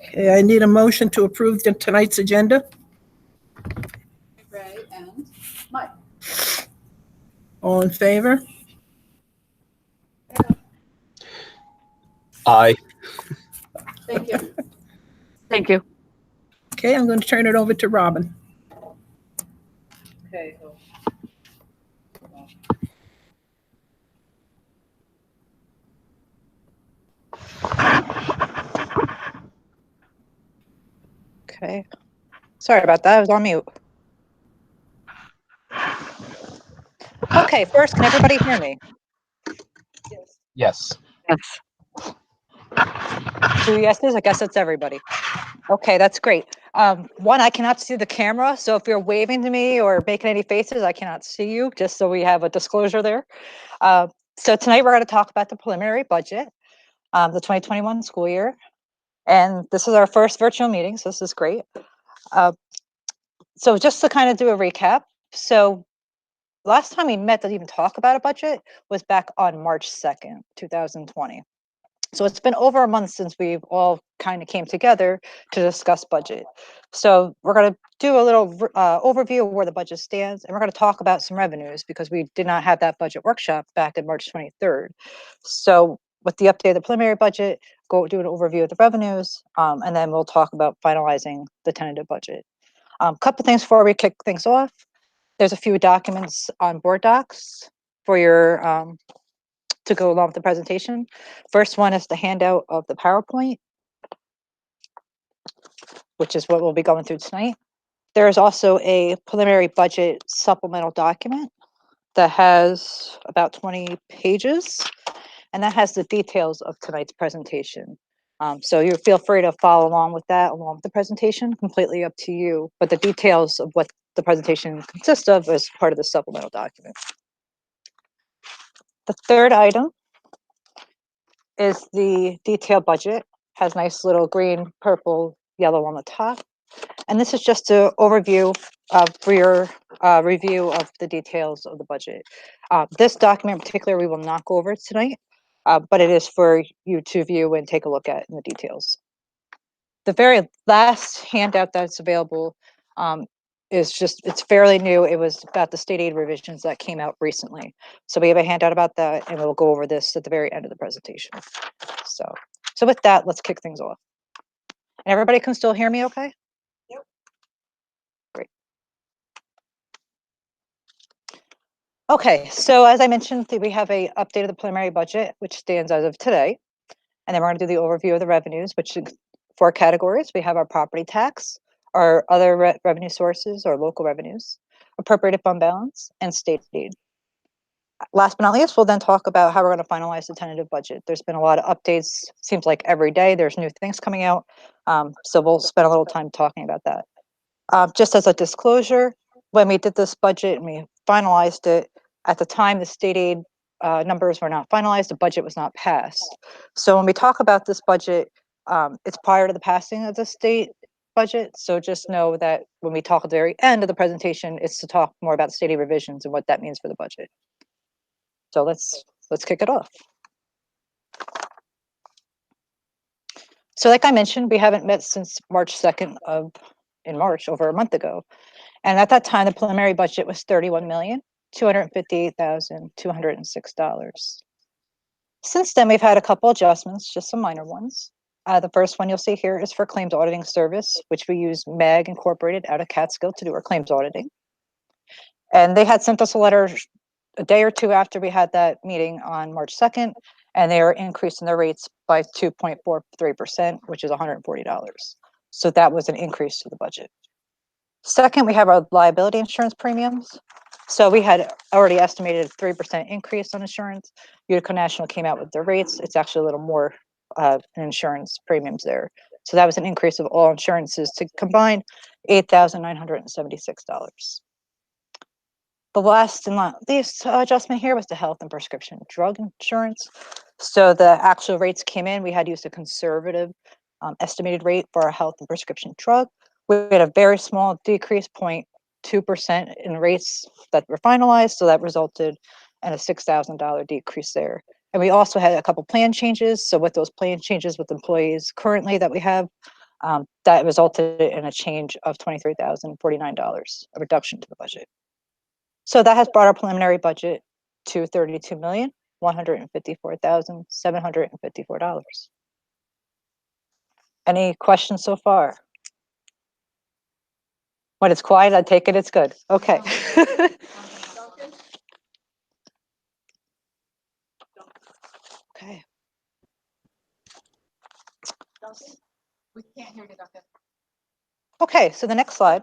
Okay, I need a motion to approve tonight's agenda. Ray and Mike. All in favor? Aye. Thank you. Thank you. Okay, I'm going to turn it over to Robin. Okay. Okay. Sorry about that. I was on mute. Okay, first, can everybody hear me? Yes. Yes. 2 yeses, I guess that's everybody. Okay, that's great. One, I cannot see the camera, so if you're waving to me or making any faces, I cannot see you, just so we have a disclosure there. So tonight we're going to talk about the preliminary budget, the 2021 school year. And this is our first virtual meeting, so this is great. So just to kind of do a recap. So last time we met to even talk about a budget was back on March 2nd, 2020. So it's been over a month since we've all kind of came together to discuss budget. So we're going to do a little overview of where the budget stands, and we're going to talk about some revenues because we did not have that budget workshop back in March 23rd. So with the update of the preliminary budget, go do an overview of the revenues, and then we'll talk about finalizing the tentative budget. Couple things before we kick things off. There's a few documents on board docs for your to go along with the presentation. First one is the handout of the PowerPoint, which is what we'll be going through tonight. There is also a preliminary budget supplemental document that has about 20 pages, and that has the details of tonight's presentation. So you feel free to follow along with that along with the presentation, completely up to you, but the details of what the presentation consists of is part of the supplemental document. The third item is the detailed budget. Has nice little green, purple, yellow on the top. And this is just an overview for your review of the details of the budget. This document in particular, we will not go over tonight, but it is for you to view and take a look at in the details. The very last handout that's available is just, it's fairly new. It was about the state aid revisions that came out recently. So we have a handout about that, and we'll go over this at the very end of the presentation. So with that, let's kick things off. And everybody can still hear me okay? Yep. Great. Okay, so as I mentioned, we have a update of the preliminary budget, which stands as of today. And then we're going to do the overview of the revenues, which is 4 categories. We have our property tax, our other revenue sources or local revenues, appropriated fund balance, and state aid. Last but not least, we'll then talk about how we're going to finalize the tentative budget. There's been a lot of updates. Seems like every day there's new things coming out. So we'll spend a little time talking about that. Just as a disclosure, when we did this budget and we finalized it, at the time the state aid numbers were not finalized, the budget was not passed. So when we talk about this budget, it's prior to the passing of the state budget. So just know that when we talk at the very end of the presentation, it's to talk more about state aid revisions and what that means for the budget. So let's kick it off. So like I mentioned, we haven't met since March 2nd in March, over a month ago. And at that time, the preliminary budget was $31,258,206. Since then, we've had a couple adjustments, just some minor ones. The first one you'll see here is for claims auditing service, which we use MEG Incorporated out of Catskill to do our claims auditing. And they had sent us a letter a day or two after we had that meeting on March 2nd, and they are increasing their rates by 2.43%, which is $140. So that was an increase to the budget. Second, we have our liability insurance premiums. So we had already estimated a 3% increase on insurance. Utica National came out with their rates. It's actually a little more insurance premiums there. So that was an increase of all insurances to combine $8,976. The last and not least adjustment here was the health and prescription drug insurance. So the actual rates came in. We had used a conservative estimated rate for our health and prescription drug. We had a very small decrease, 0.2% in rates that were finalized. So that resulted in a $6,000 decrease there. And we also had a couple plan changes. So with those plan changes with employees currently that we have, That resulted in a change of $23,049, a reduction to the budget. So that has brought our preliminary budget to $32,154,754. Any questions so far? When it's quiet, I take it it's good. Okay. Okay. We can't hear you, Duncan. Okay, so the next slide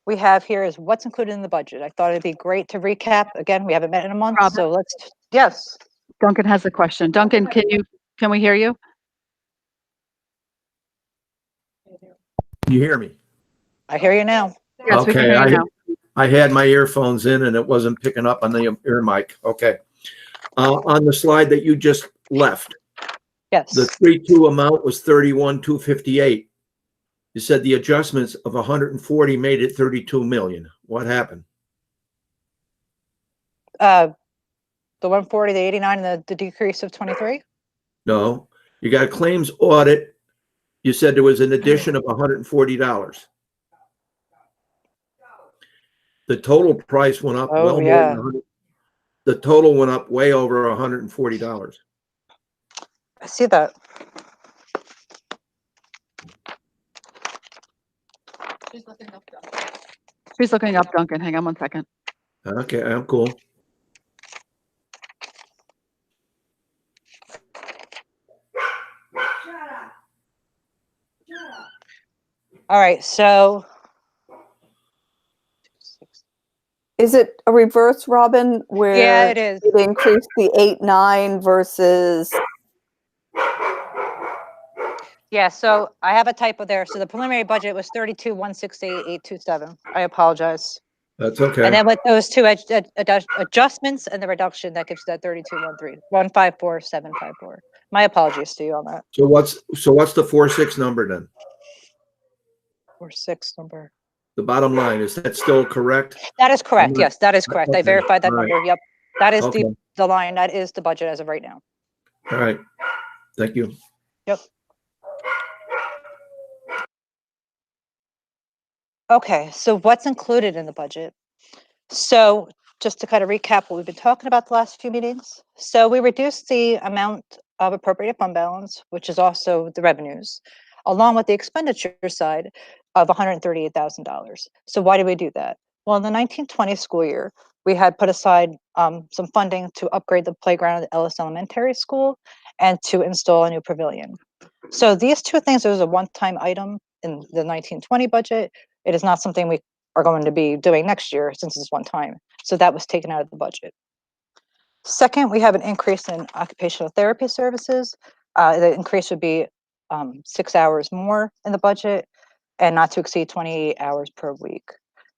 we have here is what's included in the budget. I thought it'd be great to recap. Again, we haven't met in a month, Robin? so let's, yes. Duncan has a question. Duncan, can we hear you? You hear me? I hear you now. Yes, we can Okay, hear you now. I had my earphones in and it wasn't picking up on the ear mic. Okay. On the slide that you just left, Yes. the 3.2 amount was 31,258. You said the adjustments of 140 made it 32 million. What happened? The 140, the 89, and the decrease of 23? No, you got a claims audit. You said there was an addition of $140. The total price went up Oh, well more yeah. than 100. The total went up way over $140. I see that. She's looking up, Duncan. She's looking up Duncan. Hang on one second. Okay, I'm cool. All right, so Is it a reverse, Robin, where yeah, it is. it increased the 8.9 versus? Yeah, so I have a typo there. So the preliminary budget was 32,168,827. I apologize. That's okay. And then with those two adjustments and the reduction, that gives that 32,154,754. My apologies to you on that. So what's the 4.6 number then? 46 number. The bottom line, is that still correct? That is correct. not- Yes, that is correct. I Okay, verified that all right. number. Yep. That is Okay. the line. That is the budget as of right now. All right. Thank you. Yep. Okay, so what's included in the budget? So just to kind of recap what we've been talking about the last few meetings. So we reduced the amount of appropriated fund balance, which is also the revenues, along with the expenditure side of $138,000. So why did we do that? Well, in the 1920 school year, we had put aside some funding to upgrade the playground at Ellis Elementary School and to install a new pavilion. So these two things, was a one-time item in the 1920 budget. It is not something we are going to be doing next year since it's one time. So that was taken out of the budget. Second, we have an increase in occupational therapy services. The increase would be 6 hours more in the budget and not to exceed 28 hours per week.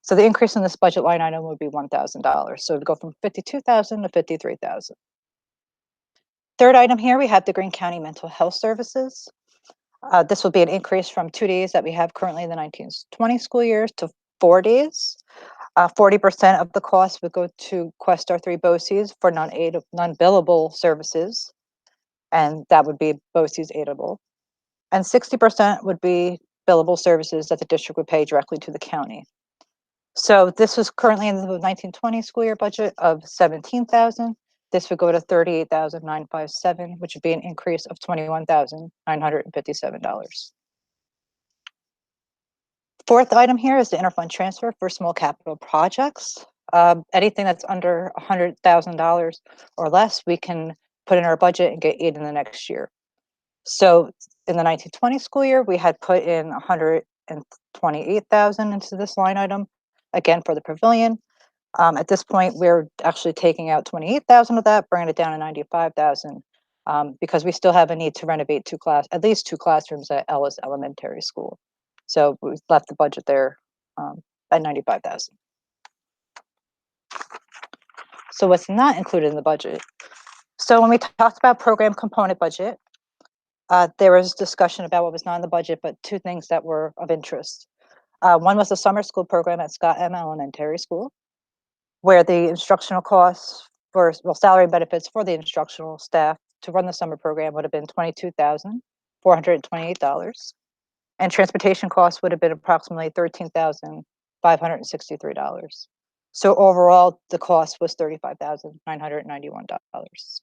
So the increase in this budget line item would be $1,000. So it would go from 52,000 to 53,000. Third item here, we have the Greene County Mental Health Services. This will be an increase from 2 days that we have currently in the 1920 school years to 4 days. 40% of the cost would go to Quest R3 BOCES for non-billable services, and that would be BOCES aidable. And 60% would be billable services that the district would pay directly to the county. So this was currently in the 1920 school year budget of $17,000. This would go to $38,957, which would be an increase of $21,957. Fourth item here is the interfund transfer for small capital projects. Anything that's under $100,000 or less, we can put in our budget and get aid in the next year. So in the 1920 school year, we had put in $128,000 into this line item, again for the pavilion. At this point, we're actually taking out $28,000 of that, bringing it down to $95,000, because we still have a need to renovate at least two classrooms at Ellis Elementary School. So we left the budget there at $95,000. So what's not included in the budget? So when we talked about program component budget, there was discussion about what was not in the budget, but two things that were of interest. One was the summer school program at Scott M Elementary School, where the instructional costs for, salary benefits for the instructional staff to run the summer program would have been $22,428. And transportation costs would have been approximately $13,563. So overall, the cost was $35,991.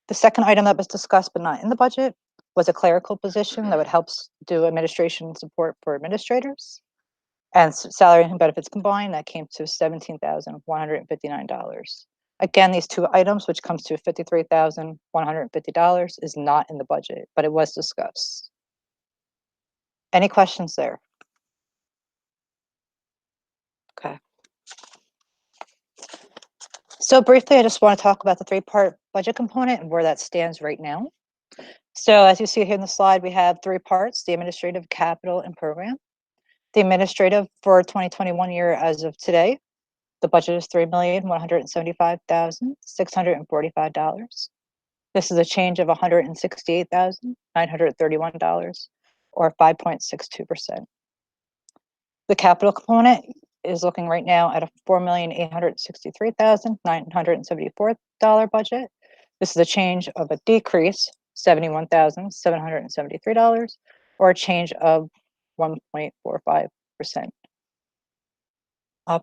The second item that was discussed but not in the budget was a clerical position that would help do administration support for administrators. And salary and benefits combined, that came to $17,159. Again, these two items, which comes to $53,150, is not in the budget, but it was discussed. Any questions there? Okay. So briefly, I just want to talk about the three-part budget component and where that stands right now. So as you see here in the slide, we have three parts: the administrative, capital, and program. The administrative for 2021 year as of today, the budget is $3,175,645. This is a change of $168,931, or 5.62%. The capital component is looking right now at a $4,863,974 budget. This is a change of a decrease, $71,773, or a change of 1.45%.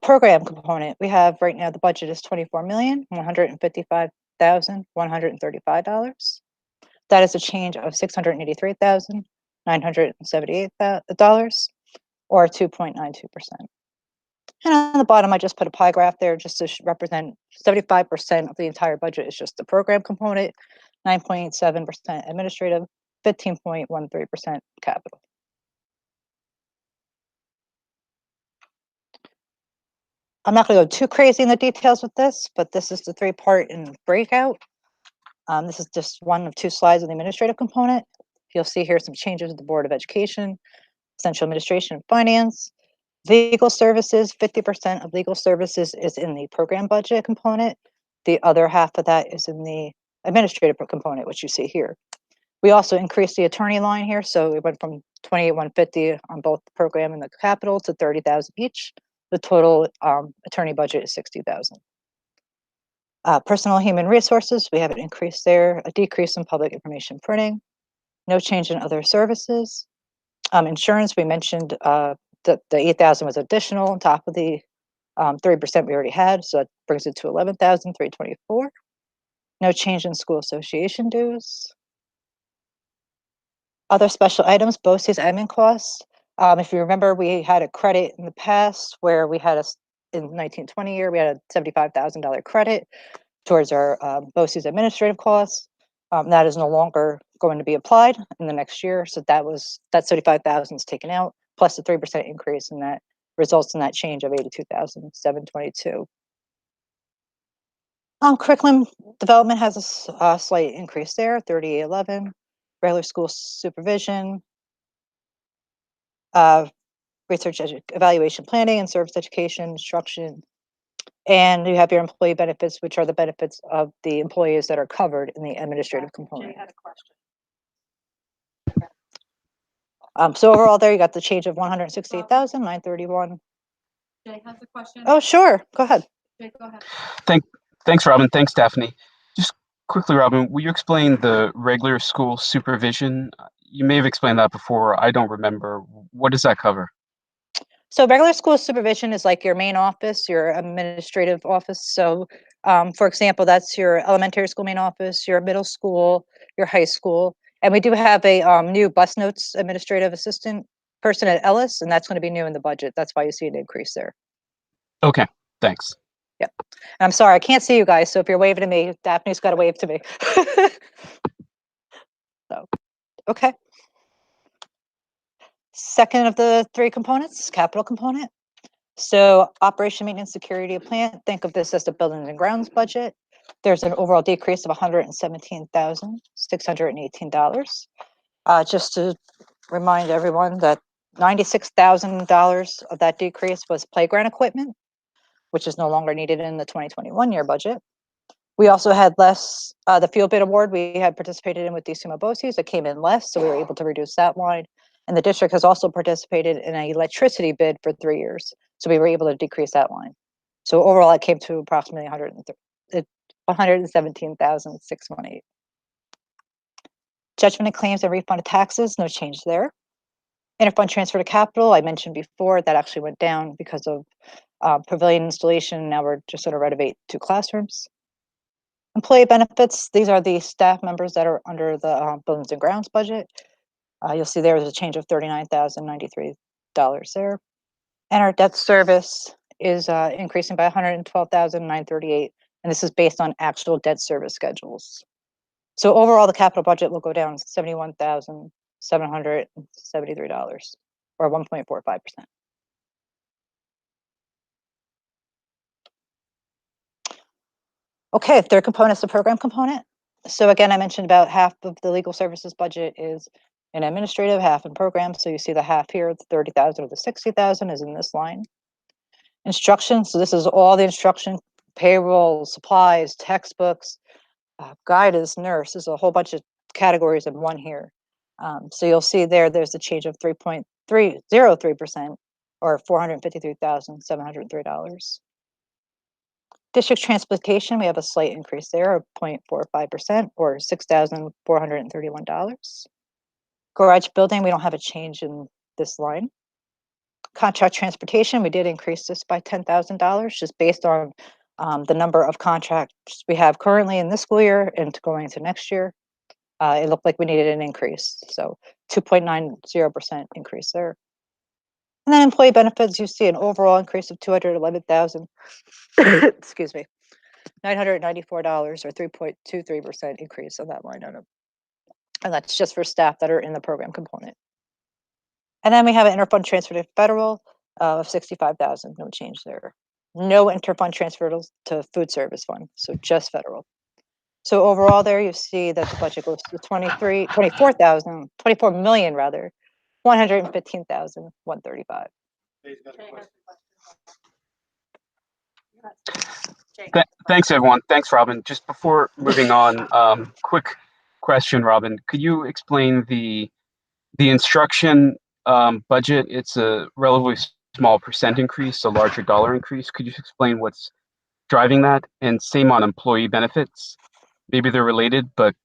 Program component, we have right now the budget is $24,155,135. That is a change of $683,978, or 2.92%. And on the bottom, I just put a pie graph there just to represent 75% of the entire budget is just the program component, 9.7% administrative, 15.13% capital. I'm not going to go too crazy in the details with this, but this is the three-part in breakout. This is just one of two slides of the administrative component. You'll see here some changes at the Board of Education, Central Administration and Finance. Legal services, 50% of legal services is in the program budget component. The other half of that is in the administrative component, which you see here. We also increased the attorney line here, so it went from $28,150 on both the program and the capital to $30,000 each. The total attorney budget is $60,000. Personal human resources, we have an increase there, a decrease in public information printing, no change in other services. Insurance, we mentioned the $8,000 was additional on top of the 3% we already had, so that brings it to $11,324. No change in school association dues. Other special items, BOCES admin costs. If you remember, we had a credit in the past where we had in 1920 year, we had a $75,000 credit towards our BOCES administrative costs. That is no longer going to be applied in the next year, so that $75,000 is taken out, plus the 3% increase, and that results in that change of $82,722. Curriculum development has a slight increase there, $38,11. Regular school supervision, research, evaluation, planning, and service education, instruction. And you have your employee benefits, which are the benefits of the employees that are covered in the administrative component. Jay had a question. So overall there, you got the change of $168,931. Jay has a question. Oh, sure. Go ahead. Jay, go ahead. Thanks, Robin. Thanks, Daphne. Just quickly, Robin, will you explain the regular school supervision? You may have explained that before. I don't remember. What does that cover? So regular school supervision is like your main office, your administrative office. So for example, that's your elementary school main office, your middle school, your high school. And we do have a new bus notes administrative assistant person at Ellis, and that's going to be new in the budget. That's why you see an increase there. Okay, thanks. Yep. And I'm sorry, I can't see you guys. So if you're waving to me, Daphne's got to wave to me. So, okay. Second of the three components, capital component. So operation, maintenance, security of plant, think of this as the buildings and grounds budget. There's an overall decrease of $117,618. Just to remind everyone that $96,000 of that decrease was playground equipment, which is no longer needed in the 2021 year budget. We also had less, the fuel bid award we had participated in with DeSumo BOCES, it came in less, so we were able to reduce that line. And the district has also participated in an electricity bid for 3 years, so we were able to decrease that line. So overall, it came to approximately $117,618. Judgment and claims and refund of taxes, no change there. Interfund transfer to capital, I mentioned before, that actually went down because of pavilion installation. Now we're just going to renovate 2 classrooms. Employee benefits, these are the staff members that are under the buildings and grounds budget. You'll see there is a change of $39,093 there. And our debt service is increasing by $112,938, and this is based on actual debt service schedules. So overall, the capital budget will go down $71,773, or 1.45%. Okay, third component is the program component. So again, I mentioned about half of the legal services budget is in administrative, half in programs. So you see the half here, the 30,000 of the 60,000 is in this line. Instruction, so this is all the instruction, payroll, supplies, textbooks, guidance, nurse, there's a whole bunch of categories in one here. So you'll see there's a change of 3.303%, or $453,703. District transportation, we have a slight increase there of 0.45%, or $6,431. Garage building, we don't have a change in this line. Contract transportation, we did increase this by $10,000, just based on the number of contracts we have currently in this school year and going into next year. It looked like we needed an increase, so 2.90% increase there. And then employee benefits, you see an overall increase of $211,000, excuse me, $994, or 3.23% increase on that line item. And that's just for staff that are in the program component. And then we have an interfund transfer to federal of $65,000, no change there. No interfund transfer to food service fund, so just federal. So overall there you see that the budget goes to 24 million rather, 115,135. Thanks, everyone. Thanks, Robin. Just before moving on, quick question, Robin. Could you explain the instruction budget? It's a relatively small percent increase, a larger dollar increase. Could you explain what's driving that? And same on employee benefits. Maybe they're related, but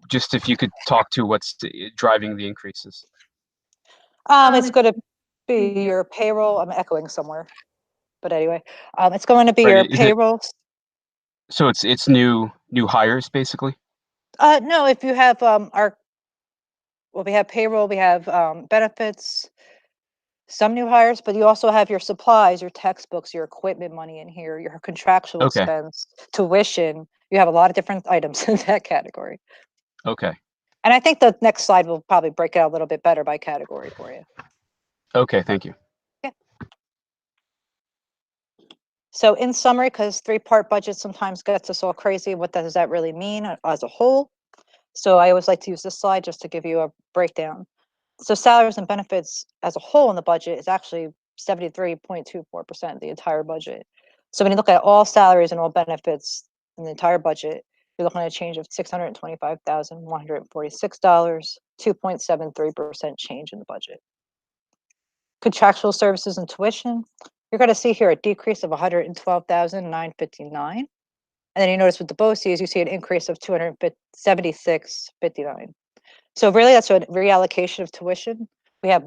just if you could talk to what's driving the increases. It's going to be your payroll. I'm echoing somewhere, but anyway, it's going to be Right, your is it- payroll. So it's new hires basically. No, if you have we have payroll, we have benefits, some new hires, but you also have your supplies, your textbooks, your equipment money in here, your contractual Okay. expense, tuition. You have a lot of different items in that category. Okay. And I think the next slide will probably break it out a little bit better by category for you. Okay. Thank you. So in summary, because 3-part budget sometimes gets us all crazy, what does that really mean as a whole? So I always like to use this slide just to give you a breakdown. So salaries and benefits as a whole in the budget is actually 73.24% of the entire budget. So when you look at all salaries and all benefits in the entire budget, you're looking at a change of $625,146, 2.73% change in the budget. Contractual services and tuition, you're going to see here a decrease of $112,959. And then you notice with the BOCES, you see an increase of $276.59. So really that's a reallocation of tuition. We have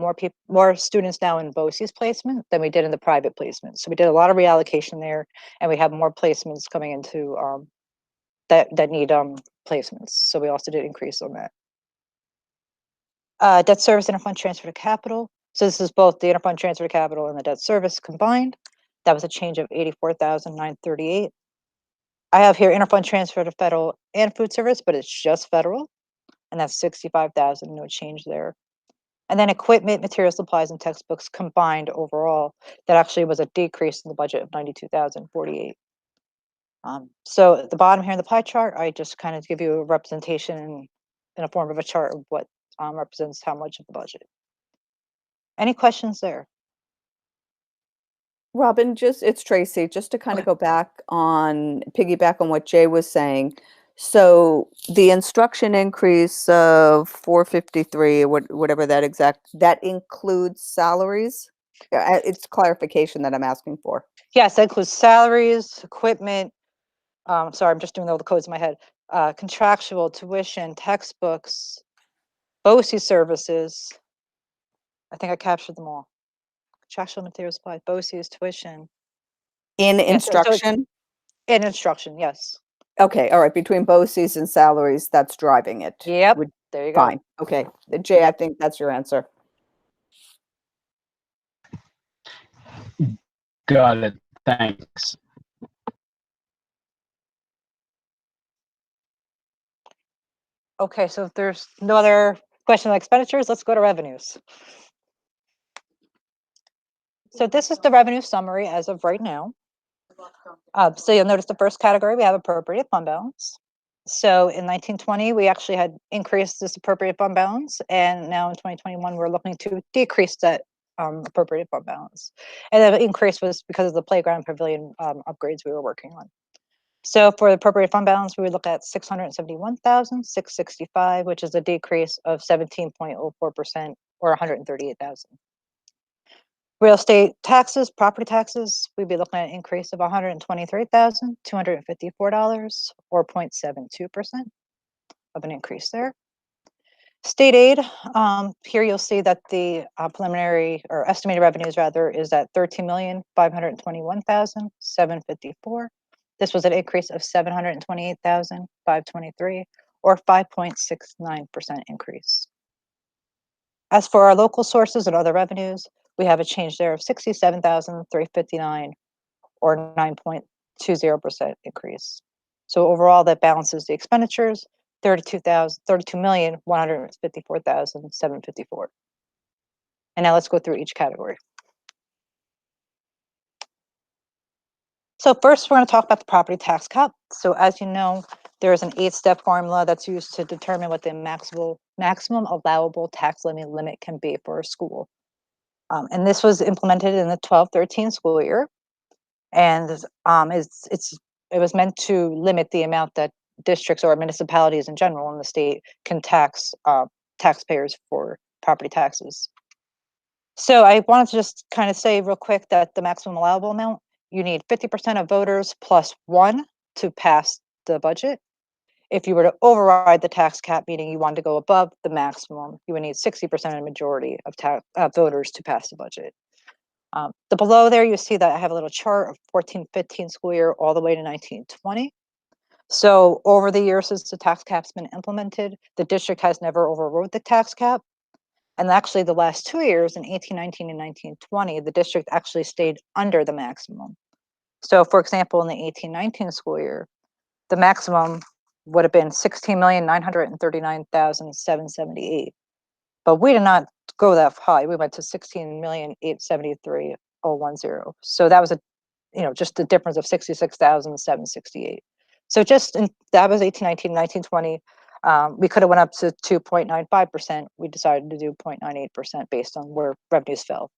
more students now in BOCES placement than we did in the private placement. So we did a lot of reallocation there, and we have more placements coming into that need placements. So we also did increase on that. Debt service interfund transfer to capital. So this is both the interfund transfer to capital and the debt service combined. That was a change of $84,938. I have here interfund transfer to federal and food service, but it's just federal, and that's $65,000, no change there. And then equipment, material supplies, and textbooks combined overall, that actually was a decrease in the budget of $92,048. So at the bottom here in the pie chart, I just kind of give you a representation in a form of a chart of what represents how much of the budget. Any questions there? Robin, it's Tracy, just to kind of go piggyback on what Jay was saying. So the instruction increase of 453, whatever that includes salaries? It's clarification that I'm asking for. Yes, that includes salaries, equipment. Sorry, I'm just doing all the codes in my head. Contractual, tuition, textbooks, BOCES services, I think I captured them all. Contractual materials supplies, BOCES, tuition, In so- instruction? and instruction, yes. Okay, all right, between BOCES and salaries, that's driving it. Yep, Would- there you go. Fine, okay. Jay, I think that's your answer. Got it. Thanks. Okay, so if there's no other question on expenditures, let's go to revenues. So this is the revenue summary as of right now. So you'll notice the first category, we have appropriated fund balance. So in 1920, we actually had increased this appropriated fund balance, and now in 2021, we're looking to decrease that appropriated fund balance. And the increase was because of the playground pavilion upgrades we were working on. So for the appropriated fund balance, we would look at 671,665, which is a decrease of 17.04% or 138,000. Real estate taxes, property taxes, we'd be looking at an increase of $123,254 or 0.72% of an increase there. State aid, here you'll see that the preliminary or estimated revenues rather is at 13,521,754. This was an increase of 728,523 or 5.69% increase. As for our local sources and other revenues, we have a change there of 67,359 or 9.20% increase. So overall, that balances the expenditures, 32,154,754. And now let's go through each category. So first, we're going to talk about the property tax cap. So as you know, there is an 8-step formula that's used to determine what the maximum allowable tax levy limit can be for a school. And this was implemented in the 12-13 school year. And it was meant to limit the amount that districts or municipalities in general in the state can tax taxpayers for property taxes. So I wanted to just kind of say real quick that the maximum allowable amount, you need 50% of voters plus 1 to pass the budget. If you were to override the tax cap, meaning you wanted to go above the maximum, you would need 60% of the majority of voters to pass the budget. The below there, you see that I have a little chart of 14-15 school year all the way to 1920. So over the years since the tax cap's been implemented, the district has never overrode the tax cap. And actually the last 2 years, in 1819 and 1920, the district actually stayed under the maximum. So for example, in the 1819 school year, the maximum would have been 16,939,778. But we did not go that high. We went to 16,873,010. So that was just the difference of 66,768. So that was 1819, 1920. We could have went up to 2.95%. We decided to do 0.98% based on where revenues fell.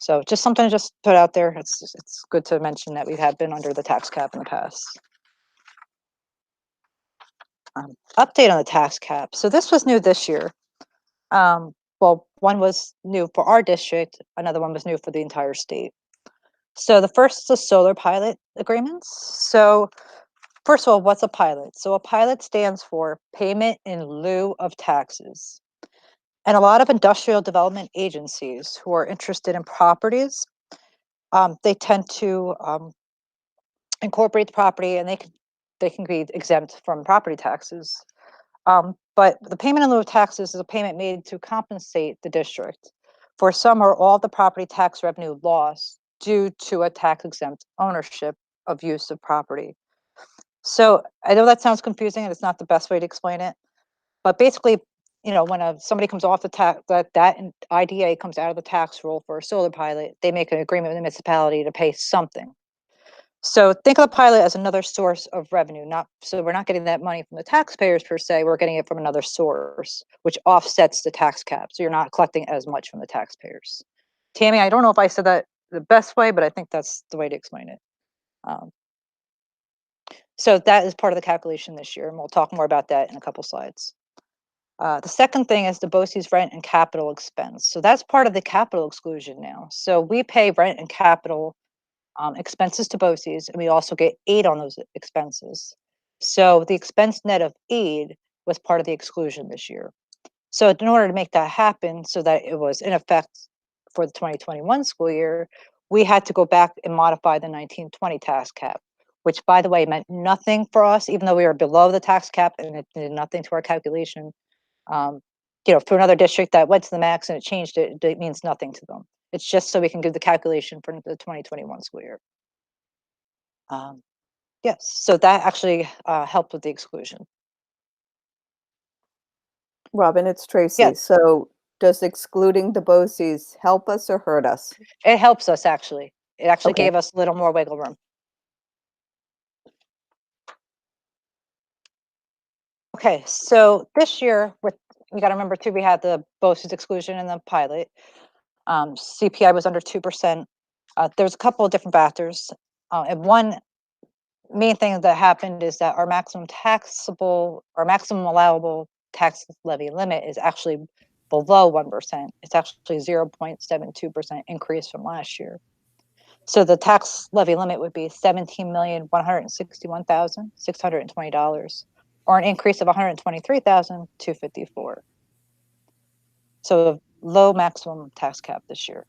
So just something to just put out there. It's good to mention that we have been under the tax cap in the past. Update on the tax cap. So this was new this year. Well, one was new for our district. Another one was new for the entire state. So the first is the solar pilot agreements. So first of all, what's a pilot? So a pilot stands for payment in lieu of taxes. And a lot of industrial development agencies who are interested in properties, they tend to incorporate the property, and they can be exempt from property taxes. But the payment in lieu of taxes is a payment made to compensate the district for some or all the property tax revenue loss due to a tax-exempt ownership of use of property. So I know that sounds confusing and it's not the best way to explain it, but basically, when somebody comes off the tax, that IDA comes out of the tax roll for a solar pilot, they make an agreement with the municipality to pay something. So think of the pilot as another source of revenue. So we're not getting that money from the taxpayers per se, we're getting it from another source, which offsets the tax cap. So you're not collecting as much from the taxpayers. Tammy, I don't know if I said that the best way, but I think that's the way to explain it. So that is part of the calculation this year, and we'll talk more about that in a couple slides. The second thing is the BOCES rent and capital expense. So that's part of the capital exclusion now. So we pay rent and capital expenses to BOCES, and we also get aid on those expenses. So the expense net of aid was part of the exclusion this year. So in order to make that happen so that it was in effect for the 2021 school year, we had to go back and modify the 1920 tax cap, which by the way meant nothing for us, even though we were below the tax cap and it did nothing to our calculation. For another district that went to the max and it changed it, it means nothing to them. It's just so we can do the calculation for the 2021 school year. Yes, so that actually helped with the exclusion. Robin, it's Tracy. Yes. So does excluding the BOCES help us or hurt us? It helps us actually. It actually Okay. gave us a little more wiggle room. Okay, so this year, you got to remember too, we had the BOCES exclusion in the pilot. CPI was under 2%. There's a couple of different factors. And one main thing that happened is that our maximum allowable tax levy limit is actually below 1%. It's actually 0.72% increase from last year. So the tax levy limit would be $17,161,620, or an increase of $123,254. So a low maximum tax cap this year.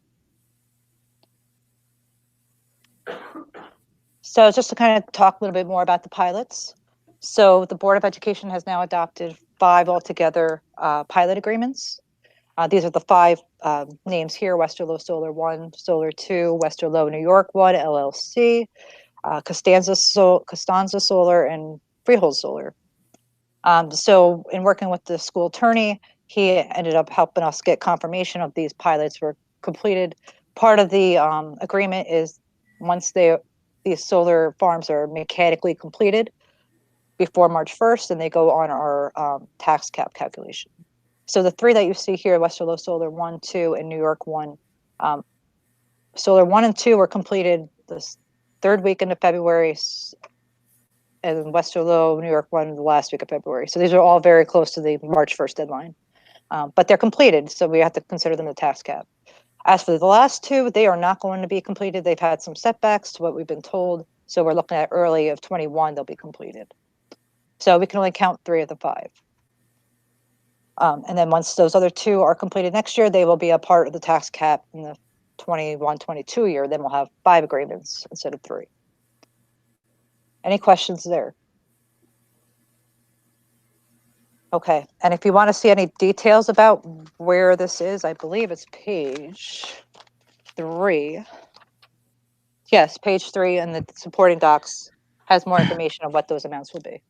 So just to kind of talk a little bit more about the pilots. So the Board of Education has now adopted 5 altogether pilot agreements. These are the 5 names here: Westerlo Solar 1, Solar 2, Westerlo New York 1, LLC, Costanza Solar, and Freehold Solar. So in working with the school attorney, he ended up helping us get confirmation of these pilots were completed. Part of the agreement is once these solar farms are mechanically completed before March 1st, and they go on our tax cap calculation. So the 3 that you see here, Westerlo Solar 1, 2, and New York 1, Solar 1 and 2 were completed this 3rd weekend of February, and Westerlo, New York 1, the last week of February. So these are all very close to the March 1st deadline. But they're completed, so we have to consider them the tax cap. As for the last 2, they are not going to be completed. They've had some setbacks to what we've been told. So we're looking at early of 21, they'll be completed. So we can only count 3 of the 5. And then once those other 2 are completed next year, they will be a part of the tax cap in the 21-22 year. Then we'll have 5 agreements instead of 3. Any questions there? Okay, and if you want to see any details about where this is, I believe it's page 3. Yes, page 3, and the supporting docs has more information on what those amounts will be.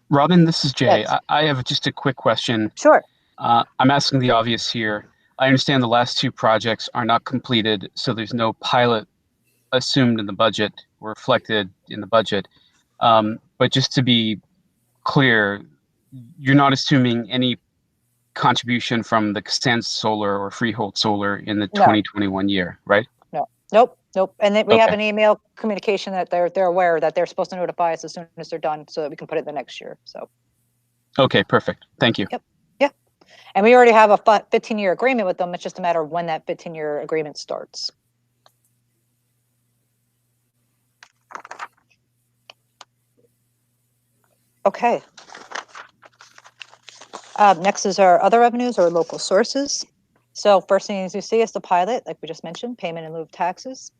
Robin, this is Jay. Yes. I have just a quick question. Sure. I'm asking the obvious here. I understand the last 2 projects are not completed, so there's no pilot assumed in the budget or reflected in the budget. But just to be clear, you're not assuming any contribution from the Costanza Solar or Freehold Solar in the No. 2021 year, right? Nope. And then we have Okay. an email communication that they're aware that they're supposed to notify us as soon as they're done so that we can put it in the next year. So, Okay, perfect. Thank you. Yep. And we already have a 15-year agreement with them. It's just a matter of when that 15-year agreement starts. Okay. Next is our other revenues or local sources. So first thing as you see is the pilot, like we just mentioned, payment in lieu of taxes.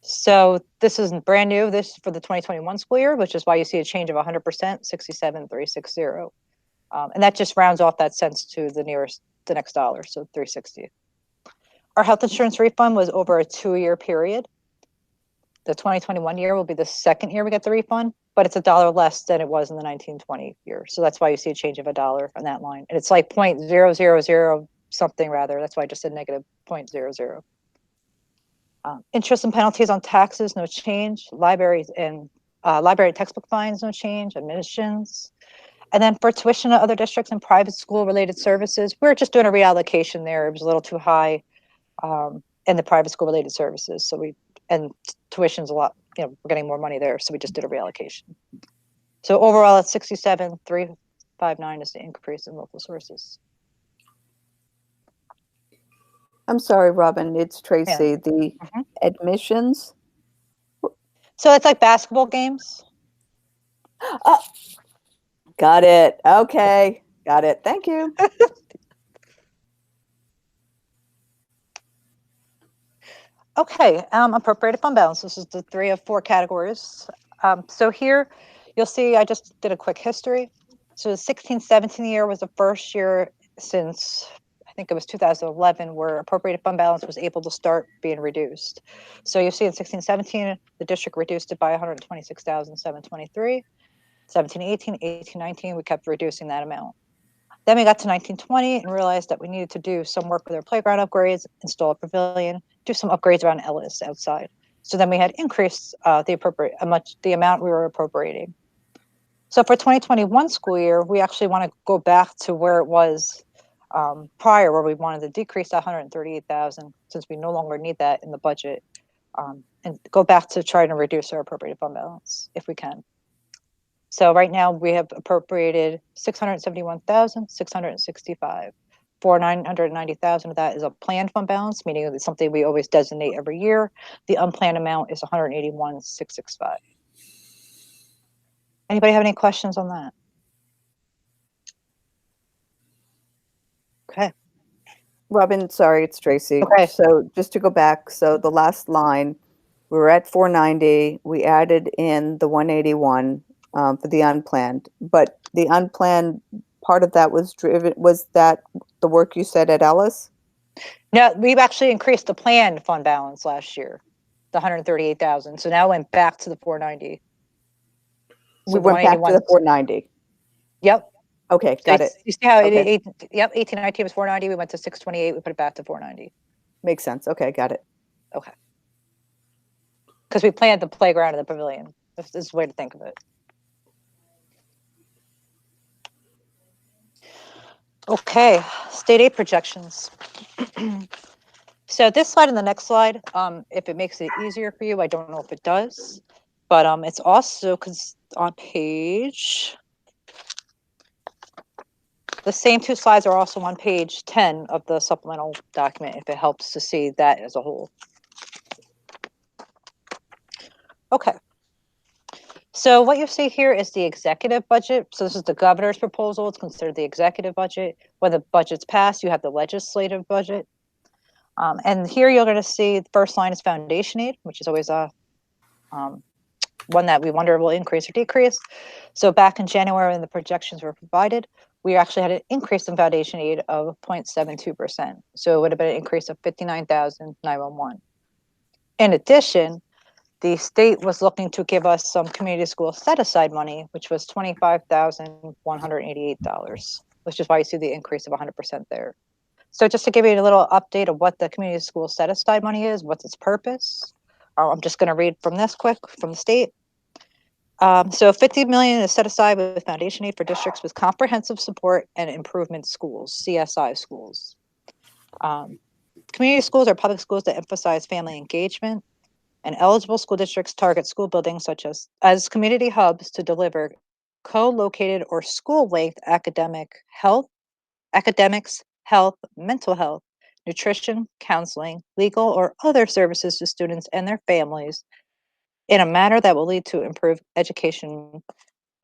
So this is brand new, this for the 2021 school year, which is why you see a change of 100%, 67,360. And that just rounds off that cents to the next dollar, so 360. Our health insurance refund was over a 2-year period. The 2021 year will be the 2nd year we get the refund, but it's $1 less than it was in the 1920 year. So that's why you see a change of $1 on that line. And it's like 0.000 something rather. That's why I just said negative 0.00. Interest and penalties on taxes, no change. Libraries and library textbook fines, no change. Admissions. And then for tuition to other districts and private school related services, we're just doing a reallocation there. It was a little too high in the private school related services. So tuition's a lot, we're getting more money there. So we just did a reallocation. So overall at 67,359 is the increase in local sources. I'm sorry, Robin, it's Tracy. Yeah. The admissions? So it's like basketball games. Oh, got it. Okay. Got it. Thank you. Okay, appropriated fund balance. This is the 3 of 4 categories. So here you'll see I just did a quick history. So the 16-17 year was the first year since I think it was 2011 where appropriated fund balance was able to start being reduced. So you see in 16-17 the district reduced it by 126,723. 17-18, 18-19 we kept reducing that amount. Then we got to 1920 and realized that we needed to do some work with our playground upgrades, install a pavilion, do some upgrades around Ellis outside. So then we had increased the amount we were appropriating. So for 2021 school year, we actually want to go back to where it was prior, where we wanted to decrease 138,000 since we no longer need that in the budget, and go back to trying to reduce our appropriated fund balance if we can. So right now we have appropriated 671,665. For 990,000 of that is a planned fund balance, meaning it's something we always designate every year. The unplanned amount is 181,665. Anybody have any questions on that? Okay. Robin, sorry, it's Tracy. Okay. So just to go back, so the last line, we were at 490. We added in the 181 for the unplanned, but the unplanned part of that was that the work you said at Ellis? No, we've actually increased the planned fund balance last year, the 138,000. So now it went back to the 490. We went back to the 490. Yep. Okay, got it. You see how Okay. 18-19 was 490. We went to 628. We put it back to 490 Makes sense. Okay, got it. because we planned the playground and the pavilion. This is the way to think of it. Okay, state aid projections. So this slide and the next slide, if it makes it easier for you, I don't know if it does, but it's also because on page, the same 2 slides are also on page 10 of the supplemental document, if it helps to see that as a whole. Okay. So what you see here is the executive budget. So this is the governor's proposal. It's considered the executive budget. When the budget's passed, you have the legislative budget. And here you're going to see the first line is foundation aid, which is always a one that we wonder will increase or decrease. So back in January when the projections were provided, we actually had an increase in foundation aid of 0.72%. So it would have been an increase of 59,911. In addition, the state was looking to give us some community school set-aside money, which was $25,188, which is why you see the increase of 100% there. So just to give you a little update of what the community school set-aside money is, what's its purpose, I'm just going to read from this quick from the state. So $50 million is set aside with foundation aid for districts with comprehensive support and improvement schools, CSI schools. Community schools are public schools that emphasize family engagement, and eligible school districts target school buildings such as community hubs to deliver co-located or school-length academics, health, mental health, nutrition, counseling, legal, or other services to students and their families in a manner that will lead to improved educational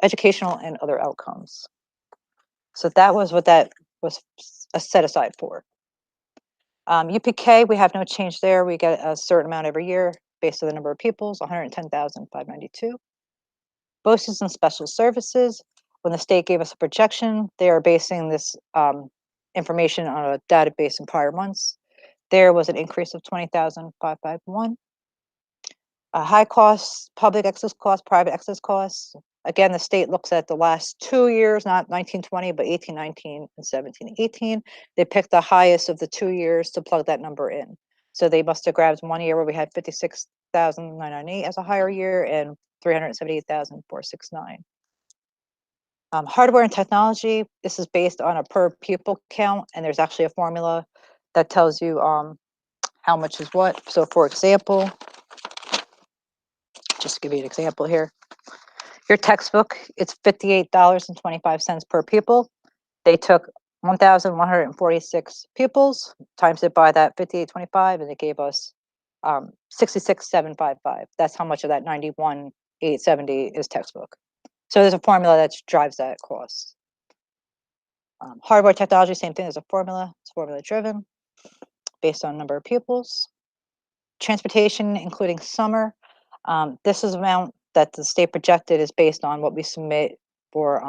and other outcomes. So that was what that was set aside for. UPK, we have no change there. We get a certain amount every year based on the number of pupils, 110,592. BOCES and special services, when the state gave us a projection, they are basing this information on a database in prior months. There was an increase of 20,551. High costs, public excess costs, private excess costs. Again, the state looks at the last 2 years, not 1920, but 1819 and 1718. They picked the highest of the 2 years to plug that number in. So they must have grabbed 1 year where we had 56,998 as a higher year and 378,469. Hardware and technology, this is based on a per pupil count, and there's actually a formula that tells you how much is what. So for example, just to give you an example here, your textbook, it's $58.25 per pupil. They took 1,146 pupils, times it by that 58.25, and it gave us 66,755. That's how much of that 91,870 is textbook. So there's a formula that drives that cost. Hardware technology, same thing as a formula. It's formula driven based on number of pupils. Transportation, including summer. This is amount that the state projected is based on what we submit for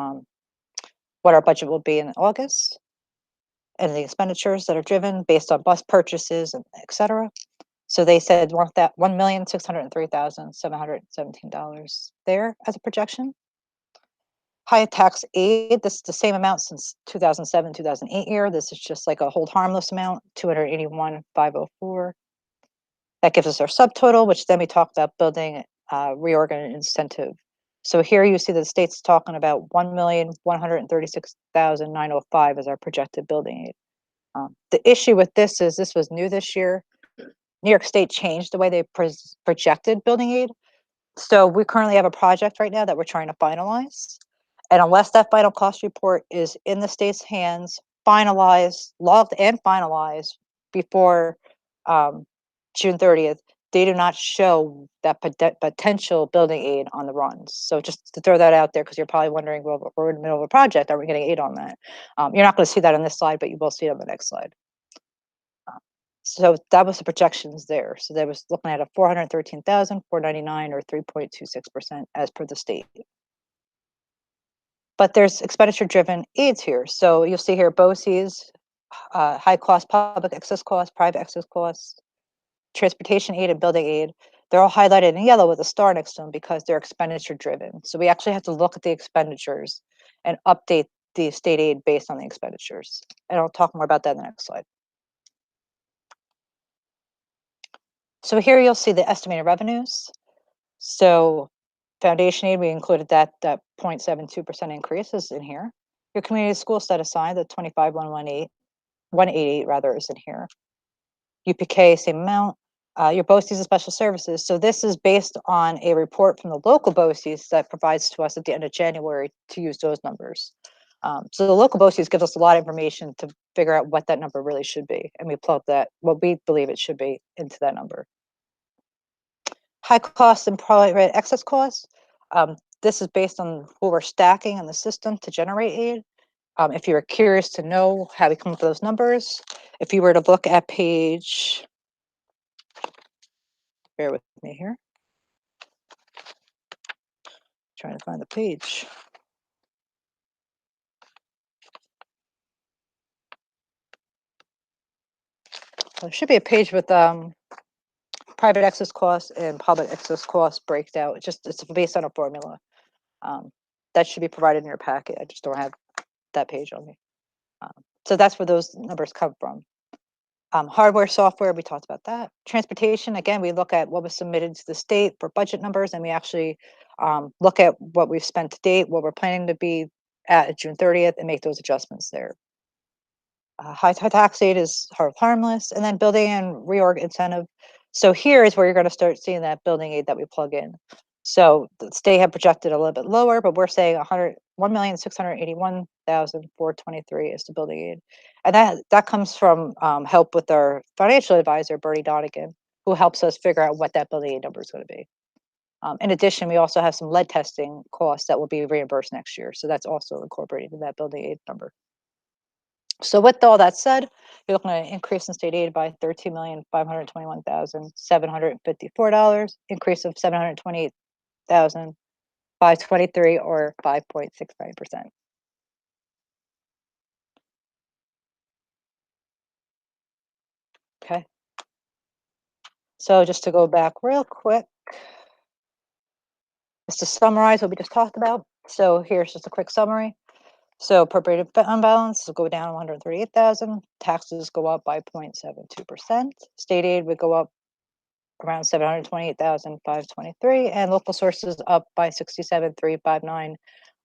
what our budget will be in August, and the expenditures that are driven based on bus purchases and et cetera. So they said $1,603,717 there as a projection. High tax aid, this is the same amount since 2007, 2008 year. This is just like a hold harmless amount, 281,504. That gives us our subtotal, which then we talk about building reorg and incentive. So here you see that the state's talking about 1,136,905 as our projected building aid. The issue with this is this was new this year. New York State changed the way they projected building aid. So we currently have a project right now that we're trying to finalize. And unless that final cost report is in the state's hands, finalized, logged and finalized before June 30th, they do not show that potential building aid on the runs. So just to throw that out there, because you're probably wondering, well, we're in the middle of a project, are we getting aid on that? You're not going to see that on this slide, but you will see it on the next slide. So that was the projections there. So they was looking at a 413,499 or 3.26% as per the state. But there's expenditure driven aids here. So you'll see here BOCES, high cost public excess costs, private excess costs, transportation aid and building aid. They're all highlighted in yellow with a star next to them because they're expenditure driven. So we actually have to look at the expenditures and update the state aid based on the expenditures. And I'll talk more about that in the next slide. So here you'll see the estimated revenues. So foundation aid, we included that 0.72% increase is in here. Your community school set aside, the 188 rather is in here. UPK, same amount. Your BOCES and special services. So this is based on a report from the local BOCES that provides to us at the end of January to use those numbers. So the local BOCES gives us a lot of information to figure out what that number really should be. And we plug that, what we believe it should be, into that number. High costs and private excess costs. This is based on who we're stacking in the system to generate aid. If you're curious to know how we come up with those numbers, if you were to look at page, bear with me here, trying to find the page. There should be a page with private excess costs and public excess costs breakdown. It's based on a formula. That should be provided in your packet. I just don't have that page on me. So that's where those numbers come from. Hardware, software, we talked about that. Transportation, again, we look at what was submitted to the state for budget numbers, and we actually look at what we've spent to date, what we're planning to be at June 30th, and make those adjustments there. High tax aid is harmless, and then building and reorg incentive. So here is where you're going to start seeing that building aid that we plug in. So the state had projected a little bit lower, but we're saying 1,681,423 is the building aid. And that comes from help with our financial advisor, Bernie Donegan, who helps us figure out what that building aid number is going to be. In addition, we also have some lead testing costs that will be reimbursed next year. So that's also incorporated in that building aid number. So with all that said, you're looking at an increase in state aid by $13,521,754, increase of $728,523 or 5.69%. Okay. So just to go back real quick, just to summarize what we just talked about. So here's just a quick summary. So appropriated fund balance will go down 138,000. Taxes go up by 0.72%. State aid would go up around 728,523, and local sources up by 67,359.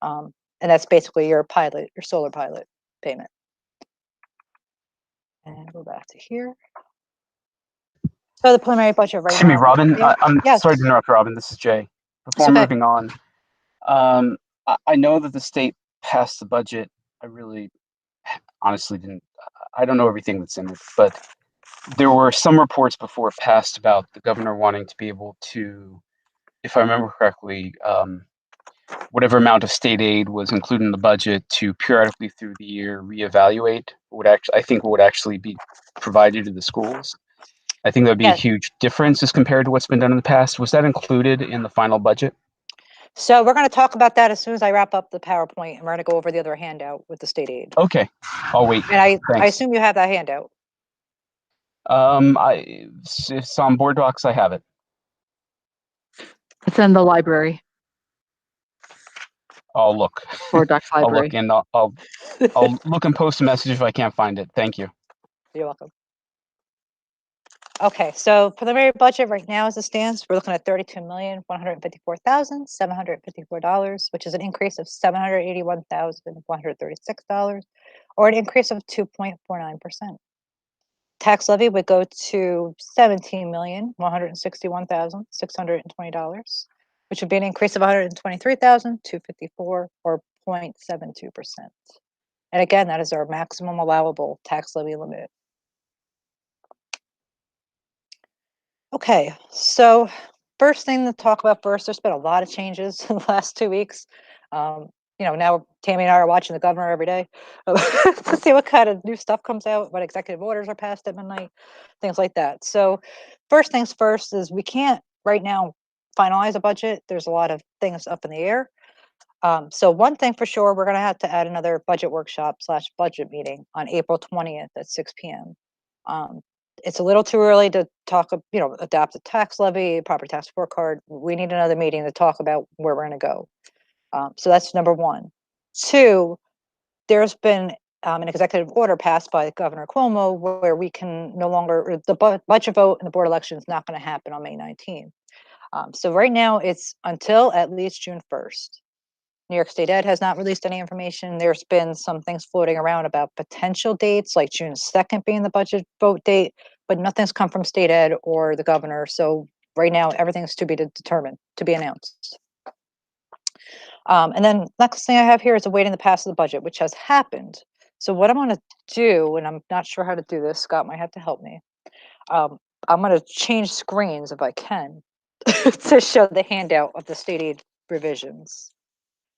And that's basically your pilot, your solar pilot payment. And go back to here. So the preliminary budget right Excuse me, now. Robin. Yeah. I'm Yes. sorry to interrupt, Robin. This is Jay. Before okay. moving on, I know that the state passed the budget. I really, honestly didn't. I don't know everything that's in it, but there were some reports before it passed about the governor wanting to be able to, if I remember correctly, whatever amount of state aid was included in the budget to periodically through the year reevaluate I think would actually be provided to the schools. I think that would be a Yes. huge difference as compared to what's been done in the past. Was that included in the final budget? So we're going to talk about that as soon as I wrap up the PowerPoint, and we're going to go over the other handout with the state aid. Okay, I'll wait. And I Thanks. assume you have that handout. It's on board docs. I have it. It's in the library, I'll look. Board Docs I'll library. look and I'll look and post a message if I can't find it. Thank you. You're welcome. Okay, so preliminary budget right now as it stands, we're looking at $32,154,754, which is an increase of $781,136, or an increase of 2.49%. Tax levy would go to $17,161,620, which would be an increase of $123,254, or 0.72%. And again, that is our maximum allowable tax levy limit. Okay, so first thing to talk about first, there's been a lot of changes in the last 2 weeks. Now Tammy and I are watching the governor every day to see what kind of new stuff comes out, what executive orders are passed at midnight, things like that. So first things first is we can't right now finalize a budget. There's a lot of things up in the air. So one thing for sure, we're going to have to add another budget workshop / budget meeting on April 20th at 6 p.m. It's a little too early to talk, adopt a tax levy, property tax scorecard. We need another meeting to talk about where we're going to go. So that's number one. Two, there's been an executive order passed by Governor Cuomo where we can no longer, the budget vote and the board election is not going to happen on May 19th. So right now it's until at least June 1st. New York State Ed has not released any information. There's been some things floating around about potential dates, like June 2nd being the budget vote date, but nothing's come from State Ed or the governor. So right now, everything's to be determined, to be announced. And then next thing I have here is awaiting the pass of the budget, which has happened. So what I'm going to do, and I'm not sure how to do this, Scott might have to help me. I'm going to change screens if I can to show the handout of the state aid revisions.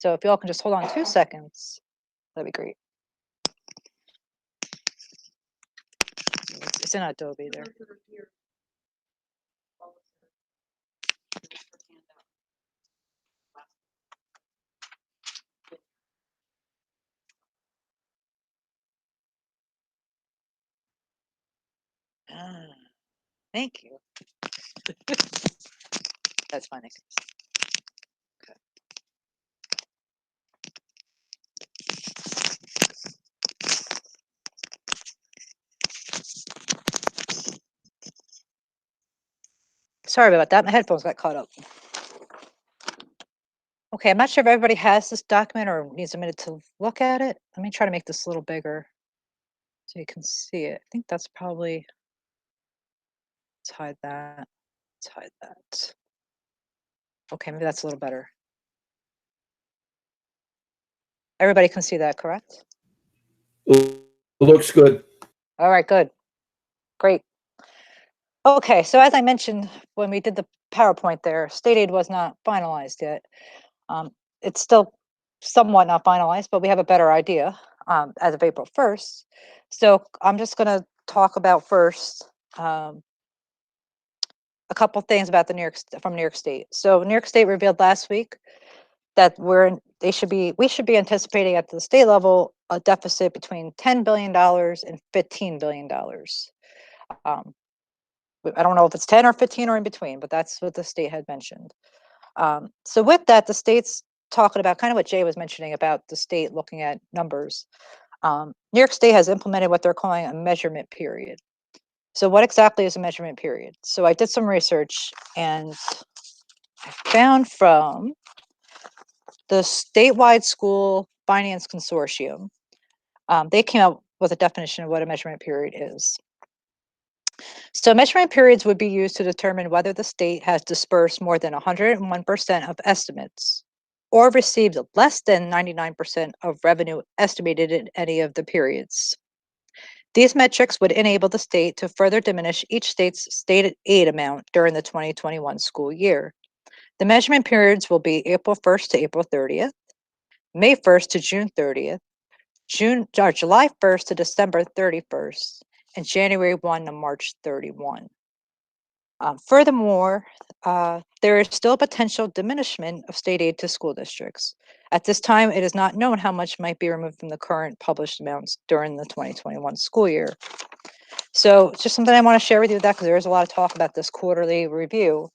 So if y'all can just hold on 2 seconds, that'd be great. It's in Adobe there. Thank you. That's fine. Okay. Sorry about that. My headphones got caught up. Okay, I'm not sure if everybody has this document or needs a minute to look at it. Let me try to make this a little bigger so you can see it. I think that's probably, let's hide that. Let's hide that. Okay, maybe that's a little better. Everybody can see that, correct? Looks good. All right, good. Great. Okay, so as I mentioned, when we did the PowerPoint there, state aid was not finalized yet. It's still somewhat not finalized, but we have a better idea as of April 1st. So I'm just going to talk about first a couple things about from New York State. So New York State revealed last week that we should be anticipating at the state level a deficit between $10 billion and $15 billion. I don't know if it's 10 or 15 or in between, but that's what the state had mentioned. So with that, the state's talking about kind of what Jay was mentioning about the state looking at numbers. New York State has implemented what they're calling a measurement period. So what exactly is a measurement period? So I did some research and I found from the statewide school finance consortium, they came up with a definition of what a measurement period is. So measurement periods would be used to determine whether the state has dispersed more than 101% of estimates or received less than 99% of revenue estimated in any of the periods. These metrics would enable the state to further diminish each state's state aid amount during the 2021 school year. The measurement periods will be April 1st to April 30th, May 1st to June 30th, July 1st to December 31st, and January 1 to March 31. Furthermore, there is still a potential diminishment of state aid to school districts. At this time, it is not known how much might be removed from the current published amounts during the 2021 school year. So it's just something I want to share with you with that, because there is a lot of talk about this quarterly review.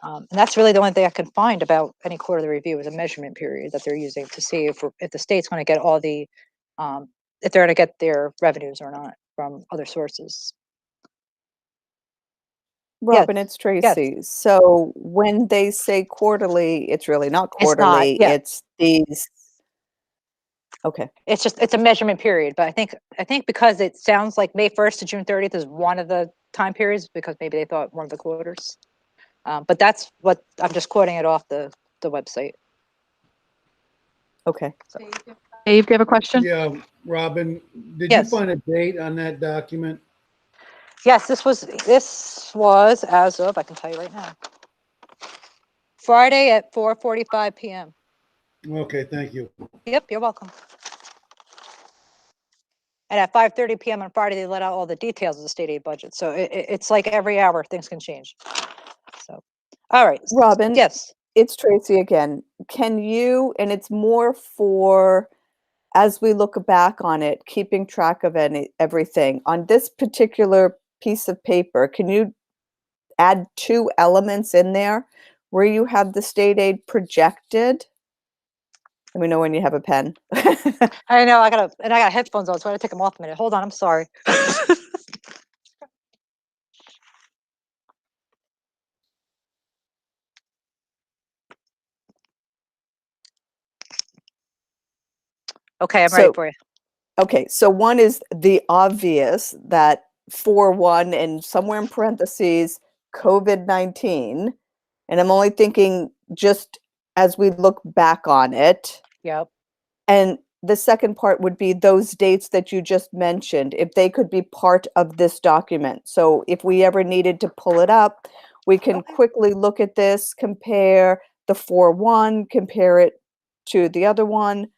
And that's really the only thing I can find about any quarterly review is a measurement period that they're using to see if the state's going to get all the, if they're going to get their revenues or not from other sources. Robin, it's Tracy. So when they say quarterly, it's really not It's not, quarterly. yeah. It's these. Okay. It's a measurement period, but I think because it sounds like May 1st to June 30th is one of the time periods, because maybe they thought one of the quarters. But that's what, I'm just quoting it off the website. Okay. Dave, do you have a question? Yeah, Robin, did you Yes. find a date on that document? Yes, this was as of, I can tell you right now, Friday at 4:45 p.m. Okay, thank you. Yep, you're welcome. And at 5:30 p.m. on Friday, they let out all the details of the state aid budget. So it's like every hour things can change. So, all right. Robin, Yes. it's Tracy again. Can you, and it's more for, as we look back on it, keeping track of everything on this particular piece of paper, can you add 2 elements in there where you have the state aid projected? Let me know when you have a pen. I know, I got headphones on, so I gotta take them off a minute. Hold on, I'm sorry. Okay, I'm ready So- for you. Okay, so one is the obvious that 4-1 and somewhere in parentheses, COVID-19. And I'm only thinking just as we look back on it. Yep. And the second part would be those dates that you just mentioned, if they could be part of this document. So if we ever needed to pull it up, we can Okay. quickly look at this, compare the 4-1, compare it to the other one.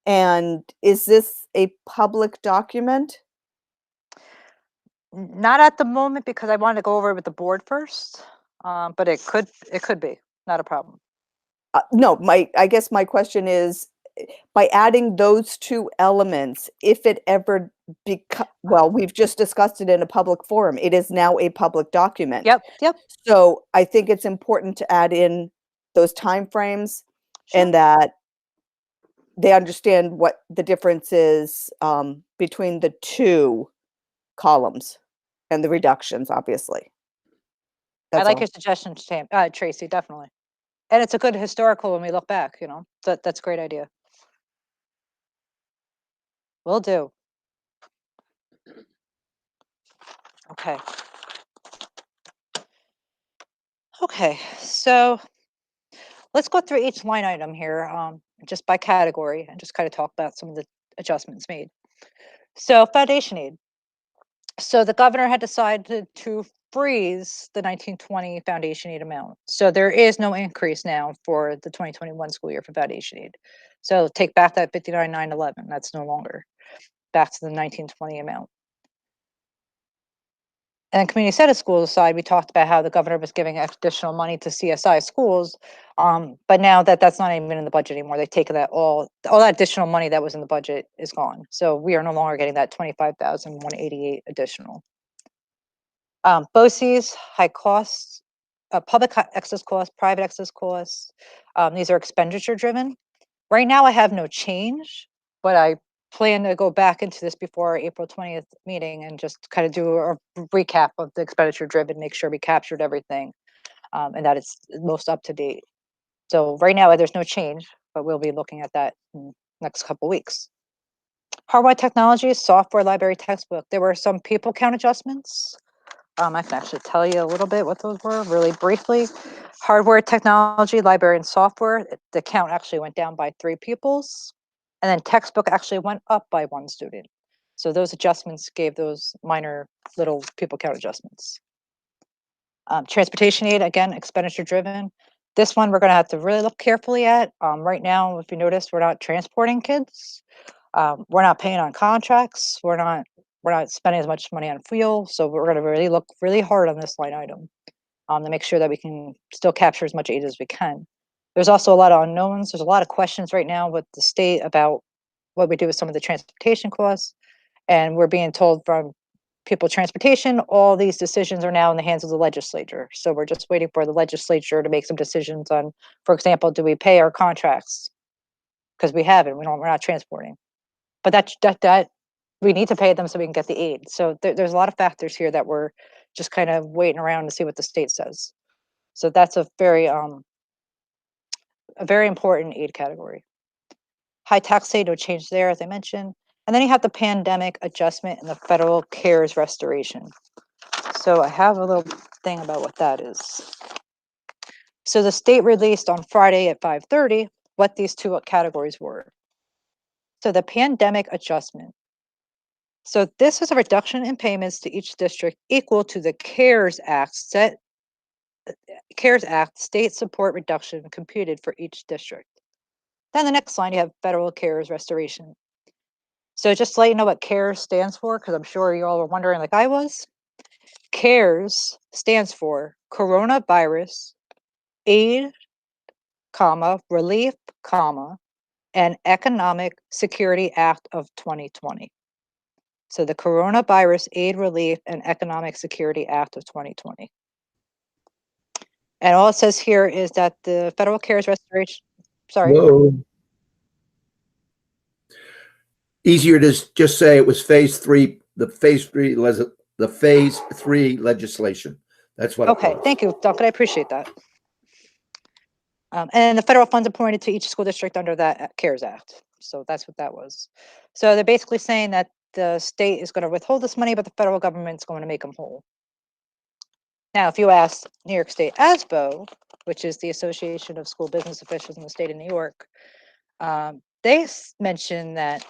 And is this a public document? Not at the moment, because I wanted to go over it with the board first. But it could be, not a problem. No, I guess my question is, by adding those 2 elements, if it ever well, we've just discussed it in a public forum. It is now a public document. Yep. So I think it's important to add in those timeframes Sure. and that they understand what the difference is between the 2 columns and the reductions, obviously. I That's like all. your suggestion, Tracy, definitely. And it's a good historical when we look back, that's a great idea. Will do. Okay. Okay, so let's go through each line item here, just by category, and just kind of talk about some of the adjustments made. So foundation aid. So the governor had decided to freeze the 1920 foundation aid amount. So there is no increase now for the 2021 school year for foundation aid. So take back that 59,911. That's no longer back to the 1920 amount. And community set of schools side, we talked about how the governor was giving additional money to CSI schools. But now that's not even in the budget anymore. They've taken that all that additional money that was in the budget is gone. So we are no longer getting that 25,188 additional. BOCES, high costs, public excess costs, private excess costs. These are expenditure driven. Right now I have no change, but I plan to go back into this before our April 20th meeting and just kind of do a recap of the expenditure driven, make sure we captured everything and that it's most up to date. So right now there's no change, but we'll be looking at that in the next couple weeks. Hardware technology, software, library, textbook. There were some people count adjustments. I can actually tell you a little bit what those were really briefly. Hardware, technology, library, and software. The count actually went down by 3 pupils. And then textbook actually went up by 1 student. So those adjustments gave those minor little pupil count adjustments. Transportation aid, again, expenditure driven. This one, we're gonna have to really look carefully at. Right now, if you notice, we're not transporting kids. We're not paying on contracts. We're not spending as much money on fuel. So we're gonna really look really hard on this line item to make sure that we can still capture as much aid as we can. There's also a lot of unknowns. There's a lot of questions right now with the state about what we do with some of the transportation costs. And we're being told from people transportation, all these decisions are now in the hands of the legislature. So we're just waiting for the legislature to make some decisions on, for example, do we pay our contracts? Because we haven't, we're not transporting. But that we need to pay them so we can get the aid. So there's a lot of factors here that we're just kind of waiting around to see what the state says. So that's a very important aid category. High tax aid, no change there, as I mentioned. And then you have the pandemic adjustment and the federal CARES restoration. So I have a little thing about what that is. So the state released on Friday at 5:30 what these two categories were. So the pandemic adjustment. So this is a reduction in payments to each district equal to the CARES Act state support reduction computed for each district. Then the next line, you have federal CARES restoration. So just to let you know what CARES stands for, because I'm sure you all were wondering like I was. CARES stands for Coronavirus Aid, Relief, and Economic Security Act of 2020. So the Coronavirus Aid, Relief, and Economic Security Act of 2020. And all it says here is that the federal CARES restoration, sorry. Whoa. Easier to just say it was phase 3, the phase 3 legislation. That's what it Okay, was. thank you, Duncan. I appreciate that. And the federal funds appointed to each school district under that CARES Act. So that's what that was. So they're basically saying that the state is going to withhold this money, but the federal government's going to make them whole. Now, if you ask New York State ASBO, which is the Association of School Business Officials in the state of New York, they mention that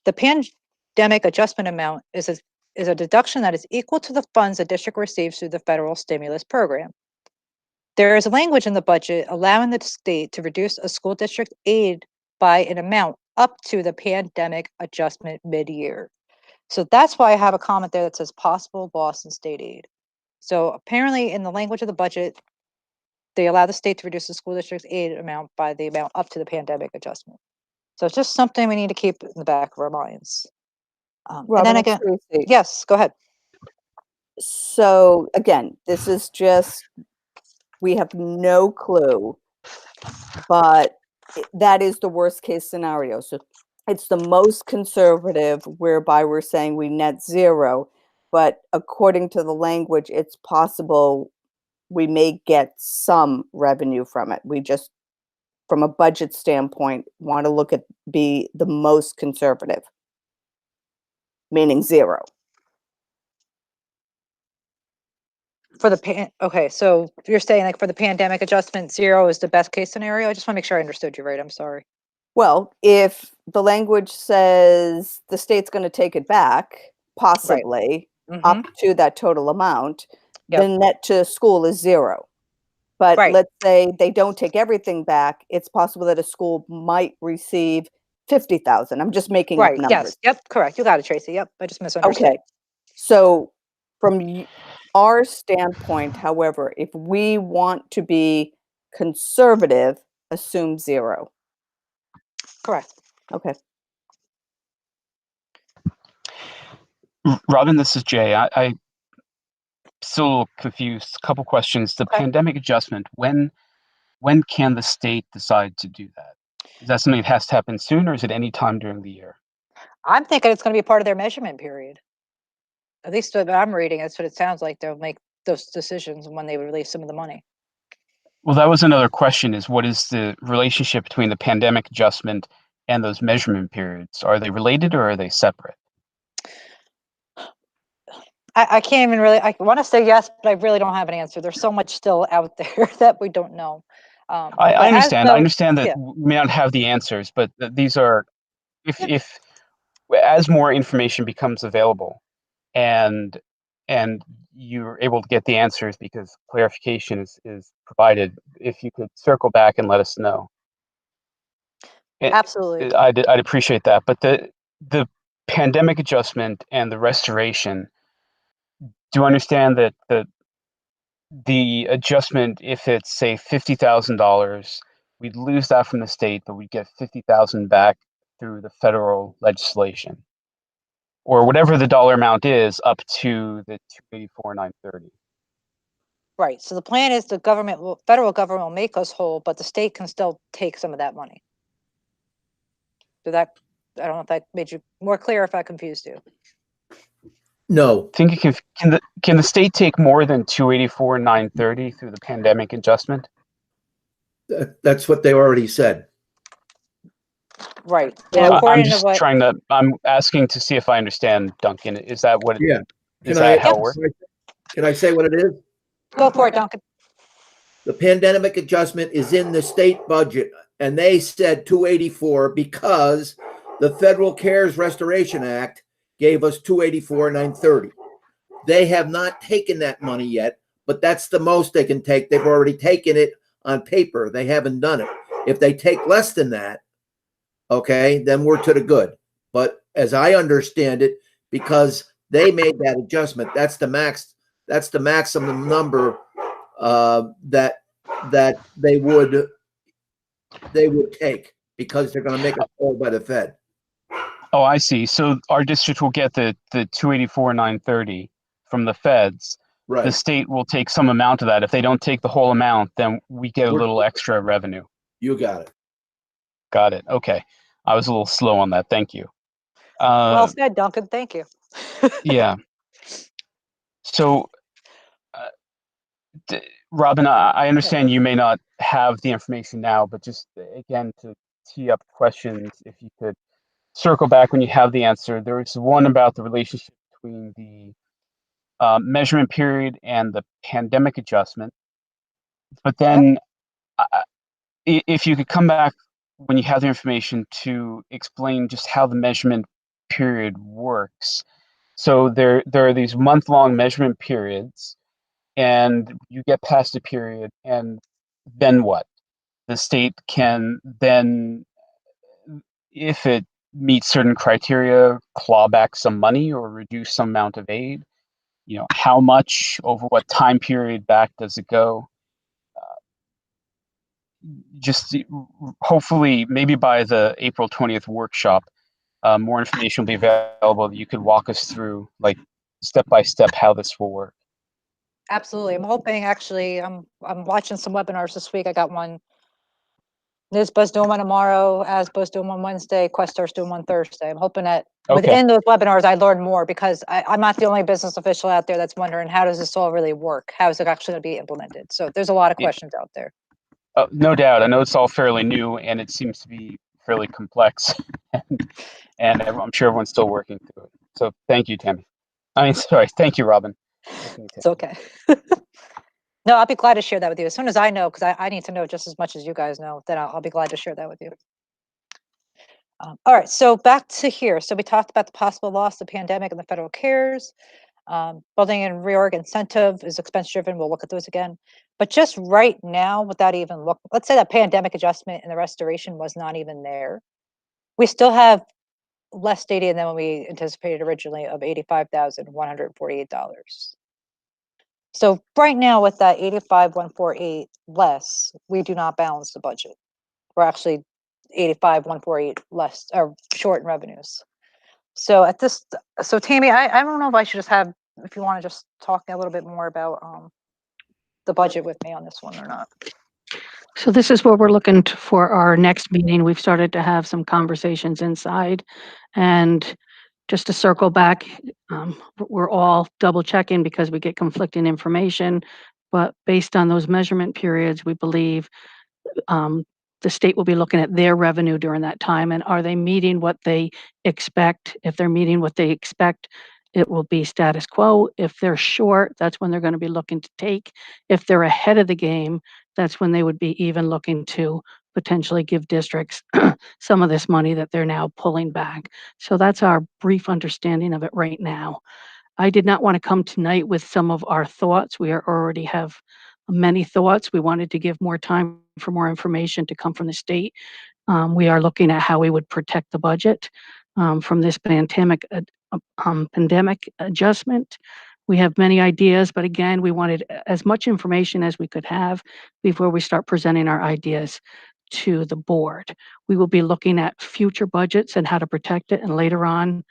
the pandemic adjustment amount is a deduction that is equal to the funds the district receives through the federal stimulus program. There is language in the budget allowing the state to reduce a school district aid by an amount up to the pandemic adjustment mid-year. So that's why I have a comment there that says possible loss in state aid. So apparently in the language of the budget, they allow the state to reduce the school district's aid amount by the amount up to the pandemic adjustment. So it's just something we need to keep in the back of our minds. And then again, Tracy. yes, go ahead. So again, this is just, we have no clue, but that is the worst case scenario. So it's the most conservative, whereby we're saying we net zero, but according to the language, it's possible we may get some revenue from it. We just, from a budget standpoint, want to look at be the most conservative, meaning zero. For the okay, so you're saying like for the pandemic adjustment, zero is the best case scenario? I just want to make sure I understood you right. I'm sorry. Well, if the language says the state's going to take it back, possibly up to that total amount, then net to school is zero. But let's say they don't take everything back, it's possible that a school might receive 50,000. I'm just making up numbers. Yes. Yep. Correct. You got it, Tracy. Yep. I just misunderstood. Okay. So from our standpoint, however, if we want to be conservative, assume zero. Correct. Okay. Robin, this is Jay. I still a little confused. A couple questions. The pandemic adjustment, when can the state decide to do that? Is that something that has to happen soon, or is it any time during the year? I'm thinking it's going to be part of their measurement period. At least what I'm reading, that's what it sounds like. They'll make those decisions when they release some of the money. Well, that was another question, is what is the relationship between the pandemic adjustment and those measurement periods? Are they related or are they separate? I can't even really, I want to say yes, but I really don't have an answer. There's so much still out there that we don't know. I understand. I understand that yeah. we may not have the answers, but these are, if as more information becomes available and and you're able to get the answers because clarification is provided. If you could circle back and let us know. Absolutely. I'd appreciate that. But the pandemic adjustment and the restoration, do you understand that the adjustment, if it's say $50,000, we'd lose that from the state, but we'd get 50,000 back through the federal legislation, or whatever the dollar amount is, up to the 284,930. Right. So the plan is the federal government will make us whole, but the state can still take some of that money. So I don't know if that made you more clear, if I confused you. No, Think you can the state take more than 284,930 through the pandemic adjustment? that's what they already said. Right. Well, And I'm according to just what, I'm asking to see if I understand, Duncan. Is that what Yeah. is that how it works? Can I say what it is? go for it, Duncan. The pandemic adjustment is in the state budget, and they said 284 because the Federal CARES Restoration Act gave us 284,930. They have not taken that money yet, but that's the most they can take. They've already taken it on paper. They haven't done it. If they take less than that, okay, then we're to the good. But as I understand it, because they made that adjustment, that's the maximum number that they would take, because they're going to make us whole by the Fed. Oh, I see. So our district will get the 284,930 from the feds. The Right. state will take some amount of that. If they don't take the whole amount, then we get a little extra revenue. You got it. Got it. Okay. I was a little slow on that. Thank you. Well said, Duncan. Thank you. Yeah. So, Robin, I understand you may not have the information now, but just again to tee up questions, if you could circle back when you have the answer. There was one about the relationship between the measurement period and the pandemic adjustment. But then, if you could come back when you have the information to explain just how the measurement period works. So there are these month-long measurement periods, and you get past a period, and then what? The state can then, if it meets certain criteria, claw back some money or reduce some amount of aid. You know, how much, over what time period back does it go? Just hopefully, maybe by the April 20th workshop, more information will be available that you could walk us through, like step by step, how this will work. Absolutely. I'm hoping, actually, I'm watching some webinars this week. I got one. NISBA's doing one tomorrow, ASBA's doing one Wednesday, Questar's doing one Thursday. I'm hoping that within those webinars, I learn more, because I'm not the only business official out there that's wondering, how does this all really work? How is it actually going to be implemented? So there's a lot of questions out there. No doubt. I know it's all fairly new, and it seems to be fairly complex, and I'm sure everyone's still working through it. So thank you, Tammy. Sorry. Thank you, Robin. It's okay. No, I'll be glad to share that with you as soon as I know, because I need to know just as much as you guys know. Then I'll be glad to share that with you. All right, so back to here. So we talked about the possible loss of the pandemic and the federal CARES. Building and reorg incentive is expense driven. We'll look at those again. But just right now, without even let's say that pandemic adjustment and the restoration was not even there. We still have less data than when we anticipated originally, of $85,148. So right now, with that 85,148 less, we do not balance the budget. We're actually 85,148 less, or short in revenues. So Tammy, I don't know if I should just have, if you want to just talk a little bit more about the budget with me on this one or not. So this is what we're looking for our next meeting. We've started to have some conversations inside, and just to circle back, we're all double checking because we get conflicting information, but based on those measurement periods, we believe the state will be looking at their revenue during that time, and are they meeting what they expect? If they're meeting what they expect, it will be status quo. If they're short, that's when they're going to be looking to take. If they're ahead of the game, that's when they would be even looking to potentially give districts some of this money that they're now pulling back. So that's our brief understanding of it right now. I did not want to come tonight with some of our thoughts. We already have many thoughts. We wanted to give more time for more information to come from the state. We are looking at how we would protect the budget from this pandemic adjustment. We have many ideas, but again, we wanted as much information as we could have before we start presenting our ideas to the board. We will be looking at future budgets and how to protect it. And later on,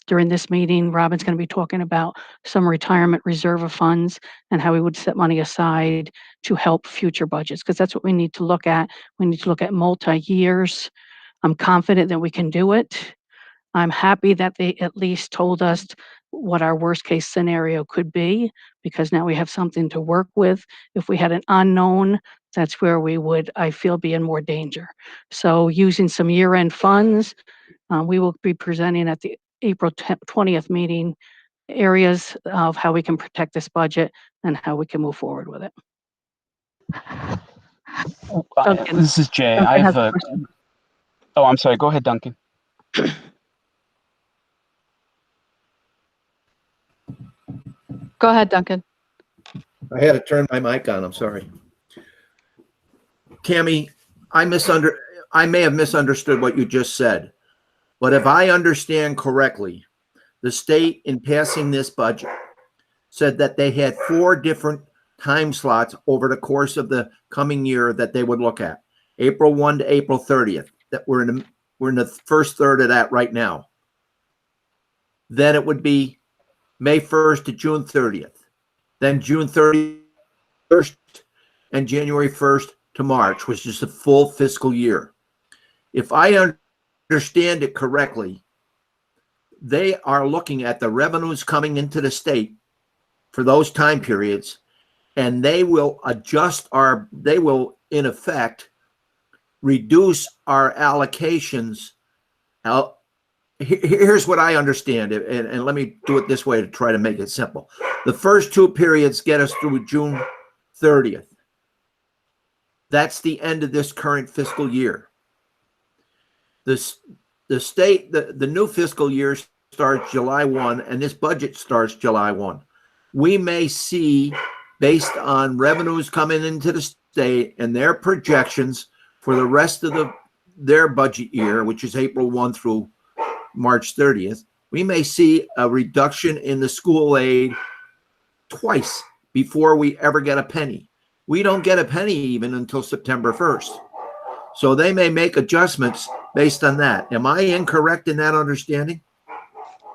during this meeting, Robin's going to be talking about some retirement reserve of funds and how we would set money aside to help future budgets, because that's what we need to look at. We need to look at multi-years. I'm confident that we can do it. I'm happy that they at least told us what our worst case scenario could be, because now we have something to work with. If we had an unknown, that's where we would, I feel, be in more danger. So using some year-end funds, we will be presenting at the April 20th meeting areas of how we can protect this budget and how we can move forward with it. Duncan. This is Jay. Duncan I have has a a. question. Oh, I'm sorry. Go ahead, Duncan. Go ahead, Duncan. I had to turn my mic on. I'm sorry. Tammy, I may have misunderstood what you just said, but if I understand correctly, the state in passing this budget said that they had 4 different time slots over the course of the coming year that they would look at. April 1 to April 30th. That we're in the first third of that right now. Then it would be May 1st to June 30th. Then June 31st and January 1st to March, which is the full fiscal year. If I understand it correctly, they are looking at the revenues coming into the state for those time periods, and they will they will in effect reduce our allocations. Here's what I understand, and let me do it this way to try to make it simple. The first 2 periods get us through June 30th. That's the end of this current fiscal year. The new fiscal year starts July 1, and this budget starts July 1. We may see, based on revenues coming into the state and their projections for the rest of their budget year, which is April 1 through March 30th, we may see a reduction in the school aid twice before we ever get a penny. We don't get a penny even until September 1st. So they may make adjustments based on that. Am I incorrect in that understanding?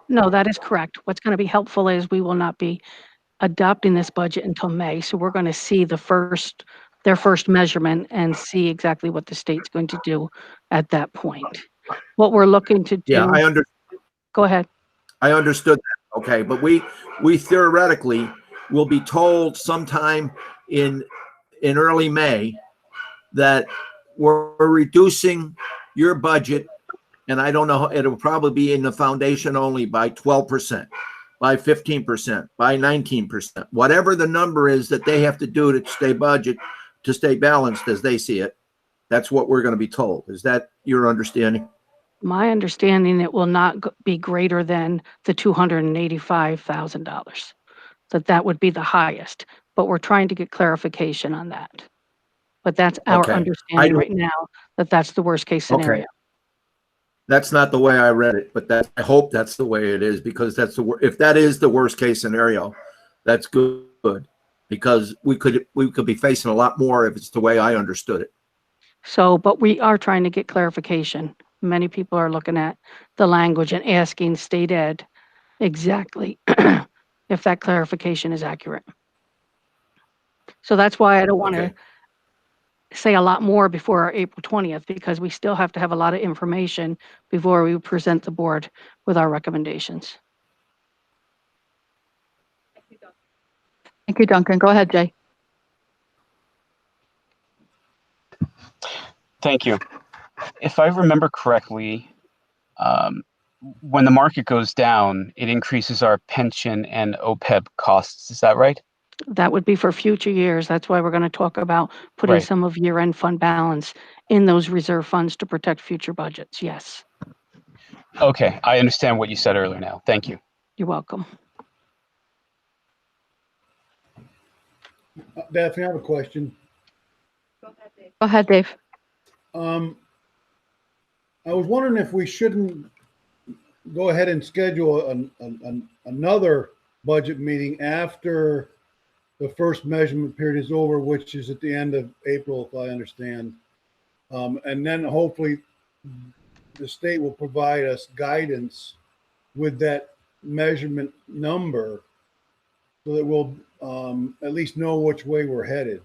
No, that is correct. What's going to be helpful is we will not be adopting this budget until May. So we're going to see their first measurement and see exactly what the state's going to do at that point. What we're looking to do. Yeah, Go ahead. I understood that. Okay, but we theoretically will be told sometime in early May that we're reducing your budget, and I don't know, it'll probably be in the foundation only by 12%, by 15%, by 19%, whatever the number is that they have to do to stay balanced as they see it. That's what we're going to be told. Is that your understanding? My understanding, it will not be greater than the $285,000. That would be the highest, but we're trying to get clarification on that. But that's our Okay. understanding right now, that that's the worst case scenario. Okay. That's not the way I read it, but I hope that's the way it is, because if that is the worst case scenario, that's good, because we could be facing a lot more if it's the way I understood it. So, but we are trying to get clarification. Many people are looking at the language and asking state ed exactly if that clarification is accurate. So that's why I don't want to say a lot more before our April 20th, because we still have to have a lot of information before we present the board with our recommendations. Thank you, Duncan. Go ahead, Jay. Thank you. If I remember correctly, when the market goes down, it increases our pension and OPEB costs. Is that right? That would be for future years. That's why we're going to talk about putting Right. some of year-end fund balance in those reserve funds to protect future budgets. Yes. Okay, I understand what you said earlier now. Thank you. You're welcome. Daphne, I have a question. Go ahead, Dave. Go ahead, Dave. I was wondering if we shouldn't go ahead and schedule another budget meeting after the first measurement period is over, which is at the end of April, if I understand. And then hopefully the state will provide us guidance with that measurement number so that we'll at least know which way we're headed.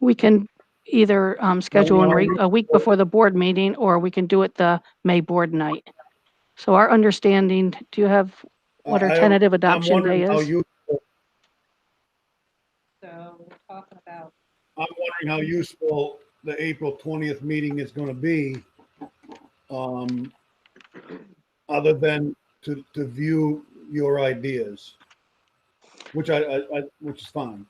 We can either schedule a week before the board meeting, or we can do it the May board night. So our understanding, do you have what our tentative adoption day is? So we're talking about, I'm wondering how useful the April 20th meeting is going to be, other than to view your ideas, which which is fine.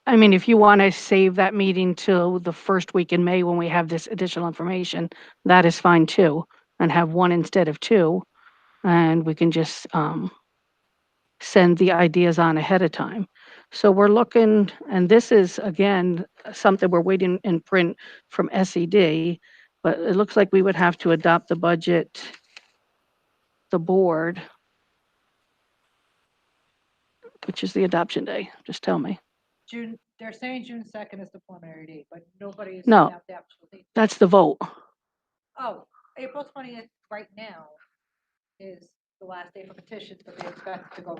I mean, if you want to save that meeting till the first week in May when we have this additional information, that is fine too, and have one instead of two. And we can just send the ideas on ahead of time. So we're looking, and this is, again, something we're waiting in print from SED, but it looks like we would have to adopt the budget, the board, which is the adoption day. Just tell me. June, they're saying June 2nd is the preliminary date, but nobody's. No. got the actual date. That's the vote. Oh, April 20th right now is the last day for petitions, but they expect to go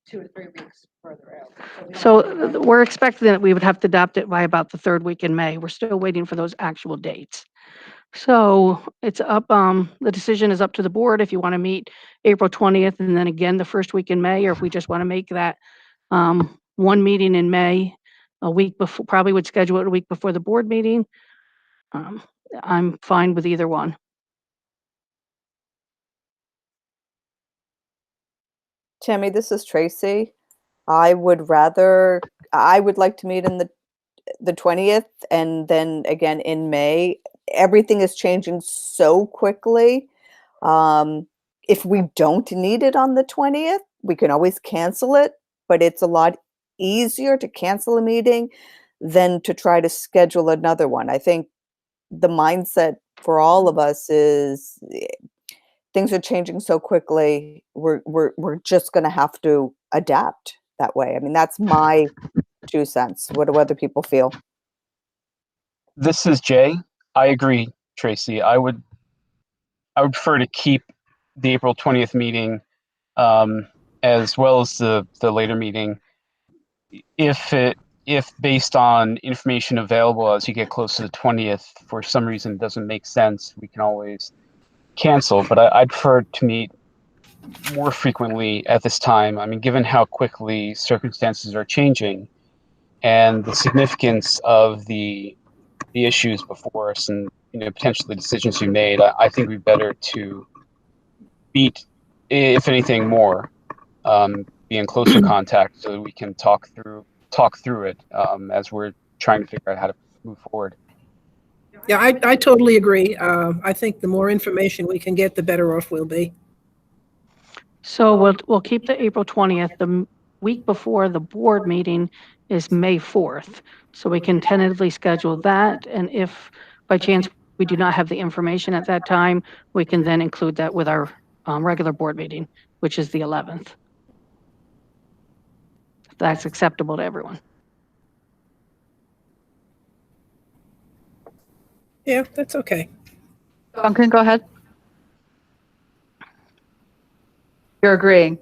2 or 3 weeks further out. we don't So have to- we're expecting that we would have to adopt it by about the third week in May. We're still waiting for those actual dates. So it's up, the decision is up to the board if you want to meet April 20th and then again the first week in May, or if we just want to make that one meeting in May, a week before, probably would schedule it a week before the board meeting. I'm fine with either one. Tammy, this is Tracy. I would like to meet in the 20th and then again in May. Everything is changing so quickly. If we don't need it on the 20th, we can always cancel it, but it's a lot easier to cancel a meeting than to try to schedule another one. I think the mindset for all of us is things are changing so quickly. We're just going to have to adapt that way. I mean, that's my 2 cents. What do other people feel? This is Jay. I agree, Tracy. I would prefer to keep the April 20th meeting, as well as the later meeting. If based on information available as you get close to the 20th, for some reason it doesn't make sense, we can always cancel. But I'd prefer to meet more frequently at this time. I mean, given how quickly circumstances are changing and the significance of the issues before us and potentially the decisions we made, I think we'd better to meet, if anything more, be in closer contact so that we can talk through it as we're trying to figure out how to move forward. Yeah, I totally agree. I think the more information we can get, the better off we'll be. So we'll keep the April 20th. The week before the board meeting is May 4th. So we can tentatively schedule that. And if by chance we do not have the information at that time, we can then include that with our regular board meeting, which is the 11th. If that's acceptable to everyone. Yeah, that's okay. Duncan, go ahead. You're agreeing.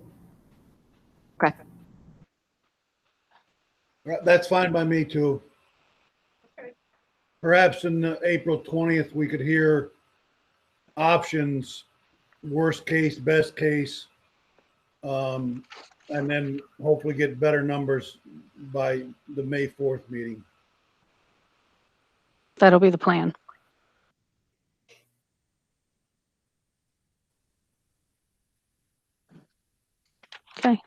Okay. That's fine by me too. Perhaps in April 20th, we could hear options, worst case, best case, and then hopefully get better numbers by the May 4th meeting. That'll be the plan. Okay.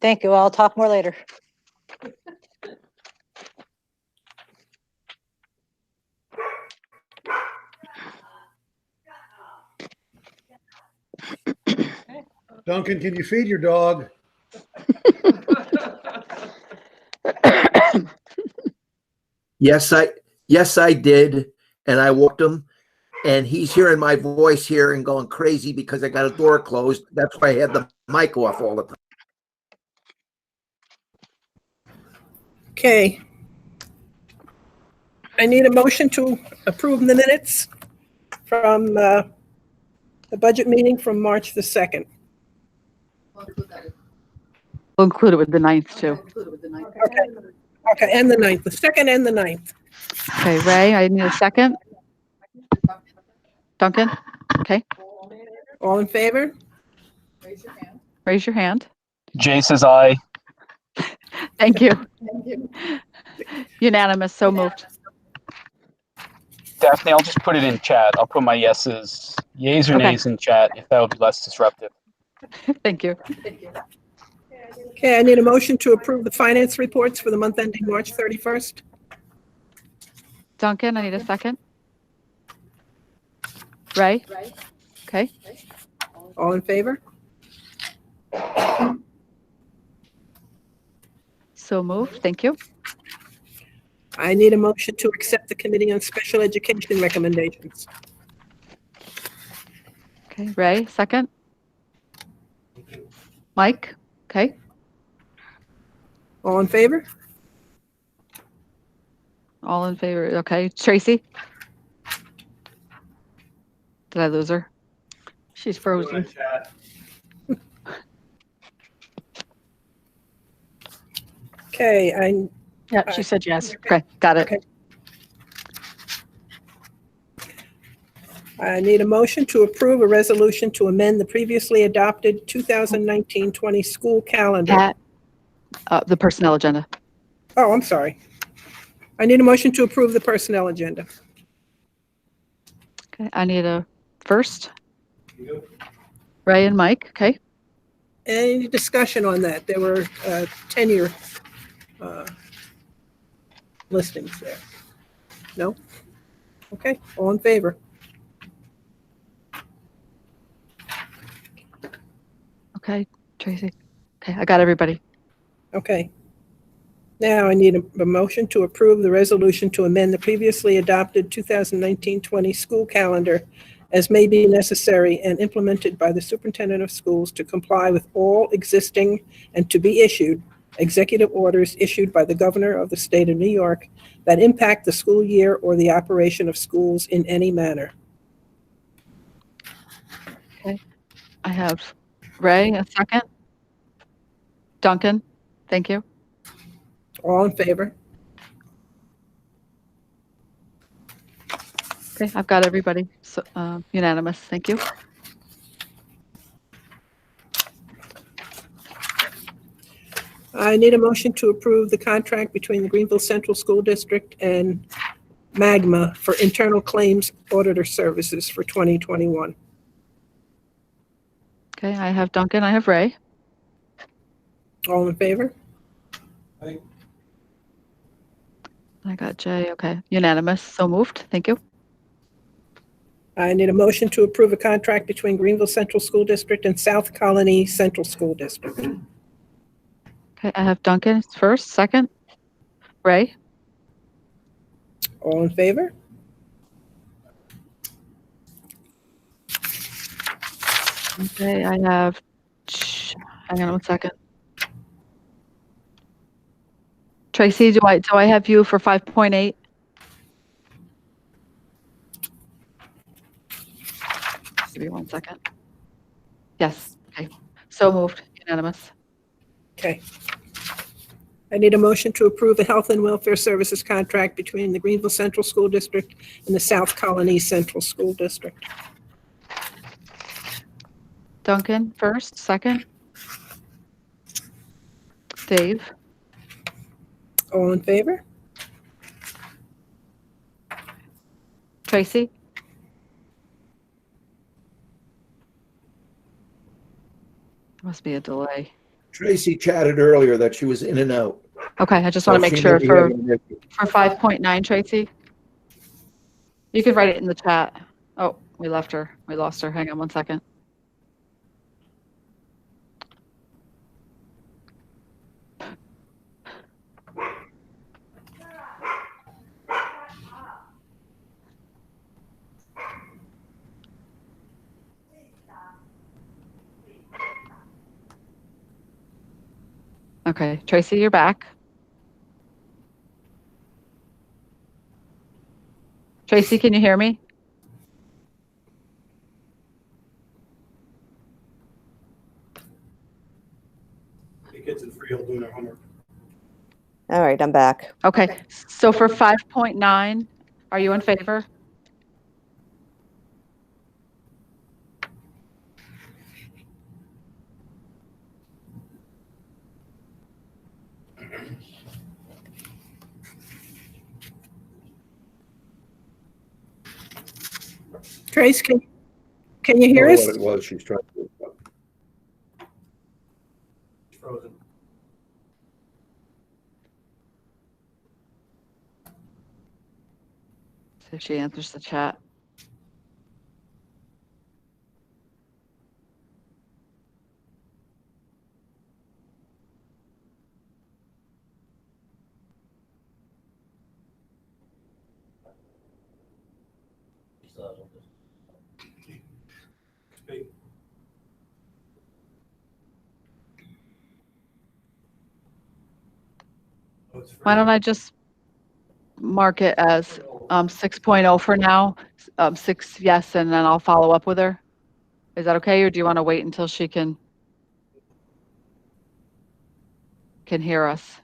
Thank you. I'll talk more later. Duncan, can you feed your dog? Yes, I did. And I walked him, and he's hearing my voice here and going crazy because I got a door closed. That's why I had the mic off all the time. Okay. I need a motion to approve the minutes from the budget meeting from March the 2nd. We'll include it with the 9th too. Okay, and the 9th, the 2nd and the 9th. Okay, Ray, I need a second. Duncan? Okay, All in favor? raise your hand. Jay says aye. Thank you. Unanimous, so moved. Daphne, I'll just put it in chat. I'll put my yeses, yays or Okay. nays in chat if that would be less disruptive. Thank you. Okay, I need a motion to approve the finance reports for the month ending March 31st. Duncan, I need a second. Ray? Okay, All in favor? so moved. Thank you. I need a motion to accept the Committee on Special Education recommendations. Okay, Ray, second. Mike? Okay, All in favor? all in favor. Okay, Tracy? Did I lose her? She's frozen. Okay, Yeah, she said yes. Okay, got it. Okay. I need a motion to approve a resolution to amend the previously adopted 2019-20 school calendar. Pat, the personnel agenda. Oh, I'm sorry. I need a motion to approve the personnel agenda. Okay, I need a first. Ray and Mike, okay. Any discussion on that? There were tenure listings there. No? Okay, all in favor? Okay, Tracy. Okay, I got everybody. Okay. Now I need a motion to approve the resolution to amend the previously adopted 2019-20 school calendar as may be necessary and implemented by the superintendent of schools to comply with all existing and to be issued executive orders issued by the governor of the state of New York that impact the school year or the operation of schools in any manner. I have Ray, a second. Duncan, thank you. All in favor? Okay, I've got everybody. So, unanimous, thank you. I need a motion to approve the contract between the Greenville Central School District and Magma for internal claims auditor services for 2021. Okay, I have Duncan, I have Ray. All in favor? I got Jay, okay. Unanimous, so moved, thank you. I need a motion to approve a contract between Greenville Central School District and South Colony Central School District. Okay, I have Duncan first, second. Ray, All in favor? okay, I have, hang on one second. Tracy, do I have you for 5.8? Give me 1 second. Yes, okay, so moved, unanimous. Okay. I need a motion to approve a health and welfare services contract between the Greenville Central School District and the South Colony Central School District. Duncan first, second. Dave, All in favor? Tracy? Must be a delay. Tracy chatted earlier that she was in and out. Okay, I just want to make She sure may be for having an issue. 5.9, Tracy. You could write it in the chat. Oh, we left her. We lost her. Hang on 1 second. Okay, Tracy, you're back. Tracy, can you hear me? The kids in Freehold doing their homework. All right, I'm back. Okay, so for 5.9, are you in favor? Trace, can you hear Don't know us? what it was she's trying to do. It's frozen. See if she answers the chat. Big. Oh, it's Why don't frozen. I just mark it as 6.0 for now, 6 yes, and then I'll follow up with her? Is that okay, or do you want to wait until she can hear us?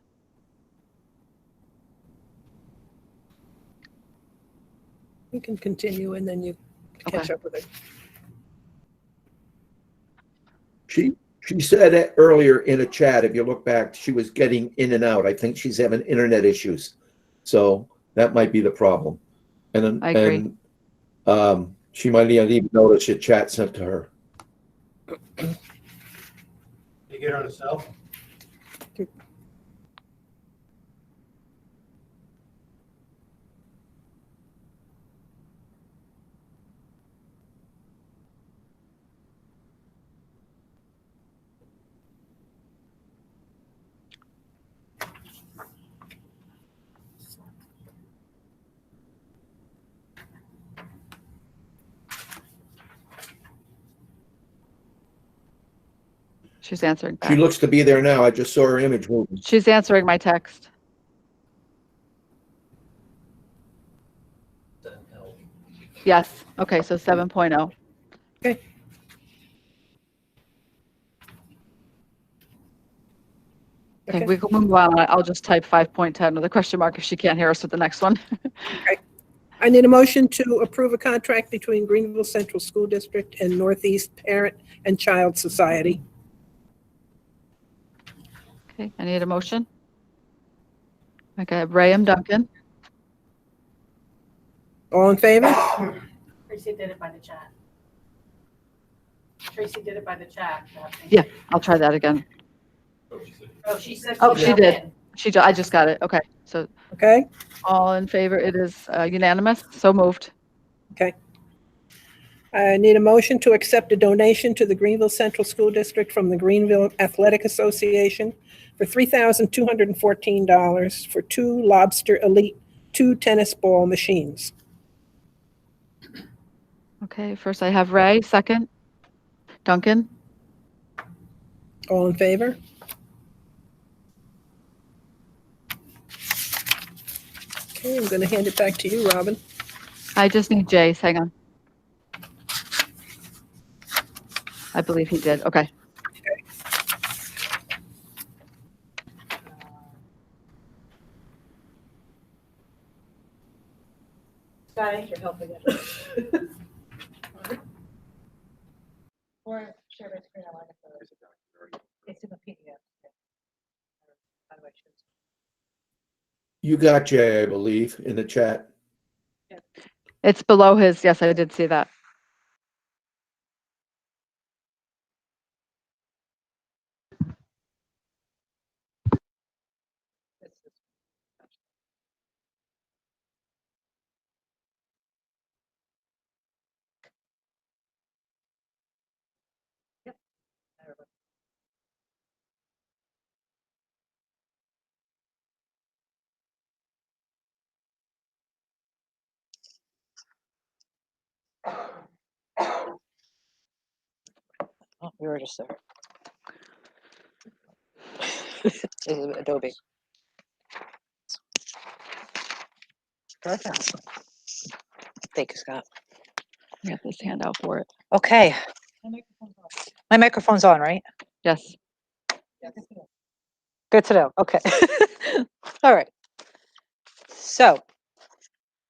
We can continue and then you catch Okay. up with it. She said it earlier in a chat, if you look back, she was getting in and out. I think she's having internet issues. So that might be the problem. And then, I agree. she might not even notice your chat sent to her. You get her on a cell? She's answering She back. looks to be there now. I just saw her image moving. She's answering my text. Yes, okay, so 7.0. Okay. Okay, we can move on. I'll just type 5.10 with a question mark if she can't hear us with the next one. I need a motion to approve a contract between Greenville Central School District and Northeast Parent and Child Society. Okay, I need a motion. Okay, Graham Duncan. All in favor? Tracy did it by the chat. Tracy did it by the chat. Yeah, I'll try that again. Oh, she said. Oh, she jumped did. in. I just got it. Okay, so Okay, all in favor, it is unanimous, so moved. okay. I need a motion to accept a donation to the Greenville Central School District from the Greenville Athletic Association for $3,214 for 2 Lobster Elite 2 tennis ball machines. Okay, first I have Ray, second. Duncan, All in favor? Okay, I'm going to hand it back to you, Robin. I just need Jay's, hang on. I believe he did, okay. Scott, I think you're helping it. Or share my screen, I like it. It's in the PDF. By the way, it's- You got Jay, I believe, in the chat. It's below his, yes, I did see that. Yep. I remember. Oh, we were just there. This is Adobe. Perfect. Thank you, Scott. We have this handout for it. Okay, my microphone's on, right? Yes. Good to know. Okay. All right. So,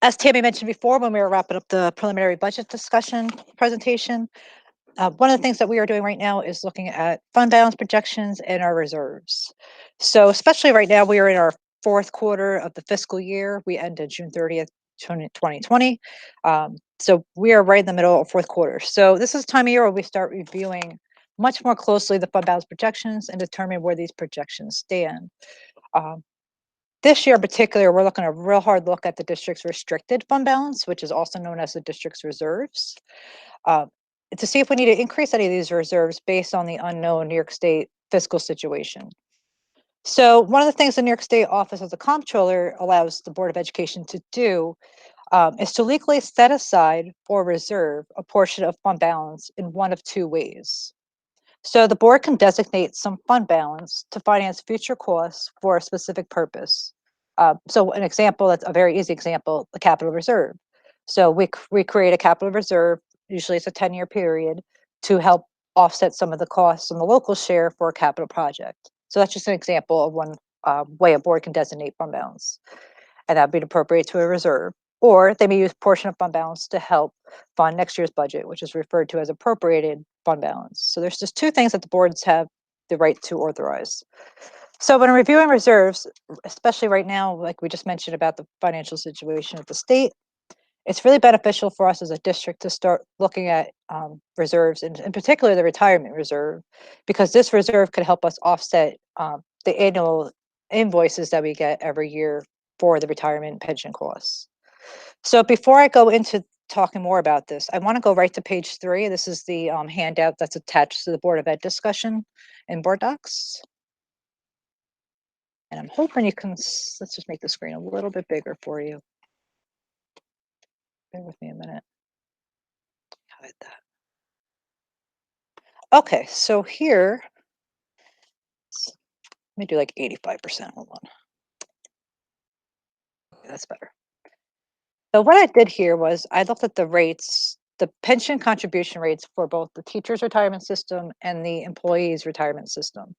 as Tammy mentioned before, when we were wrapping up the preliminary budget discussion presentation, one of the things that we are doing right now is looking at fund balance projections and our reserves. So, especially right now, we are in our fourth quarter of the fiscal year. We ended June 30th, 2020. So we are right in the middle of fourth quarter. So this is the time of year where we start reviewing much more closely the fund balance projections and determine where these projections stand. This year in particular, we're looking at a real hard look at the district's restricted fund balance, which is also known as the district's reserves, to see if we need to increase any of these reserves based on the unknown New York State fiscal situation. So one of the things the New York State Office of the Comptroller allows the Board of Education to do is to legally set aside or reserve a portion of fund balance in one of two ways. So the board can designate some fund balance to finance future costs for a specific purpose. So an example, that's a very easy example, the capital reserve. So we create a capital reserve, usually it's a 10-year period, to help offset some of the costs on the local share for a capital project. So that's just an example of one way a board can designate fund balance. And that'd be appropriate to a reserve. Or they may use a portion of fund balance to help fund next year's budget, which is referred to as appropriated fund balance. So there's just two things that the boards have the right to authorize. So when reviewing reserves, especially right now, like we just mentioned about the financial situation of the state, it's really beneficial for us as a district to start looking at reserves, and in particular the retirement reserve, because this reserve could help us offset the annual invoices that we get every year for the retirement pension costs. So before I go into talking more about this, I want to go right to page 3. This is the handout that's attached to the Board of Ed discussion in Board Docs. And I'm hoping you can, let's just make the screen a little bit bigger for you. Bear with me a minute. Hide that. Okay, so here, let me do like 85%. Hold on. Okay, that's better. So what I did here was I looked at the rates, the pension contribution rates for both the teacher's retirement system and the employee's retirement system.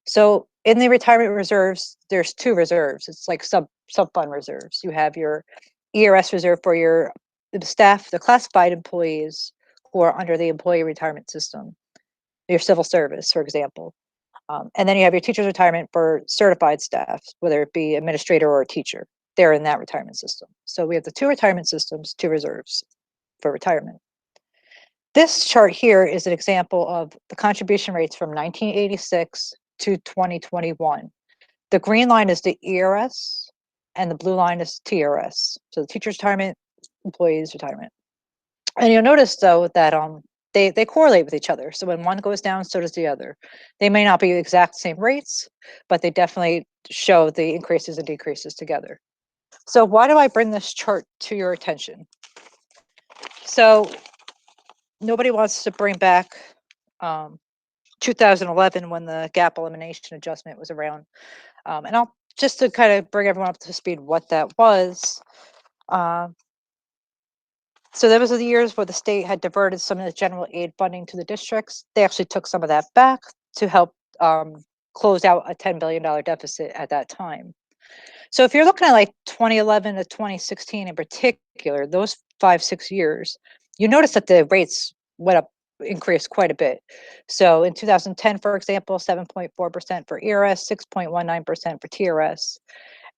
So in the retirement reserves, there's two reserves. It's like sub-fund reserves. You have your ERS reserve for your staff, the classified employees who are under the employee retirement system, your civil service, for example. And then you have your teacher's retirement for certified staff, whether it be administrator or a teacher. They're in that retirement system. So we have the two retirement systems, two reserves for retirement. This chart here is an example of the contribution rates from 1986 to 2021. The green line is the ERS and the blue line is TRS. So the teacher's retirement, employees retirement. And you'll notice though that they correlate with each other. So when one goes down, so does the other. They may not be the exact same rates, but they definitely show the increases and decreases together. So why do I bring this chart to your attention? So nobody wants to bring back 2011 when the gap elimination adjustment was around. And I'll just to kind of bring everyone up to speed what that was. So there was the years where the state had diverted some of the general aid funding to the districts. They actually took some of that back to help close out a $10 billion deficit at that time. So if you're looking at like 2011 to 2016 in particular, those 5-6 years, you notice that the rates went up, increased quite a bit. So in 2010, for example, 7.4% for ERS, 6.19% for TRS.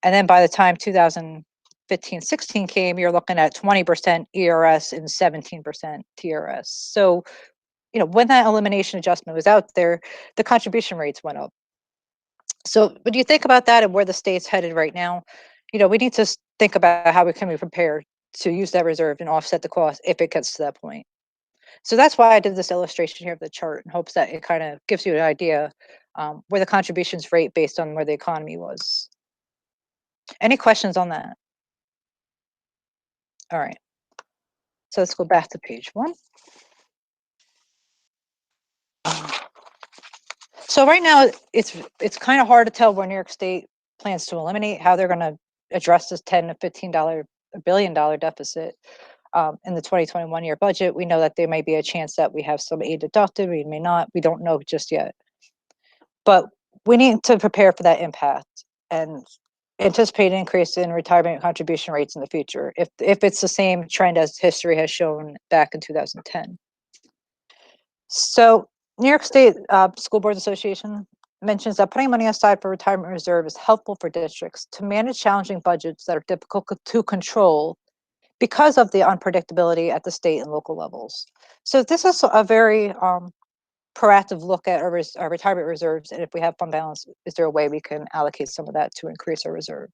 And then by the time 2015-16 came, you're looking at 20% ERS and 17% TRS. So, you know, when that elimination adjustment was out there, the contribution rates went up. So when you think about that and where the state's headed right now, you know, we need to think about how we can be prepared to use that reserve and offset the cost if it gets to that point. So that's why I did this illustration here of the chart in hopes that it kind of gives you an idea where the contributions rate based on where the economy was. Any questions on that? All right. So let's go back to page 1. So right now, it's kind of hard to tell where New York State plans to eliminate, how they're going to address this $10 to $15 billion deficit in the 2021 year budget. We know that there may be a chance that we have some aid deducted, we may not, we don't know just yet. But we need to prepare for that impact and anticipate an increase in retirement contribution rates in the future if it's the same trend as history has shown back in 2010. So New York State School Boards Association mentions that putting money aside for retirement reserve is helpful for districts to manage challenging budgets that are difficult to control because of the unpredictability at the state and local levels. So this is a very proactive look at our retirement reserves, and if we have fund balance, is there a way we can allocate some of that to increase our reserve?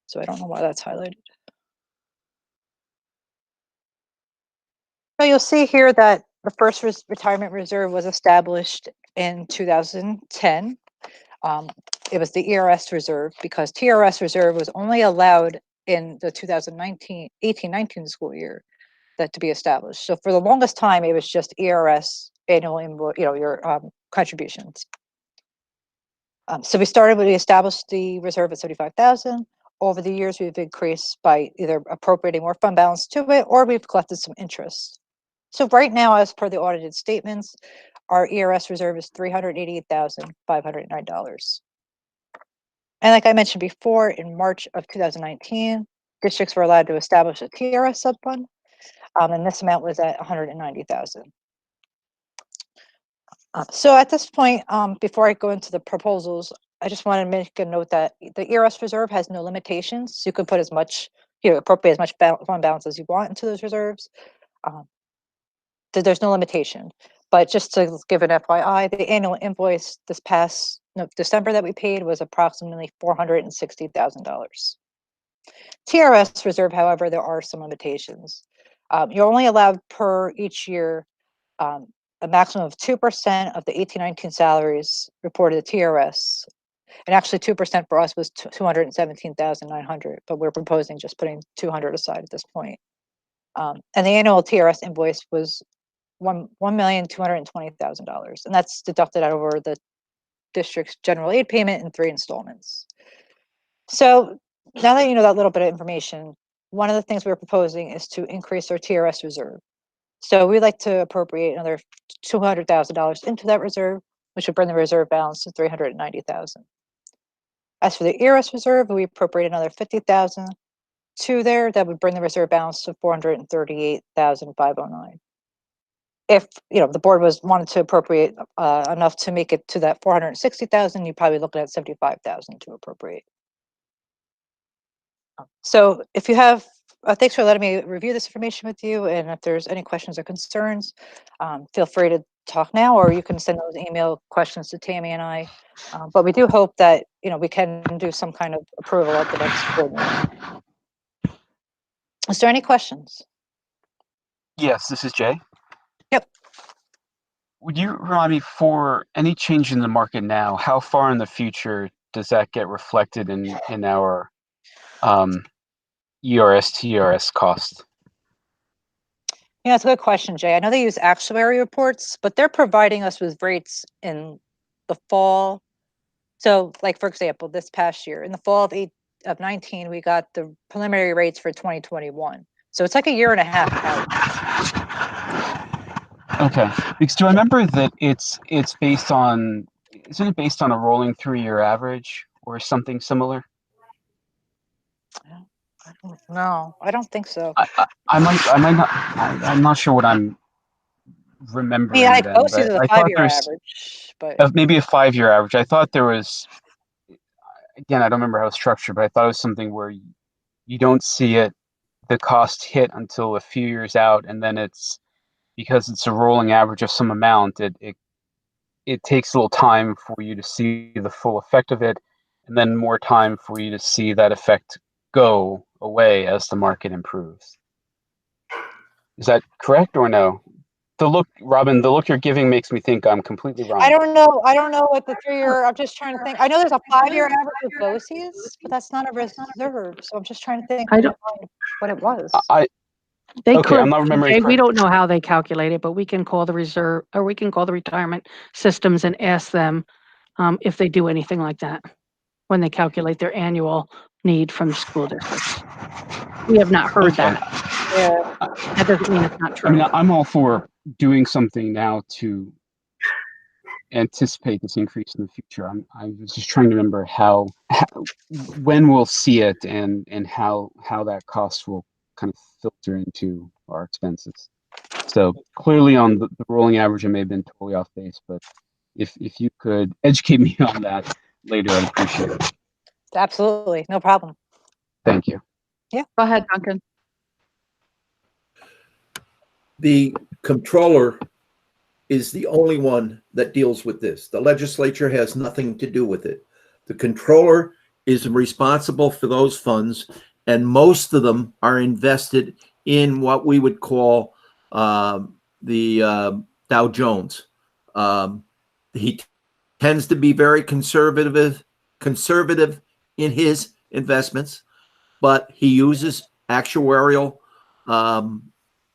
So I don't know why that's highlighted. So you'll see here that the first retirement reserve was established in 2010. It was the ERS reserve because TRS reserve was only allowed in the 2018-19 school year that to be established. So for the longest time, it was just ERS annual, your contributions. So we established the reserve at 75,000. Over the years, we've increased by either appropriating more fund balance to it, or we've collected some interest. So right now, as per the audited statements, our ERS reserve is $388,509. And like I mentioned before, in March of 2019, districts were allowed to establish a TRS subfund, and this amount was at $190,000. So at this point, before I go into the proposals, I just want to make a note that the ERS reserve has no limitations. So you can put as much, appropriate as much fund balance as you want into those reserves. There's no limitation. But just to give an FYI, the annual invoice this past December that we paid was approximately $460,000. TRS reserve, however, there are some limitations. You're only allowed per each year a maximum of 2% of the 18-19 salaries reported to TRS. And actually 2% for us was 217,900, but we're proposing just putting 200 aside at this point. And the annual TRS invoice was $1,220,000, and that's deducted out over the district's general aid payment in 3 installments. So now that you know that little bit of information, one of the things we're proposing is to increase our TRS reserve. So we'd like to appropriate another $200,000 into that reserve, which would bring the reserve balance to $390,000. As for the ERS reserve, we appropriate another $50,000 to there. That would bring the reserve balance to $438,509. If the board wanted to appropriate enough to make it to that $460,000, you're probably looking at $75,000 to appropriate. So if you have, thanks for letting me review this information with you. And if there's any questions or concerns, feel free to talk now, or you can send those email questions to Tammy and I. But we do hope that we can do some kind of approval at the next board meeting. Is there any questions? Yes, this is Jay. Yep. Would you remind me, for any change in the market now, how far in the future does that get reflected in our ERS TRS cost? Yeah, that's a good question, Jay. I know they use actuary reports, but they're providing us with rates in the fall. So, like, for example, this past year, in the fall of 19, we got the preliminary rates for 2021. So it's like a year and a half out. Okay, because do I remember that it's based on, isn't it based on a rolling 3-year average or something similar? No, I don't think so. I might not. I'm not sure what I'm remembering. Yeah, then, most is but a I thought 5-year there's average, but maybe a 5-year average. I thought there was. Again, I don't remember how it's structured, but I thought it was something where you don't see the cost hit until a few years out, and then it's because it's a rolling average of some amount. It takes a little time for you to see the full effect of it, and then more time for you to see that effect go away as the market improves. Is that correct or no? Robin, the look you're giving makes me think I'm completely wrong. I don't know what the 3-year. I'm just trying to think. I know there's a 5-year average with BOCES, but that's not a reserve. So I'm just trying to think I don't- what it was. They Okay, could, I'm not remembering Jay, we correctly. don't know how they calculate it, but we can call the reserve, or we can call the retirement systems and ask them if they do anything like that when they calculate their annual need from school districts. We have not heard Okay. that. That doesn't mean it's not I mean, true. I'm all for doing something now to anticipate this increase in the future. I was just trying to remember when we'll see it and how that cost will kind of filter into our expenses. So clearly on the rolling average, I may have been totally off base, but if you could educate me on that later, I'd appreciate it. Absolutely, no problem. Thank you. Go ahead, Duncan. The controller is the only one that deals with this. The legislature has nothing to do with it. The controller is responsible for those funds, and most of them are invested in what we would call the Dow Jones. He tends to be very conservative in his investments, but he uses actuarial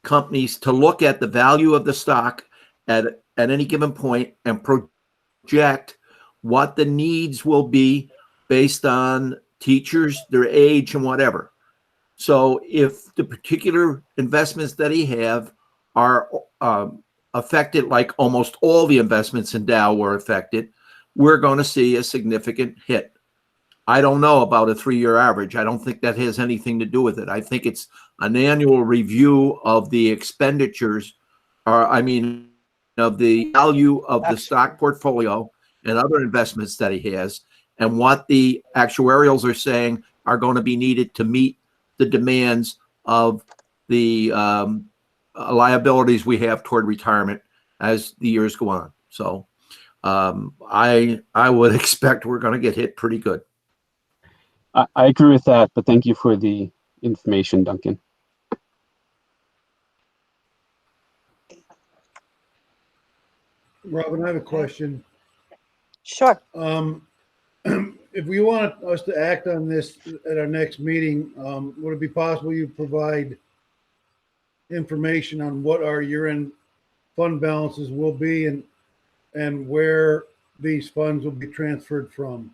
companies to look at the value of the stock at any given point and project what the needs will be based on teachers, their age, and whatever. So if the particular investments that he have are affected, like almost all the investments in Dow were affected, we're going to see a significant hit. I don't know about a 3-year average. I don't think that has anything to do with it. I think it's an annual review of the expenditures, of the value of the stock portfolio and other investments that he has, and what the actuarials are saying are going to be needed to meet the demands of the liabilities we have toward retirement as the years go on. So I would expect we're going to get hit pretty good. I agree with that, but thank you for the information, Duncan. Robin, I have a question. Sure. If we want us to act on this at our next meeting, would it be possible you provide information on what our year-end fund balances will be and where these funds will be transferred from?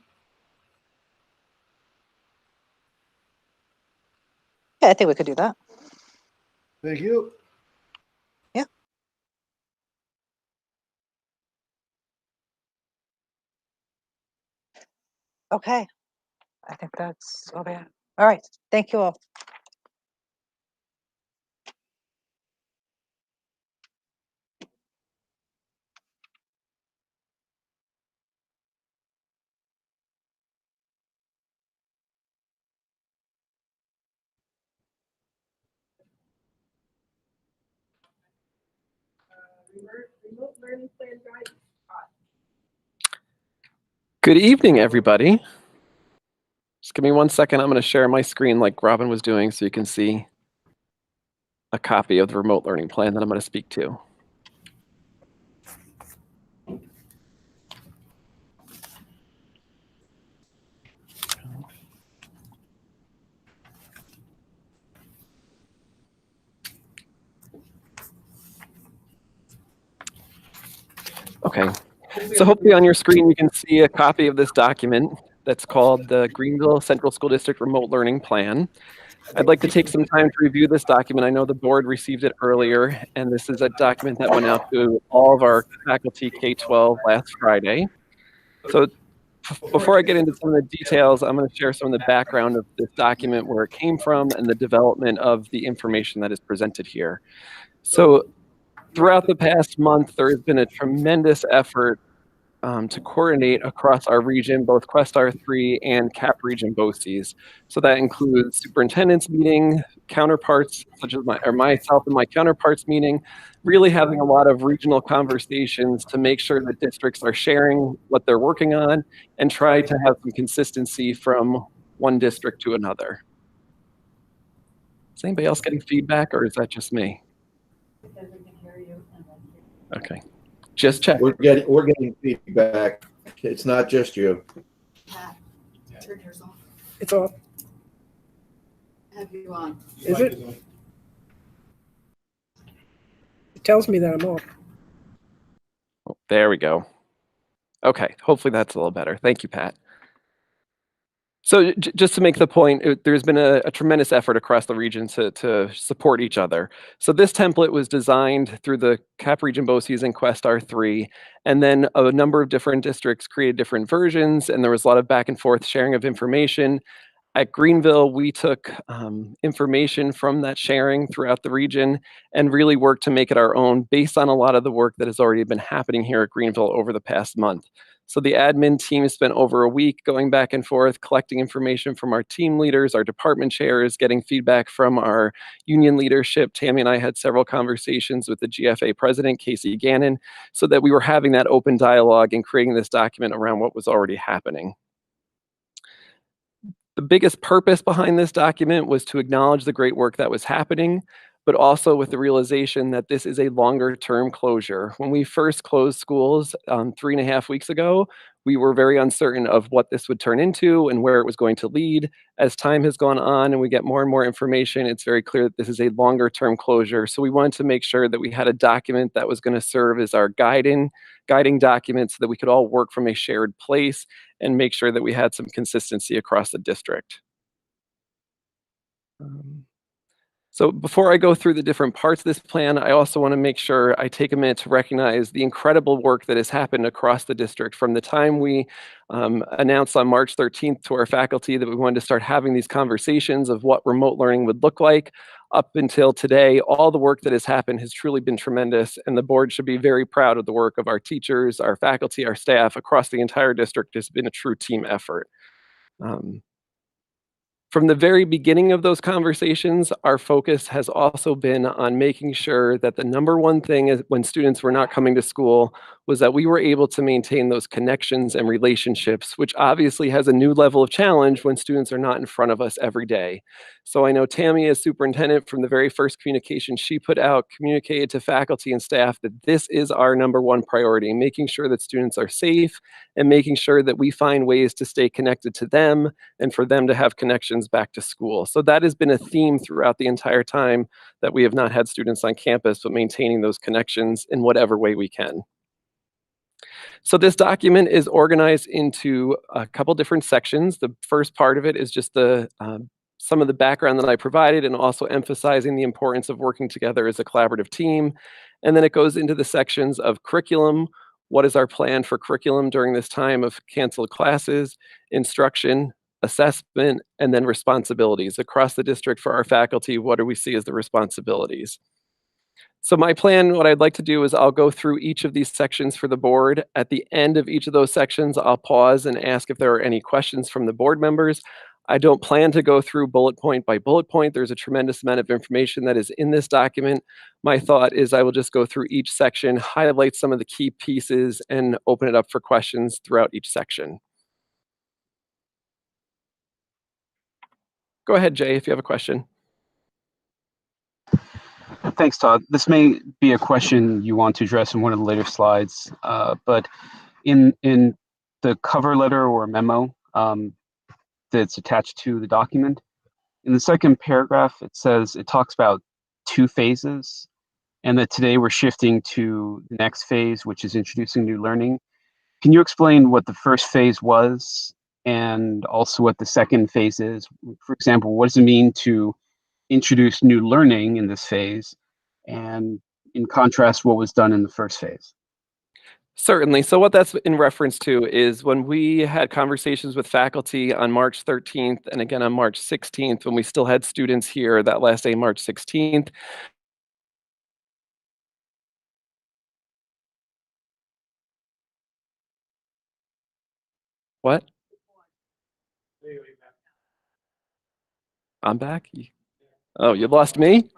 Yeah, I think we could do that. Thank you. Yeah. Okay. I think that's all we have. All right. Thank you all. Remote learning plan guidance. Good evening, everybody. Just give me 1 second. I'm going to share my screen like Robin was doing so you can see a copy of the remote learning plan that I'm going to speak to. Okay, so hopefully on your screen you can see a copy of this document that's called the Greenville Central School District Remote Learning Plan. I'd like to take some time to review this document. I know the board received it earlier, and this is a document that went out to all of our faculty K-12 last Friday. So before I get into some of the details, I'm going to share some of the background of this document, where it came from, and the development of the information that is presented here. So throughout the past month, there has been a tremendous effort to coordinate across our region, both Questar 3 and CAP region BOCES. So that includes superintendent's meeting, counterparts such as myself and my counterparts meeting, really having a lot of regional conversations to make sure that districts are sharing what they're working on and try to have some consistency from one district to another. Is anybody else getting feedback, or is that just me? Okay. Just check. We're getting feedback. It's not just you. It's off. Have you on? Is it? tells me that I'm off. There we go. Okay, hopefully that's a little better. Thank you, Pat. So just to make the point, there's been a tremendous effort across the region to support each other. So this template was designed through the CAP Region BOCES and Quest R3, and then a number of different districts created different versions, and there was a lot of back and forth sharing of information. At Greenville, we took information from that sharing throughout the region and really worked to make it our own based on a lot of the work that has already been happening here at Greenville over the past month. So the admin team spent over a week going back and forth, collecting information from our team leaders, our department chairs, getting feedback from our union leadership. Tammy and I had several conversations with the GFA president, Casey Gannon, so that we were having that open dialogue and creating this document around what was already happening. The biggest purpose behind this document was to acknowledge the great work that was happening, but also with the realization that this is a longer term closure. When we first closed schools 3.5 weeks ago, we were very uncertain of what this would turn into and where it was going to lead. As time has gone on and we get more and more information, it's very clear that this is a longer term closure. So we wanted to make sure that we had a document that was going to serve as our guiding document so that we could all work from a shared place and make sure that we had some consistency across the district. So before I go through the different parts of this plan, I also want to make sure I take a minute to recognize the incredible work that has happened across the district from the time we announced on March 13th to our faculty that we wanted to start having these conversations of what remote learning would look like. Up until today, all the work that has happened has truly been tremendous, and the board should be very proud of the work of our teachers, our faculty, our staff across the entire district. It's been a true team effort. From the very beginning of those conversations, our focus has also been on making sure that the number one thing is when students were not coming to school was that we were able to maintain those connections and relationships, which obviously has a new level of challenge when students are not in front of us every day. So I know Tammy, as superintendent, from the very first communication she put out, communicated to faculty and staff that this is our number one priority, making sure that students are safe and making sure that we find ways to stay connected to them and for them to have connections back to school. So that has been a theme throughout the entire time that we have not had students on campus, but maintaining those connections in whatever way we can. So this document is organized into a couple different sections. The first part of it is just some of the background that I provided and also emphasizing the importance of working together as a collaborative team. And then it goes into the sections of curriculum. What is our plan for curriculum during this time of canceled classes, instruction, assessment, and then responsibilities across the district for our faculty? What do we see as the responsibilities? So my plan, what I'd like to do is I'll go through each of these sections for the board. At the end of each of those sections, I'll pause and ask if there are any questions from the board members. I don't plan to go through bullet point by bullet point. There's a tremendous amount of information that is in this document. My thought is I will just go through each section, highlight some of the key pieces, and open it up for questions throughout each section. Go ahead, Jay, if you have a question. Thanks, Todd. This may be a question you want to address in one of the later slides, but in the cover letter or memo that's attached to the document, in the second paragraph, it talks about 2 phases, and that today we're shifting to the next phase, which is introducing new learning. Can you explain what the first phase was and also what the second phase is? For example, what does it mean to introduce new learning in this phase, and in contrast, what was done in the first phase? Certainly. So what that's in reference to is when we had conversations with faculty on March 13th and again on March 16th, when we still had students here that last day, March 16th. What? I'm back? Oh, you lost me?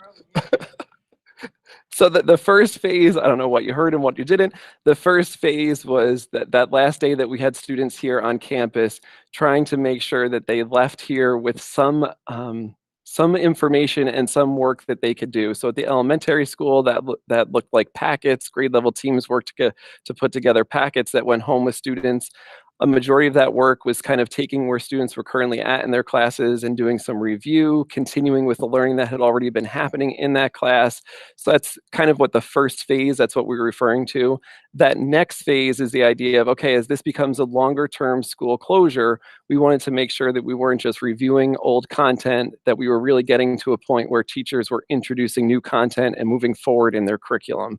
So the first phase, I don't know what you heard and what you didn't. The first phase was that last day that we had students here on campus, trying to make sure that they left here with some information and some work that they could do. So at the elementary school, that looked like packets. Grade level teams worked to put together packets that went home with students. A majority of that work was kind of taking where students were currently at in their classes and doing some review, continuing with the learning that had already been happening in that class. So that's kind of what the first phase, that's what we were referring to. That next phase is the idea of, okay, as this becomes a longer term school closure, we wanted to make sure that we weren't just reviewing old content, that we were really getting to a point where teachers were introducing new content and moving forward in their curriculum.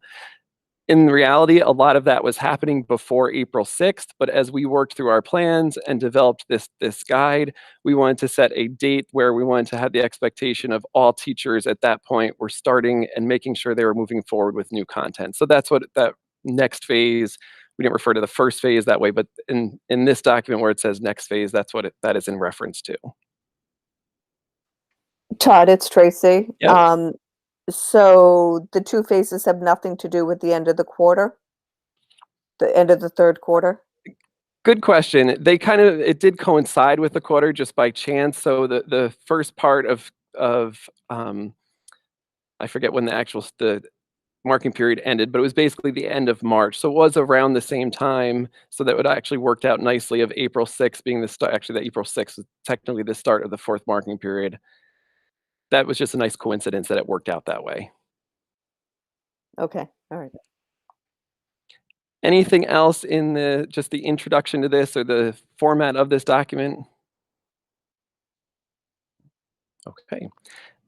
In reality, a lot of that was happening before April 6th, but as we worked through our plans and developed this guide, we wanted to set a date where we wanted to have the expectation of all teachers at that point were starting and making sure they were moving forward with new content. So that's what that next phase, we didn't refer to the first phase that way, but in this document where it says next phase, that's what that is in reference to. Todd, it's Tracy. Yep. So the two phases have nothing to do with the end of the quarter? The end of the third quarter? Good question. They kind of, it did coincide with the quarter just by chance. So the first part of I forget when the marking period ended, but it was basically the end of March. So it was around the same time. So that would actually worked out nicely of April 6th being the start. Actually, that April 6th was technically the start of the fourth marking period. That was just a nice coincidence that it worked out that way. Okay, all right. Anything else in just the introduction to this or the format of this document? Okay,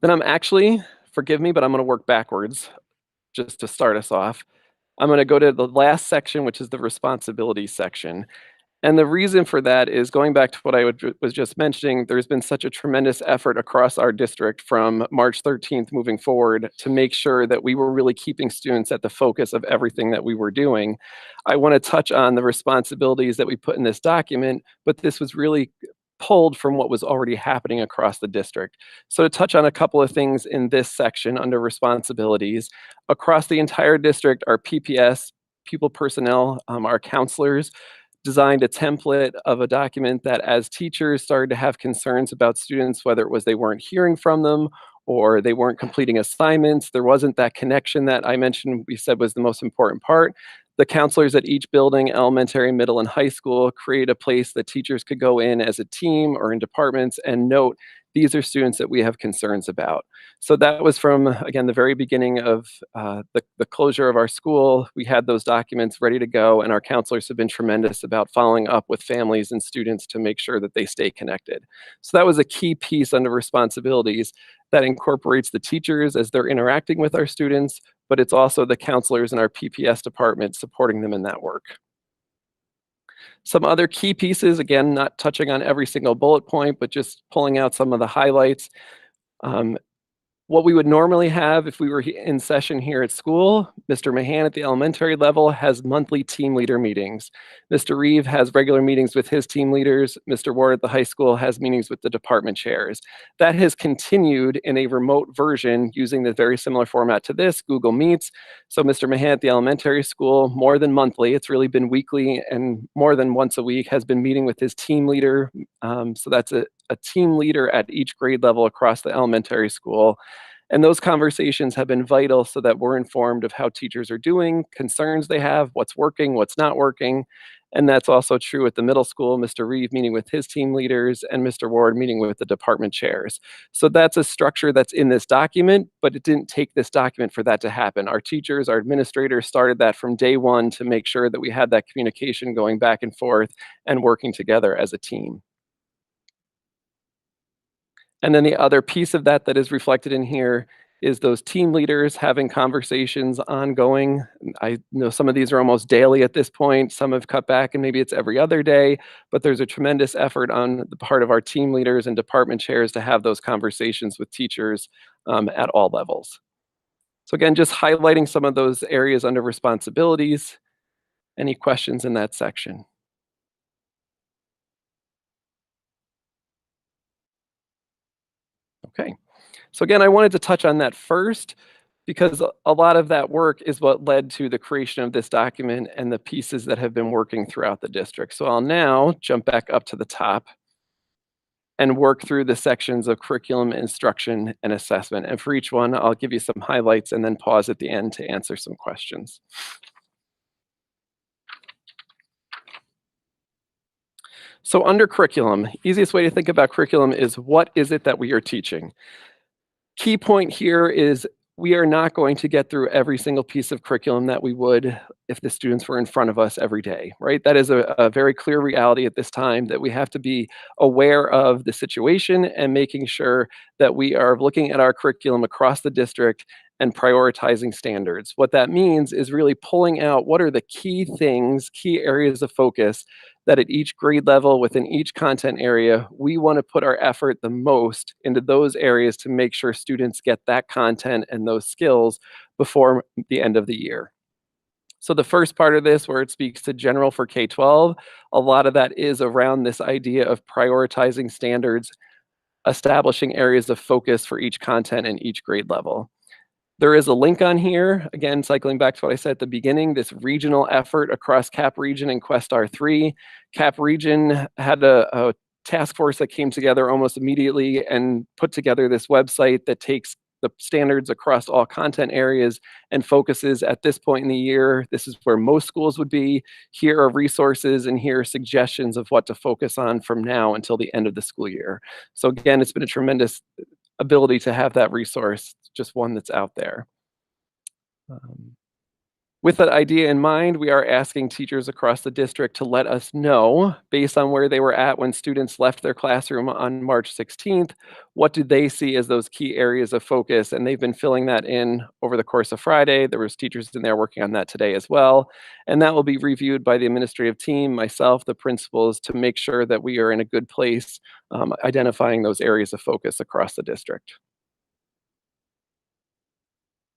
then I'm actually, forgive me, but I'm going to work backwards just to start us off. I'm going to go to the last section, which is the responsibility section. And the reason for that is going back to what I was just mentioning, there's been such a tremendous effort across our district from March 13th moving forward to make sure that we were really keeping students at the focus of everything that we were doing. I want to touch on the responsibilities that we put in this document, but this was really pulled from what was already happening across the district. So to touch on a couple of things in this section under responsibilities, across the entire district, our PPS, pupil personnel, our counselors, designed a template of a document that as teachers started to have concerns about students, whether it was they weren't hearing from them or they weren't completing assignments, there wasn't that connection that I mentioned we said was the most important part. The counselors at each building, elementary, middle, and high school, create a place that teachers could go in as a team or in departments and note, these are students that we have concerns about. So that was from, again, the very beginning of the closure of our school. We had those documents ready to go, and our counselors have been tremendous about following up with families and students to make sure that they stay connected. So that was a key piece under responsibilities that incorporates the teachers as they're interacting with our students, but it's also the counselors in our PPS department supporting them in that work. Some other key pieces, again, not touching on every single bullet point, but just pulling out some of the highlights. What we would normally have if we were in session here at school, Mr. Mahan at the elementary level has monthly team leader meetings. Mr. Reeve has regular meetings with his team leaders. Mr. Ward at the high school has meetings with the department chairs. That has continued in a remote version using the very similar format to this, Google Meets. So Mr. Mahan at the elementary school, more than monthly, it's really been weekly and more than once a week, has been meeting with his team leader. So that's a team leader at each grade level across the elementary school. And those conversations have been vital so that we're informed of how teachers are doing, concerns they have, what's working, what's not working. And that's also true at the middle school, Mr. Reeve meeting with his team leaders and Mr. Ward meeting with the department chairs. So that's a structure that's in this document, but it didn't take this document for that to happen. Our teachers, our administrators started that from day one to make sure that we had that communication going back and forth and working together as a team. And then the other piece of that that is reflected in here is those team leaders having conversations ongoing. I know some of these are almost daily at this point. Some have cut back and maybe it's every other day, but there's a tremendous effort on the part of our team leaders and department chairs to have those conversations with teachers at all levels. So again, just highlighting some of those areas under responsibilities. Any questions in that section? Okay, so again, I wanted to touch on that first because a lot of that work is what led to the creation of this document and the pieces that have been working throughout the district. So I'll now jump back up to the top and work through the sections of curriculum, instruction, and assessment. And for each one, I'll give you some highlights and then pause at the end to answer some questions. So under curriculum, easiest way to think about curriculum is what is it that we are teaching? Key point here is we are not going to get through every single piece of curriculum that we would if the students were in front of us every day, right? That is a very clear reality at this time, that we have to be aware of the situation and making sure that we are looking at our curriculum across the district and prioritizing standards. What that means is really pulling out what are the key things, key areas of focus that at each grade level within each content area, we want to put our effort the most into those areas to make sure students get that content and those skills before the end of the year. So the first part of this, where it speaks to general for K-12, a lot of that is around this idea of prioritizing standards, establishing areas of focus for each content and each grade level. There is a link on here, again, cycling back to what I said at the beginning, this regional effort across CAP Region and Quest R3. CAP Region had a task force that came together almost immediately and put together this website that takes the standards across all content areas and focuses at this point in the year. This is where most schools would be. Here are resources and here are suggestions of what to focus on from now until the end of the school year. So again, it's been a tremendous ability to have that resource, just one that's out there. With that idea in mind, we are asking teachers across the district to let us know, based on where they were at when students left their classroom on March 16th, what did they see as those key areas of focus? And they've been filling that in over the course of Friday. There was teachers in there working on that today as well. And that will be reviewed by the administrative team, myself, the principals, to make sure that we are in a good place identifying those areas of focus across the district.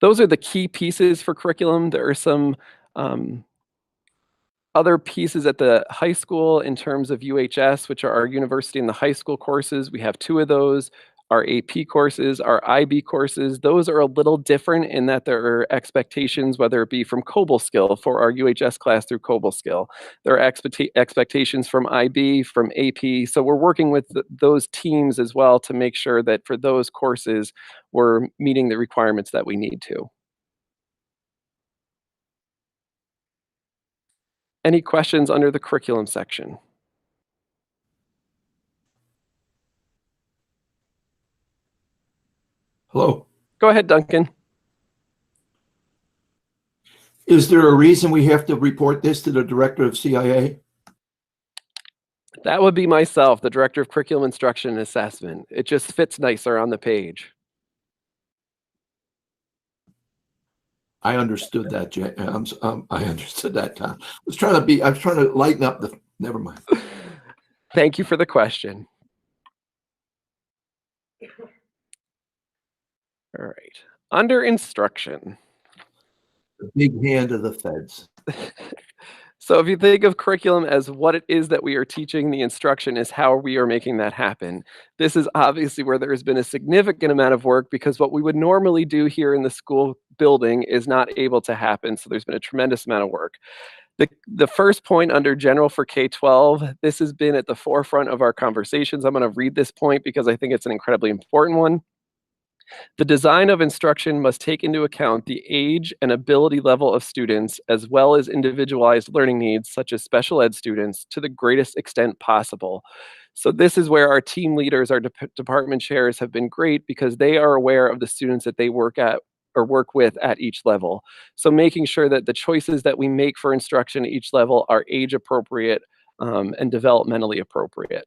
Those are the key pieces for curriculum. There are some other pieces at the high school in terms of UHS, which are our university and the high school courses. We have 2 of those. Our AP courses, our IB courses, those are a little different in that there are expectations, whether it be from COBOL skill for our UHS class through COBOL skill. There are expectations from IB, from AP. So we're working with those teams as well to make sure that for those courses, we're meeting the requirements that we need to. Any questions under the curriculum section? Hello. Go ahead, Duncan. Is there a reason we have to report this to the director of CIA? That would be myself, the Director of Curriculum Instruction and Assessment. It just fits nicer on the page. I understood that, Jay. I understood that, Tom. I was trying to lighten up the, never mind. Thank you for the question. All right. Under instruction. The big hand of the feds. So if you think of curriculum as what it is that we are teaching, the instruction is how we are making that happen. This is obviously where there has been a significant amount of work because what we would normally do here in the school building is not able to happen. So there's been a tremendous amount of work. The first point under general for K-12, this has been at the forefront of our conversations. I'm going to read this point because I think it's an incredibly important one. The design of instruction must take into account the age and ability level of students, as well as individualized learning needs, such as special ed students, to the greatest extent possible. So this is where our team leaders, our department chairs have been great because they are aware of the students that they work at or work with at each level. So making sure that the choices that we make for instruction at each level are age appropriate and developmentally appropriate.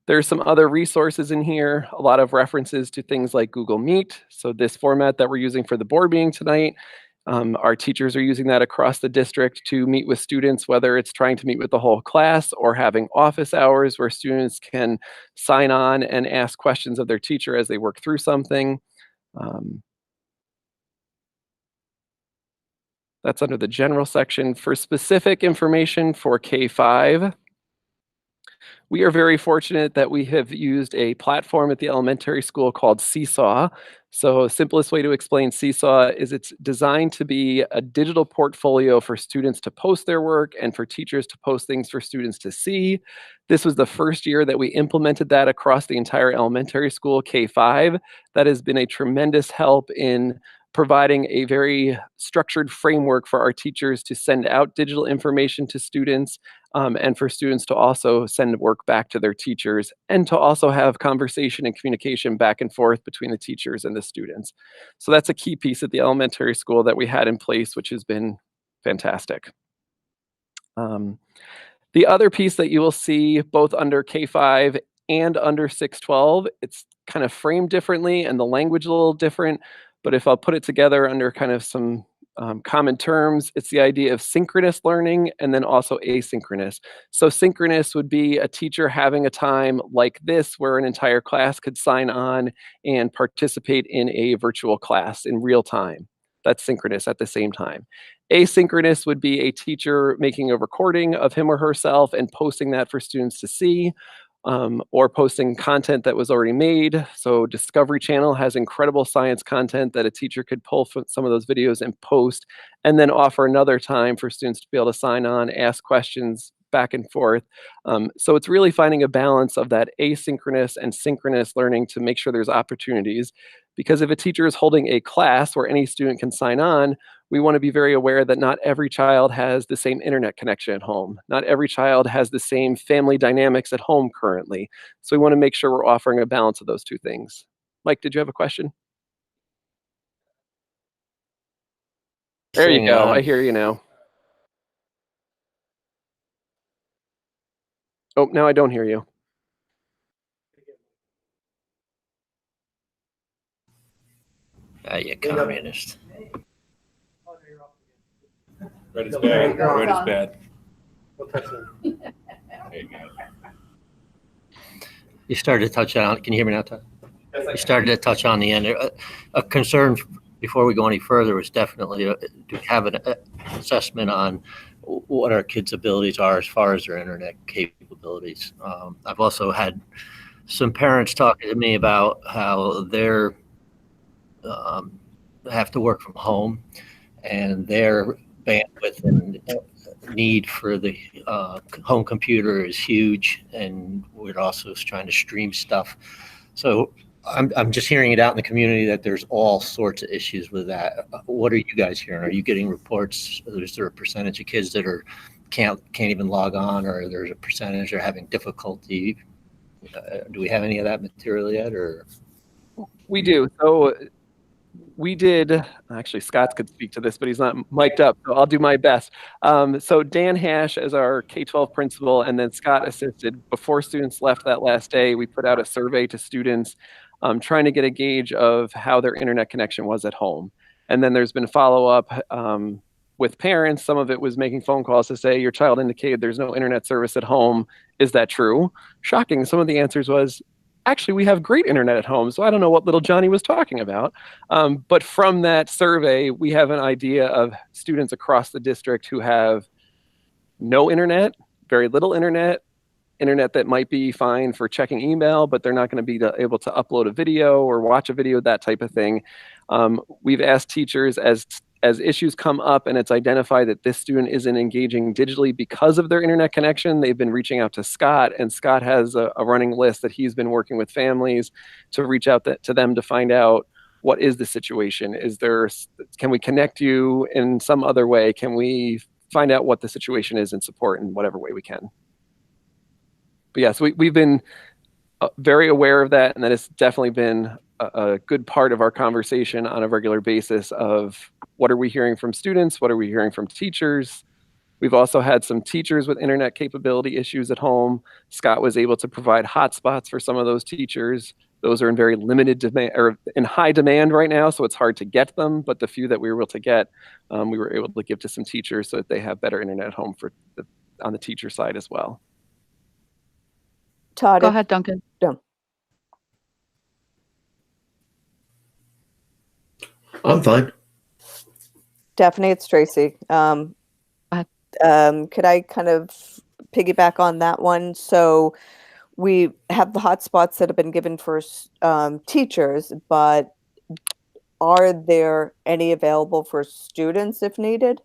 There's some other resources in here, a lot of references to things like Google Meet. So this format that we're using for the board meeting tonight, our teachers are using that across the district to meet with students, whether it's trying to meet with the whole class or having office hours where students can sign on and ask questions of their teacher as they work through something. That's under the general section. For specific information for K-5, we are very fortunate that we have used a platform at the elementary school called Seesaw. So simplest way to explain Seesaw is it's designed to be a digital portfolio for students to post their work and for teachers to post things for students to see. This was the first year that we implemented that across the entire elementary school, K-5. That has been a tremendous help in providing a very structured framework for our teachers to send out digital information to students, and for students to also send work back to their teachers, and to also have conversation and communication back and forth between the teachers and the students. So that's a key piece at the elementary school that we had in place, which has been fantastic. The other piece that you will see both under K-5 and under 612, it's kind of framed differently and the language a little different, but if I'll put it together under kind of some common terms, it's the idea of synchronous learning and then also asynchronous. So synchronous would be a teacher having a time like this where an entire class could sign on and participate in a virtual class in real time. That's synchronous at the same time. Asynchronous would be a teacher making a recording of him or herself and posting that for students to see, or posting content that was already made. So Discovery Channel has incredible science content that a teacher could pull from some of those videos and post, and then offer another time for students to be able to sign on, ask questions back and forth. So it's really finding a balance of that asynchronous and synchronous learning to make sure there's opportunities. Because if a teacher is holding a class where any student can sign on, we want to be very aware that not every child has the same internet connection at home. Not every child has the same family dynamics at home currently. So we want to make sure we're offering a balance of those two things. Mike, did you have a question? There you go. I hear you now. Oh, now I don't hear you. You communist. Red is bad. Red is bad. You started to touch on, can you hear me now, Todd? You started to touch on the end. A concern before we go any further was definitely to have an assessment on what our kids' abilities are as far as their internet capabilities. I've also had some parents talking to me about how they're have to work from home, and their bandwidth and need for the home computer is huge, and we're also trying to stream stuff. So I'm just hearing it out in the community that there's all sorts of issues with that. What are you guys hearing? Are you getting reports? Is there a percentage of kids that can't even log on, or there's a percentage that are having difficulty? Do we have any of that material yet, or? We do. So we did, actually Scott could speak to this, but he's not mic'd up, so I'll do my best. So Dan Hash as our K-12 principal, and then Scott assisted. Before students left that last day, we put out a survey to students trying to get a gauge of how their internet connection was at home. And then there's been follow-up with parents. Some of it was making phone calls to say, your child indicated there's no internet service at home. Is that true? Shocking. Some of the answers was, actually, we have great internet at home, so I don't know what little Johnny was talking about. But from that survey, we have an idea of students across the district who have no internet, very little internet that might be fine for checking email, but they're not going to be able to upload a video or watch a video, that type of thing. We've asked teachers as issues come up and it's identified that this student isn't engaging digitally because of their internet connection, they've been reaching out to Scott, and Scott has a running list that he's been working with families to reach out to them to find out what is the situation. Can we connect you in some other way? Can we find out what the situation is and support in whatever way we can? But yes, we've been very aware of that, and that has definitely been a good part of our conversation on a regular basis of what are we hearing from students, what are we hearing from teachers. We've also had some teachers with internet capability issues at home. Scott was able to provide hotspots for some of those teachers. Those are in very limited demand, or in high demand right now, so it's hard to get them, but the few that we were able to get, we were able to give to some teachers so that they have better internet at home on the teacher side as well. Todd, Go ahead, Duncan. No. I'm fine. Daphne, it's Tracy. Could I kind of piggyback on that one? So we have the hotspots that have been given for teachers, but are there any available for students if needed?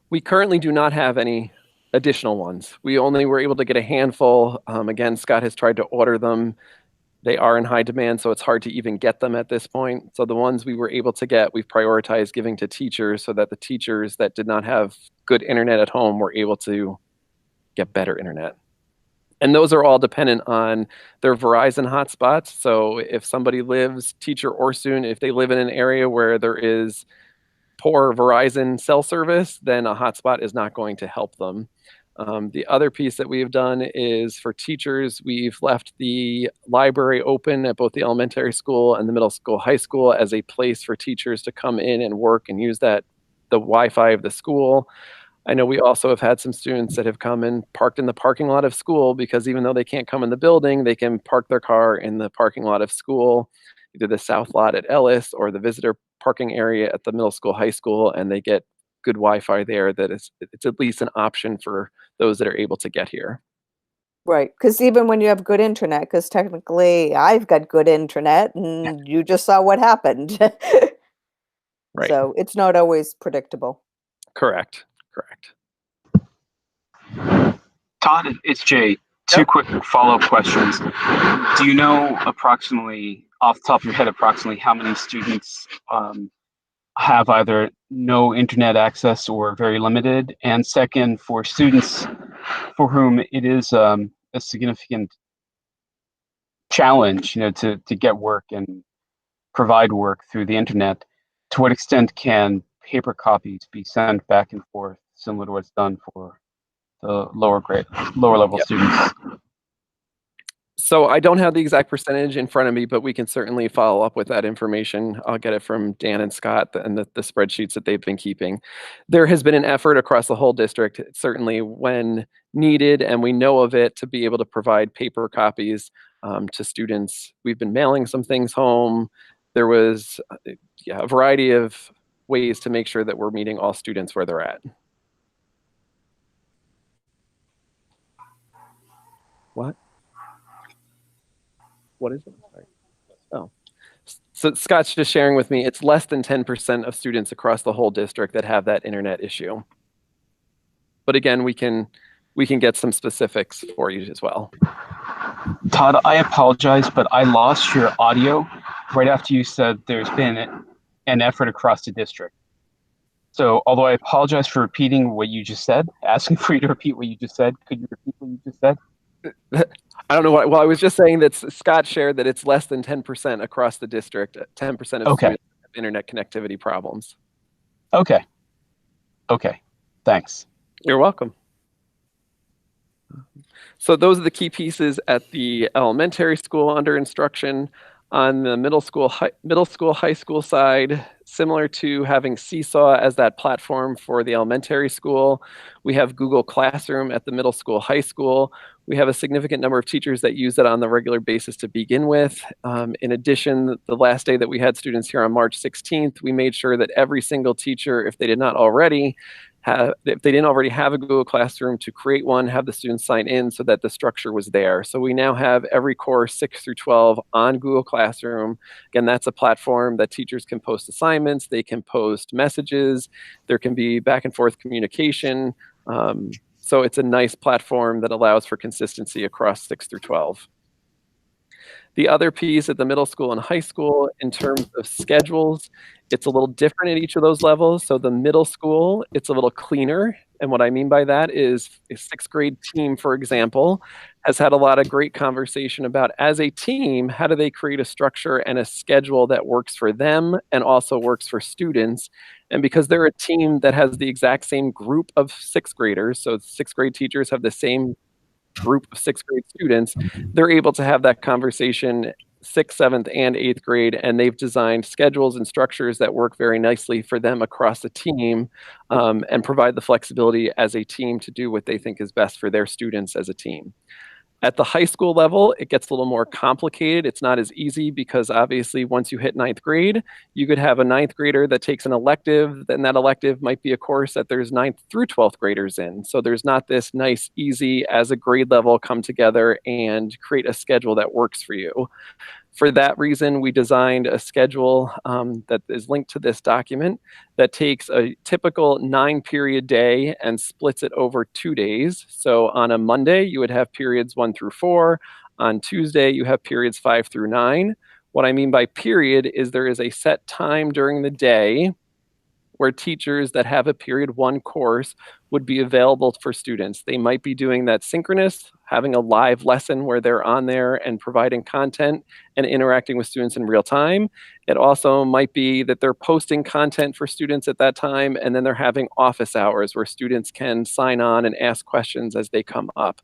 We currently do not have any additional ones. We only were able to get a handful. Again, Scott has tried to order them They are in high demand, so it's hard to even get them at this point. So the ones we were able to get, we've prioritized giving to teachers so that the teachers that did not have good internet at home were able to get better internet. And those are all dependent on their Verizon hotspots. So if somebody lives, teacher or student, if they live in an area where there is poor Verizon cell service, then a hotspot is not going to help them. The other piece that we've done is for teachers, we've left the library open at both the elementary school and the middle school, high school as a place for teachers to come in and work and use the Wi-Fi of the school. I know we also have had some students that have come and parked in the parking lot of school because even though they can't come in the building, they can park their car in the parking lot of school, either the south lot at Ellis or the visitor parking area at the middle school, high school, and they get good Wi-Fi there. It's at least an option for those that are able to get here. Right, because even when you have good internet, because technically I've got good internet and you just saw what happened. Right. So it's not always predictable. Correct. Todd, it's Jay. Two quick follow-up questions. Do you know approximately, off the top of your head, approximately how many students have either no internet access or very limited? And second, for students for whom it is a significant challenge, to get work and provide work through the internet, to what extent can paper copies be sent back and forth, similar to what's done for the lower level students? So I don't have the exact percentage in front of me, but we can certainly follow up with that information. I'll get it from Dan and Scott and the spreadsheets that they've been keeping. There has been an effort across the whole district, certainly when needed, and we know of it, to be able to provide paper copies to students. We've been mailing some things home. There was a variety of ways to make sure that we're meeting all students where they're at. What? What is it? Sorry. Oh, so Scott's just sharing with me, it's less than 10% of students across the whole district that have that internet issue. But again, we can get some specifics for you as well. Todd, I apologize, but I lost your audio right after you said there's been an effort across the district. So although I apologize for repeating what you just said, asking for you to repeat what you just said, could you repeat what you just said? I don't know why. Well, I was just saying that Scott shared that it's less than 10% across the district. 10% of students have internet connectivity problems. Okay. Thanks. You're welcome. So those are the key pieces at the elementary school under instruction. On the middle school, high school side, similar to having Seesaw as that platform for the elementary school, we have Google Classroom at the middle school, high school. We have a significant number of teachers that use it on the regular basis to begin with. In addition, the last day that we had students here on March 16th, we made sure that every single teacher, if they didn't already have a Google Classroom, to create one, have the students sign in so that the structure was there. So we now have every course 6 through 12 on Google Classroom. Again, that's a platform that teachers can post assignments, they can post messages, there can be back and forth communication. So it's a nice platform that allows for consistency across 6 through 12. The other piece at the middle school and high school, in terms of schedules, it's a little different at each of those levels. So the middle school, it's a little cleaner. And what I mean by that is a 6th grade team, for example, has had a lot of great conversation about, as a team, how do they create a structure and a schedule that works for them and also works for students. And because they're a team that has the exact same group of 6th graders, so 6th grade teachers have the same group of 6th grade students, they're able to have that conversation 6th, 7th, and 8th grade, and they've designed schedules and structures that work very nicely for them across the team, and provide the flexibility as a team to do what they think is best for their students as a team. At the high school level, it gets a little more complicated. It's not as easy because obviously once you hit 9th grade, you could have a 9th grader that takes an elective, then that elective might be a course that there's 9th through 12th graders in. So there's not this nice, easy, as a grade level, come together and create a schedule that works for you. For that reason, we designed a schedule that is linked to this document that takes a typical 9-period day and splits it over 2 days. So on a Monday, you would have periods 1 through 4. On Tuesday, you have periods 5 through 9. What I mean by period is there is a set time during the day where teachers that have a period 1 course would be available for students. They might be doing that synchronous, having a live lesson where they're on there and providing content and interacting with students in real time. It also might be that they're posting content for students at that time, and then they're having office hours where students can sign on and ask questions as they come up.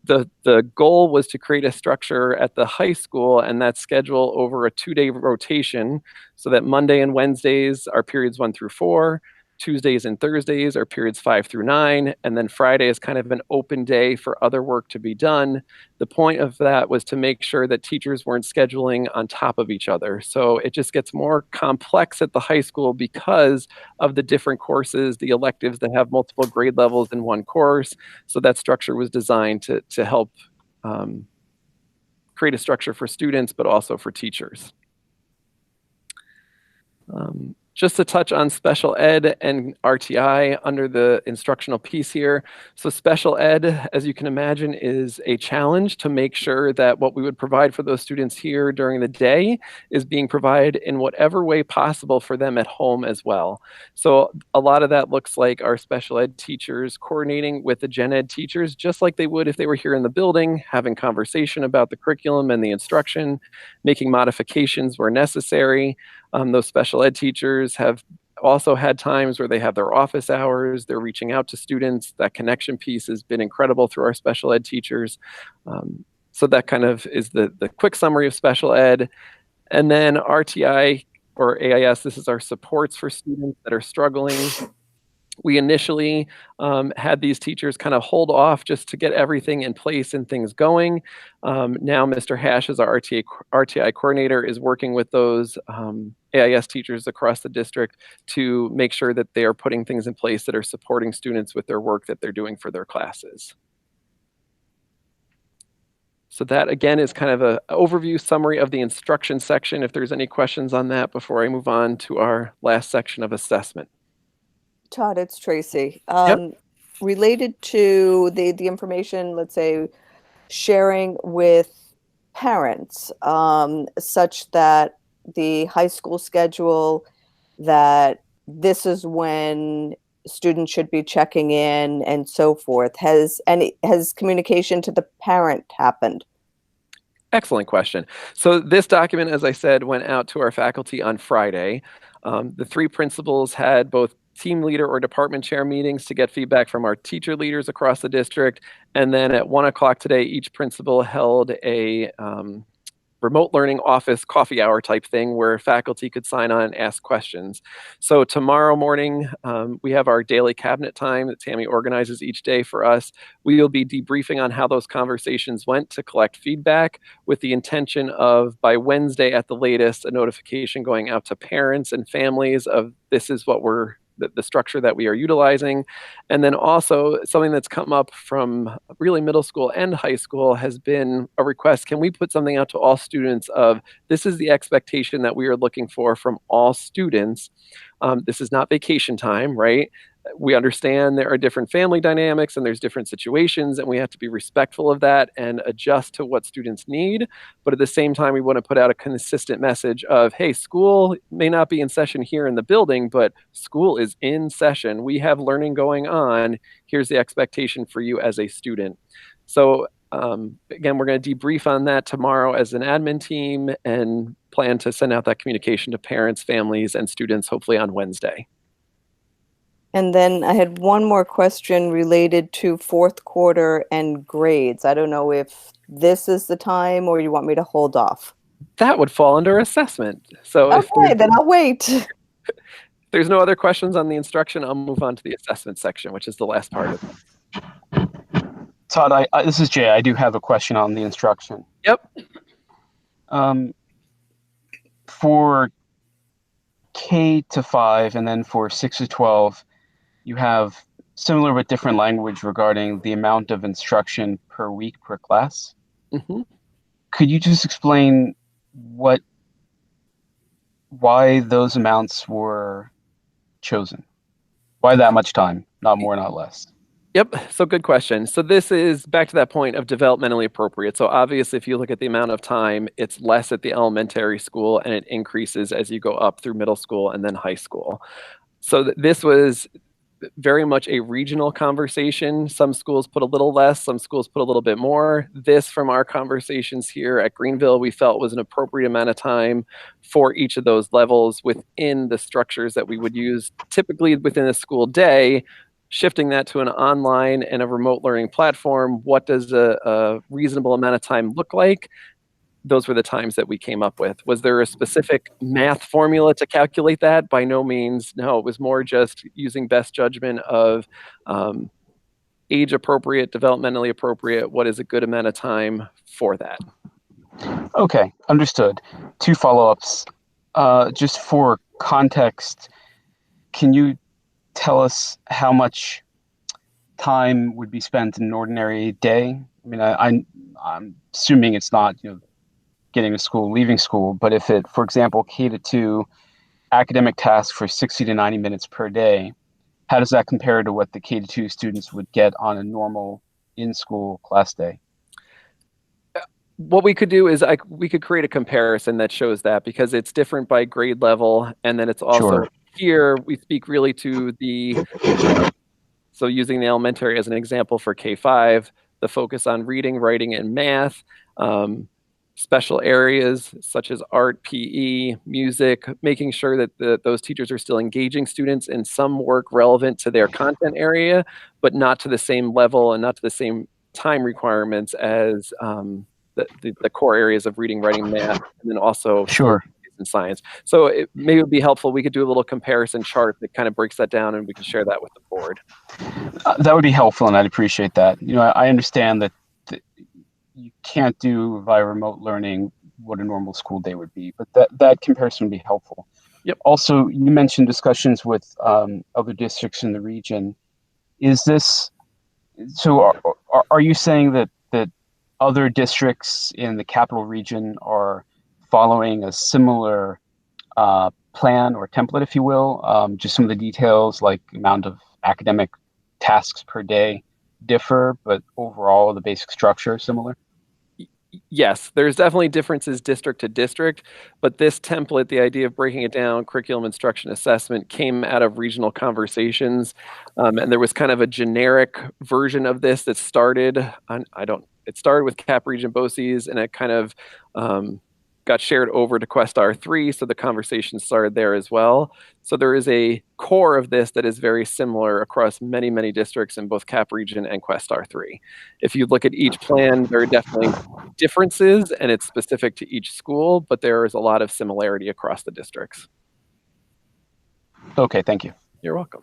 The goal was to create a structure at the high school and that schedule over a 2-day rotation so that Monday and Wednesdays are periods 1 through 4, Tuesdays and Thursdays are periods 5 through 9, and then Friday is kind of an open day for other work to be done. The point of that was to make sure that teachers weren't scheduling on top of each other. So it just gets more complex at the high school because of the different courses, the electives that have multiple grade levels in one course. So that structure was designed to help create a structure for students, but also for teachers. Just to touch on special ed and RTI under the instructional piece here. So special ed, as you can imagine, is a challenge to make sure that what we would provide for those students here during the day is being provided in whatever way possible for them at home as well. So a lot of that looks like our special ed teachers coordinating with the gen ed teachers, just like they would if they were here in the building, having conversation about the curriculum and the instruction, making modifications where necessary. Those special ed teachers have also had times where they have their office hours, they're reaching out to students. That connection piece has been incredible through our special ed teachers. So that kind of is the quick summary of special ed. And then RTI or AIS, this is our supports for students that are struggling. We initially had these teachers kind of hold off just to get everything in place and things going. Now Mr. Hash, as our RTI coordinator, is working with those AIS teachers across the district to make sure that they are putting things in place that are supporting students with their work that they're doing for their classes. So that, again, is kind of an overview summary of the instruction section. If there's any questions on that before I move on to our last section of assessment. Todd, it's Tracy. Yep. Related to the information, let's say, sharing with parents, such that the high school schedule, that this is when students should be checking in and so forth. Has communication to the parent happened? Excellent question. So this document, as I said, went out to our faculty on Friday. The 3 principals had both team leader or department chair meetings to get feedback from our teacher leaders across the district. And then at 1 o'clock today, each principal held a remote learning office coffee hour type thing where faculty could sign on and ask questions. So tomorrow morning, we have our daily cabinet time that Tammy organizes each day for us. We will be debriefing on how those conversations went to collect feedback with the intention of, by Wednesday at the latest, a notification going out to parents and families of this is what we're the structure that we are utilizing. And then also something that's come up from really middle school and high school has been a request, can we put something out to all students of this is the expectation that we are looking for from all students. This is not vacation time, right? We understand there are different family dynamics and there's different situations, and we have to be respectful of that and adjust to what students need. But at the same time, we want to put out a consistent message of, hey, school may not be in session here in the building, but school is in session. We have learning going on. Here's the expectation for you as a student. So again, we're going to debrief on that tomorrow as an admin team and plan to send out that communication to parents, families, and students hopefully on Wednesday. And then I had one more question related to 4th quarter and grades. I don't know if this is the time or you want me to hold off. That would fall under assessment. So okay, then I'll wait. If there's no other questions on the instruction, I'll move on to the assessment section, which is the last part of it. Todd, this is Jay. I do have a question on the instruction. Yep. For K to 5 and then for 6 to 12, you have similar but different language regarding the amount of instruction per week per class. Mm-hmm. Could you just explain why those amounts were chosen? Why that much time, not more, not less? Yep. So good question. So this is back to that point of developmentally appropriate. So obviously, if you look at the amount of time, it's less at the elementary school and it increases as you go up through middle school and then high school. So this was very much a regional conversation. Some schools put a little less, some schools put a little bit more. This, from our conversations here at Greenville, we felt was an appropriate amount of time for each of those levels within the structures that we would use typically within a school day. Shifting that to an online and a remote learning platform, what does a reasonable amount of time look like? Those were the times that we came up with. Was there a specific math formula to calculate that? By no means. No, it was more just using best judgment of age appropriate, developmentally appropriate. What is a good amount of time for that? Okay, understood. 2 follow-ups. Just for context, can you tell us how much time would be spent in an ordinary day? I mean, I'm assuming it's not, getting to school, leaving school, but if it, for example, K-2 academic tasks for 60 to 90 minutes per day, how does that compare to what the K-2 students would get on a normal in-school class day? What we could do is we could create a comparison that shows that, because it's different by grade level, and then it's also Sure. here we speak really to the so using the elementary as an example for K-5, the focus on reading, writing, and math, special areas such as art, PE, music, making sure that those teachers are still engaging students in some work relevant to their content area, but not to the same level and not to the same time requirements as the core areas of reading, writing, math, and then also Sure. in science. So it maybe would be helpful. We could do a little comparison chart that kind of breaks that down, and we can share that with the board. That would be helpful, and I'd appreciate that. I understand that you can't do via remote learning what a normal school day would be, but that comparison would be helpful. Yep. Also, you mentioned discussions with other districts in the region. Is this so? Are you saying that other districts in the capital region are following a similar plan or template, if you will? Just some of the details, like amount of academic tasks per day, differ, but overall the basic structure is similar? Yes, there's definitely differences district to district, but this template, the idea of breaking it down, curriculum, instruction, assessment, came out of regional conversations. And there was kind of a generic version of this that started it started with Cap Region BOCES, and it kind of got shared over to Quest R3, so the conversation started there as well. So there is a core of this that is very similar across many, many districts in both Cap Region and Quest R3. If you look at each plan, there are definitely differences, and it's specific to each school, but there is a lot of similarity across the districts. Okay, thank you. You're welcome.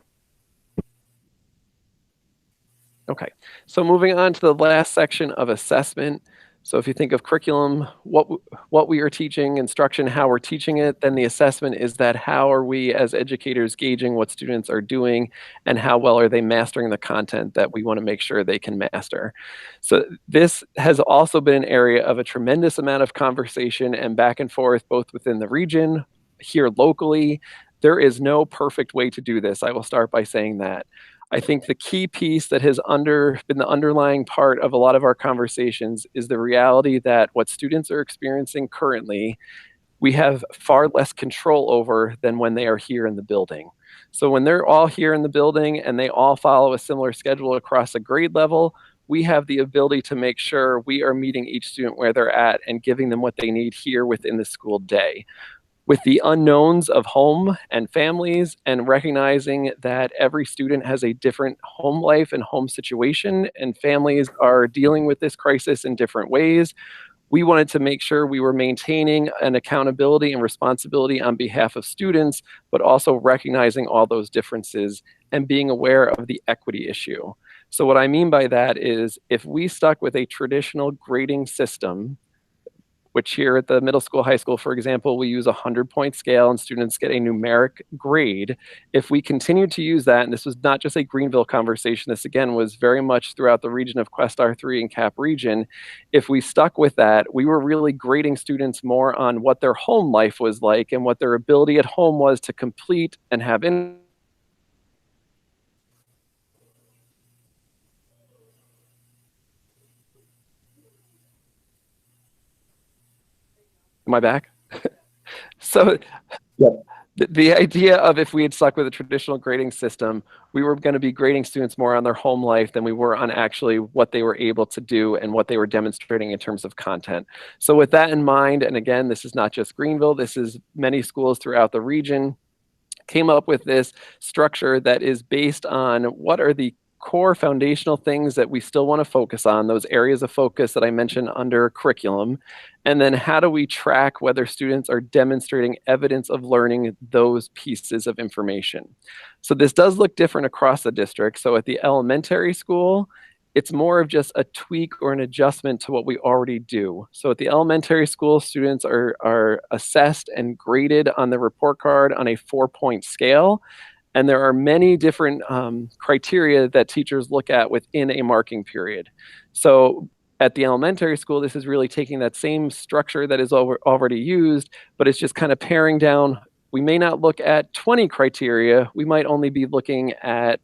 Okay, so moving on to the last section of assessment. So if you think of curriculum, what we are teaching, instruction, how we're teaching it, then the assessment is that how are we as educators gauging what students are doing and how well are they mastering the content that we want to make sure they can master. So this has also been an area of a tremendous amount of conversation and back and forth, both within the region, here locally. There is no perfect way to do this. I will start by saying that. I think the key piece that has been the underlying part of a lot of our conversations is the reality that what students are experiencing currently, we have far less control over than when they are here in the building. So when they're all here in the building and they all follow a similar schedule across a grade level, we have the ability to make sure we are meeting each student where they're at and giving them what they need here within the school day. With the unknowns of home and families, and recognizing that every student has a different home life and home situation, and families are dealing with this crisis in different ways, we wanted to make sure we were maintaining an accountability and responsibility on behalf of students, but also recognizing all those differences and being aware of the equity issue. So what I mean by that is, if we stuck with a traditional grading system, which here at the middle school, high school, for example, we use a 100-point scale and students get a numeric grade. If we continue to use that, and this was not just a Greenville conversation, this again was very much throughout the region of Quest R3 and Cap Region. If we stuck with that, we were really grading students more on what their home life was like and what their ability at home was to complete and have Am I back? So Yep. the idea of if we had stuck with a traditional grading system, we were going to be grading students more on their home life than we were on actually what they were able to do and what they were demonstrating in terms of content. So with that in mind, and again, this is not just Greenville, this is many schools throughout the region, came up with this structure that is based on what are the core foundational things that we still want to focus on, those areas of focus that I mentioned under curriculum, and then how do we track whether students are demonstrating evidence of learning those pieces of information. So this does look different across the district. So at the elementary school, it's more of just a tweak or an adjustment to what we already do. So at the elementary school, students are assessed and graded on the report card on a 4-point scale. And there are many different criteria that teachers look at within a marking period. So at the elementary school, this is really taking that same structure that is already used, but it's just kind of paring down. We may not look at 20 criteria. We might only be looking at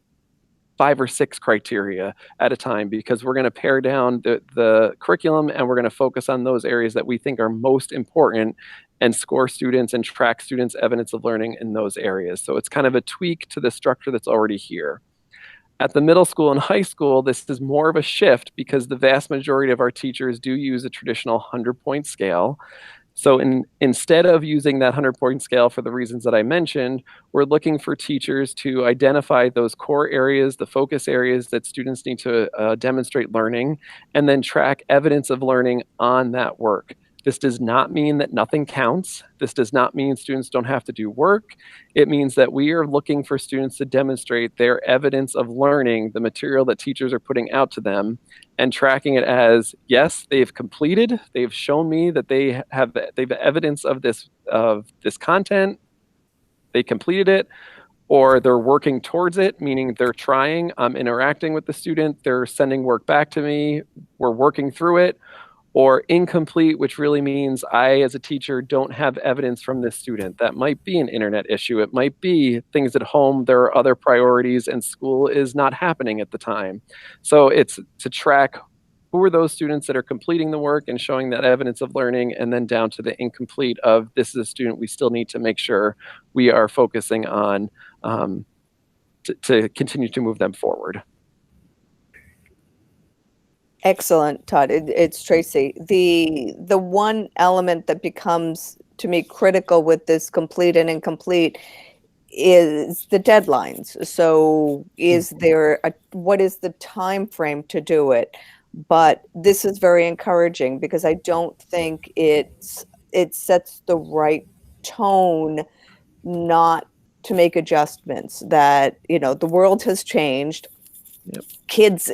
5 or 6 criteria at a time, because we're going to pare down the curriculum and we're going to focus on those areas that we think are most important and score students and track students' evidence of learning in those areas. So it's kind of a tweak to the structure that's already here. At the middle school and high school, this is more of a shift because the vast majority of our teachers do use a traditional 100-point scale. So instead of using that 100-point scale for the reasons that I mentioned, we're looking for teachers to identify those core areas, the focus areas that students need to demonstrate learning, and then track evidence of learning on that work. This does not mean that nothing counts. This does not mean students don't have to do work. It means that we are looking for students to demonstrate their evidence of learning, the material that teachers are putting out to them, and tracking it as, yes, they've completed, they've shown me that they've evidence of this content, they completed it, or they're working towards it, meaning they're trying, I'm interacting with the student, they're sending work back to me, we're working through it, or incomplete, which really means I, as a teacher, don't have evidence from this student. That might be an internet issue. It might be things at home, there are other priorities, and school is not happening at the time. So it's to track who are those students that are completing the work and showing that evidence of learning, and then down to the incomplete of this is a student we still need to make sure we are focusing on to continue to move them forward. Excellent, Todd. It's Tracy. The one element that becomes, to me, critical with this complete and incomplete is the deadlines. So what is the time frame to do it? But this is very encouraging because I don't think it sets the right tone not to make adjustments. That, the world has changed. Yep. Kids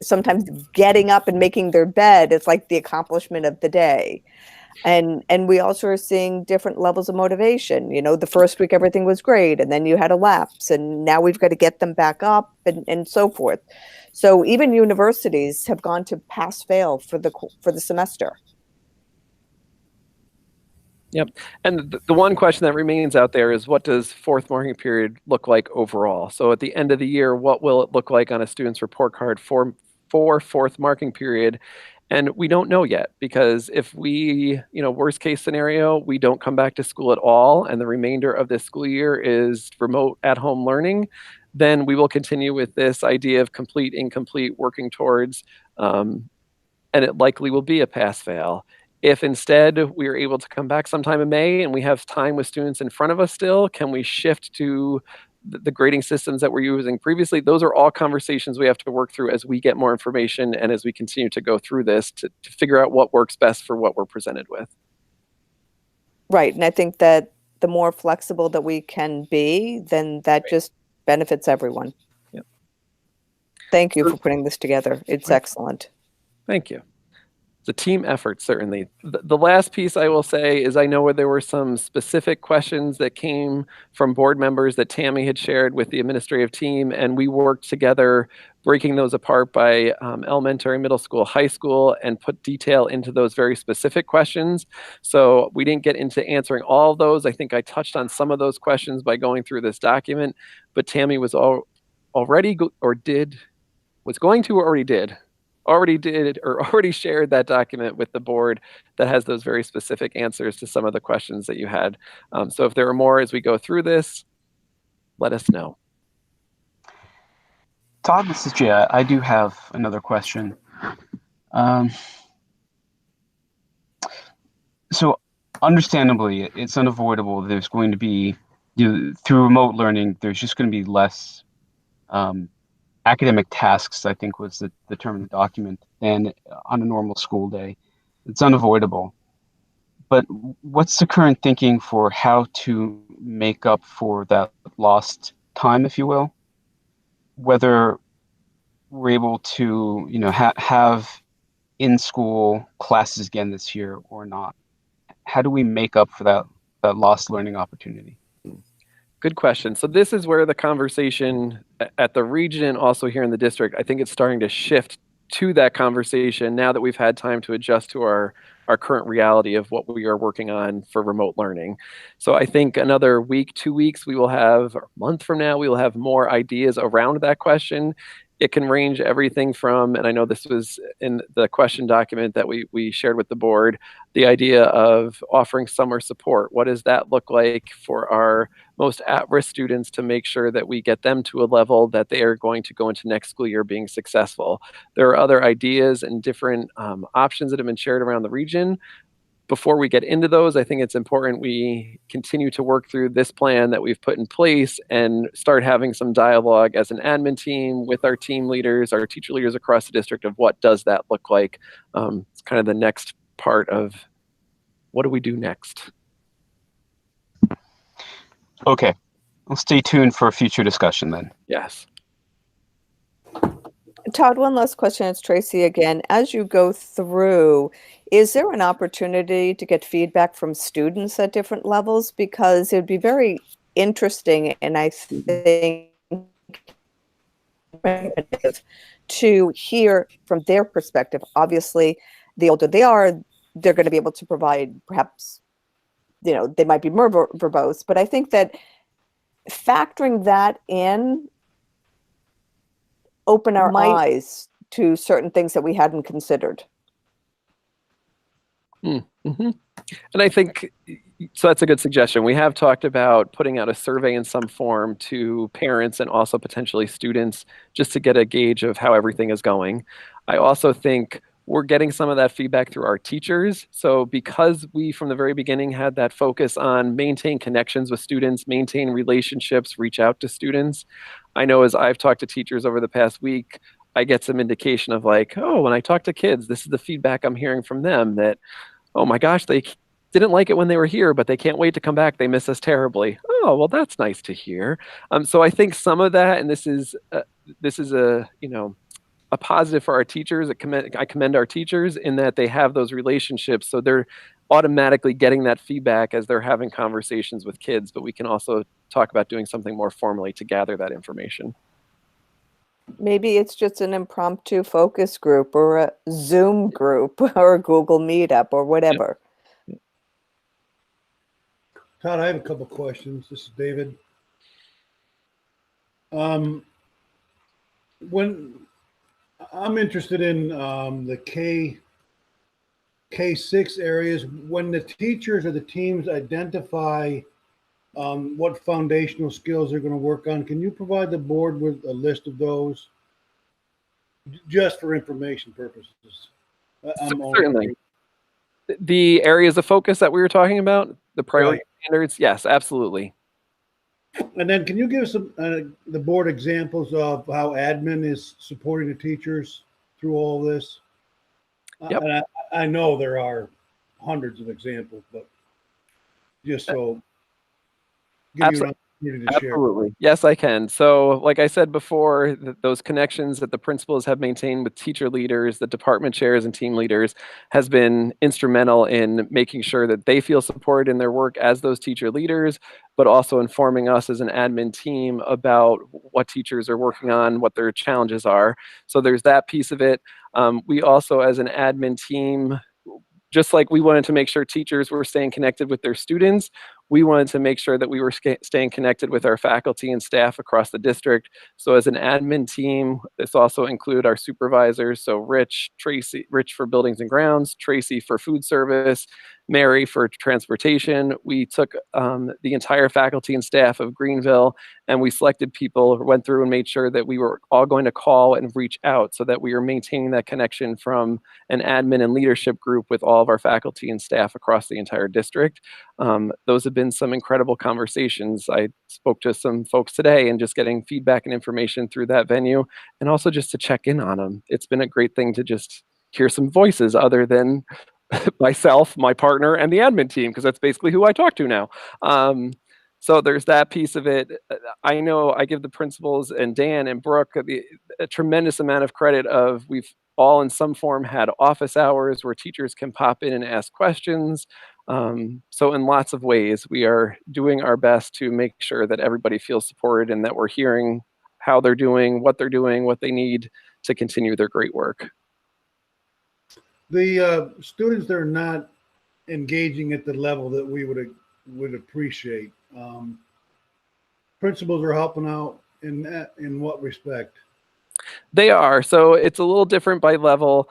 sometimes getting up and making their bed is like the accomplishment of the day. And we also are seeing different levels of motivation. The first week everything was great, and then you had a lapse, and now we've got to get them back up and so forth. So even universities have gone to pass fail for the semester. Yep. And the one question that remains out there is, what does fourth marking period look like overall? So at the end of the year, what will it look like on a student's report card for fourth marking period? And we don't know yet, because if we, worst case scenario, we don't come back to school at all, and the remainder of this school year is remote at-home learning, then we will continue with this idea of complete, incomplete, working towards, and it likely will be a pass-fail. If instead we are able to come back sometime in May and we have time with students in front of us still, can we shift to the grading systems that we're using previously? Those are all conversations we have to work through as we get more information and as we continue to go through this to figure out what works best for what we're presented with. Right. And I think that the more flexible that we can be, then that just benefits everyone. Yep. Thank you for putting this together. It's excellent. Thank you. The team effort, certainly. The last piece I will say is, I know where there were some specific questions that came from board members that Tammy had shared with the administrative team, and we worked together breaking those apart by elementary, middle school, high school, and put detail into those very specific questions. So we didn't get into answering all of those. I think I touched on some of those questions by going through this document, but Tammy was already did already did or already shared that document with the board that has those very specific answers to some of the questions that you had. So if there are more as we go through this, let us know. Todd, this is Jay. I do have another question. So understandably, it's unavoidable. There's going to be, through remote learning, there's just going to be less academic tasks, I think was the term in the document, than on a normal school day. It's unavoidable. But what's the current thinking for how to make up for that lost time, if you will? Whether we're able to, have in-school classes again this year or not. How do we make up for that lost learning opportunity? Good question. So this is where the conversation at the region, also here in the district, I think it's starting to shift to that conversation now that we've had time to adjust to our current reality of what we are working on for remote learning. So I think another week, 2 weeks, we will have, or a month from now, we will have more ideas around that question. It can range everything from, and I know this was in the question document that we shared with the board, the idea of offering summer support. What does that look like for our most at-risk students to make sure that we get them to a level that they are going to go into next school year being successful? There are other ideas and different options that have been shared around the region. Before we get into those, I think it's important we continue to work through this plan that we've put in place and start having some dialogue as an admin team with our team leaders, our teacher leaders across the district of what does that look like. It's kind of the next part of what do we do next? Okay, we'll stay tuned for a future discussion then. Yes. Todd, one last question. It's Tracy again. As you go through, is there an opportunity to get feedback from students at different levels? Because it would be very interesting, and I think to hear from their perspective. Obviously, the older they are, they're going to be able to provide perhaps, they might be more verbose, but I think that factoring that in open our eyes to certain things that we hadn't considered. Mm-hmm. And I think, so that's a good suggestion. We have talked about putting out a survey in some form to parents and also potentially students just to get a gauge of how everything is going. I also think we're getting some of that feedback through our teachers. So because we from the very beginning had that focus on maintain connections with students, maintain relationships, reach out to students, I know as I've talked to teachers over the past week, I get some indication of like, oh, when I talk to kids, this is the feedback I'm hearing from them that, oh my gosh, they didn't like it when they were here, but they can't wait to come back. They miss us terribly. Oh, well, that's nice to hear. So I think some of that, and this is a positive for our teachers. I commend our teachers in that they have those relationships. So they're automatically getting that feedback as they're having conversations with kids, but we can also talk about doing something more formally to gather that information. Maybe it's just an impromptu focus group or a Zoom group or a Google Meetup or whatever. Todd, I have a couple questions. This is David. When I'm interested in the K6 areas, when the teachers or the teams identify what foundational skills they're going to work on, can you provide the board with a list of those just for information purposes? Certainly. The areas of focus that we were talking about, the priority standards, yes, absolutely. And then can you give some the board examples of how admin is supporting the teachers through all this? Yep. And I know there are hundreds of examples, but just so give you an opportunity to share. Absolutely. Yes, I can. So like I said before, those connections that the principals have maintained with teacher leaders, the department chairs and team leaders has been instrumental in making sure that they feel supported in their work as those teacher leaders, but also informing us as an admin team about what teachers are working on, what their challenges are. So there's that piece of it. We also, as an admin team, just like we wanted to make sure teachers were staying connected with their students, we wanted to make sure that we were staying connected with our faculty and staff across the district. So as an admin team, this also include our supervisors. So Rich for buildings and grounds, Tracy for food service, Mary for transportation. We took the entire faculty and staff of Greenville, and we selected people, went through and made sure that we were all going to call and reach out so that we are maintaining that connection from an admin and leadership group with all of our faculty and staff across the entire district. Those have been some incredible conversations. I spoke to some folks today and just getting feedback and information through that venue, and also just to check in on them. It's been a great thing to just hear some voices other than myself, my partner, and the admin team, because that's basically who I talk to now. So there's that piece of it. I know I give the principals and Dan and Brooke a tremendous amount of credit of we've all in some form had office hours where teachers can pop in and ask questions. So in lots of ways, we are doing our best to make sure that everybody feels supported and that we're hearing how they're doing, what they need to continue their great work. The students that are not engaging at the level that we would appreciate, principals are helping out in what respect? They are. So it's a little different by level.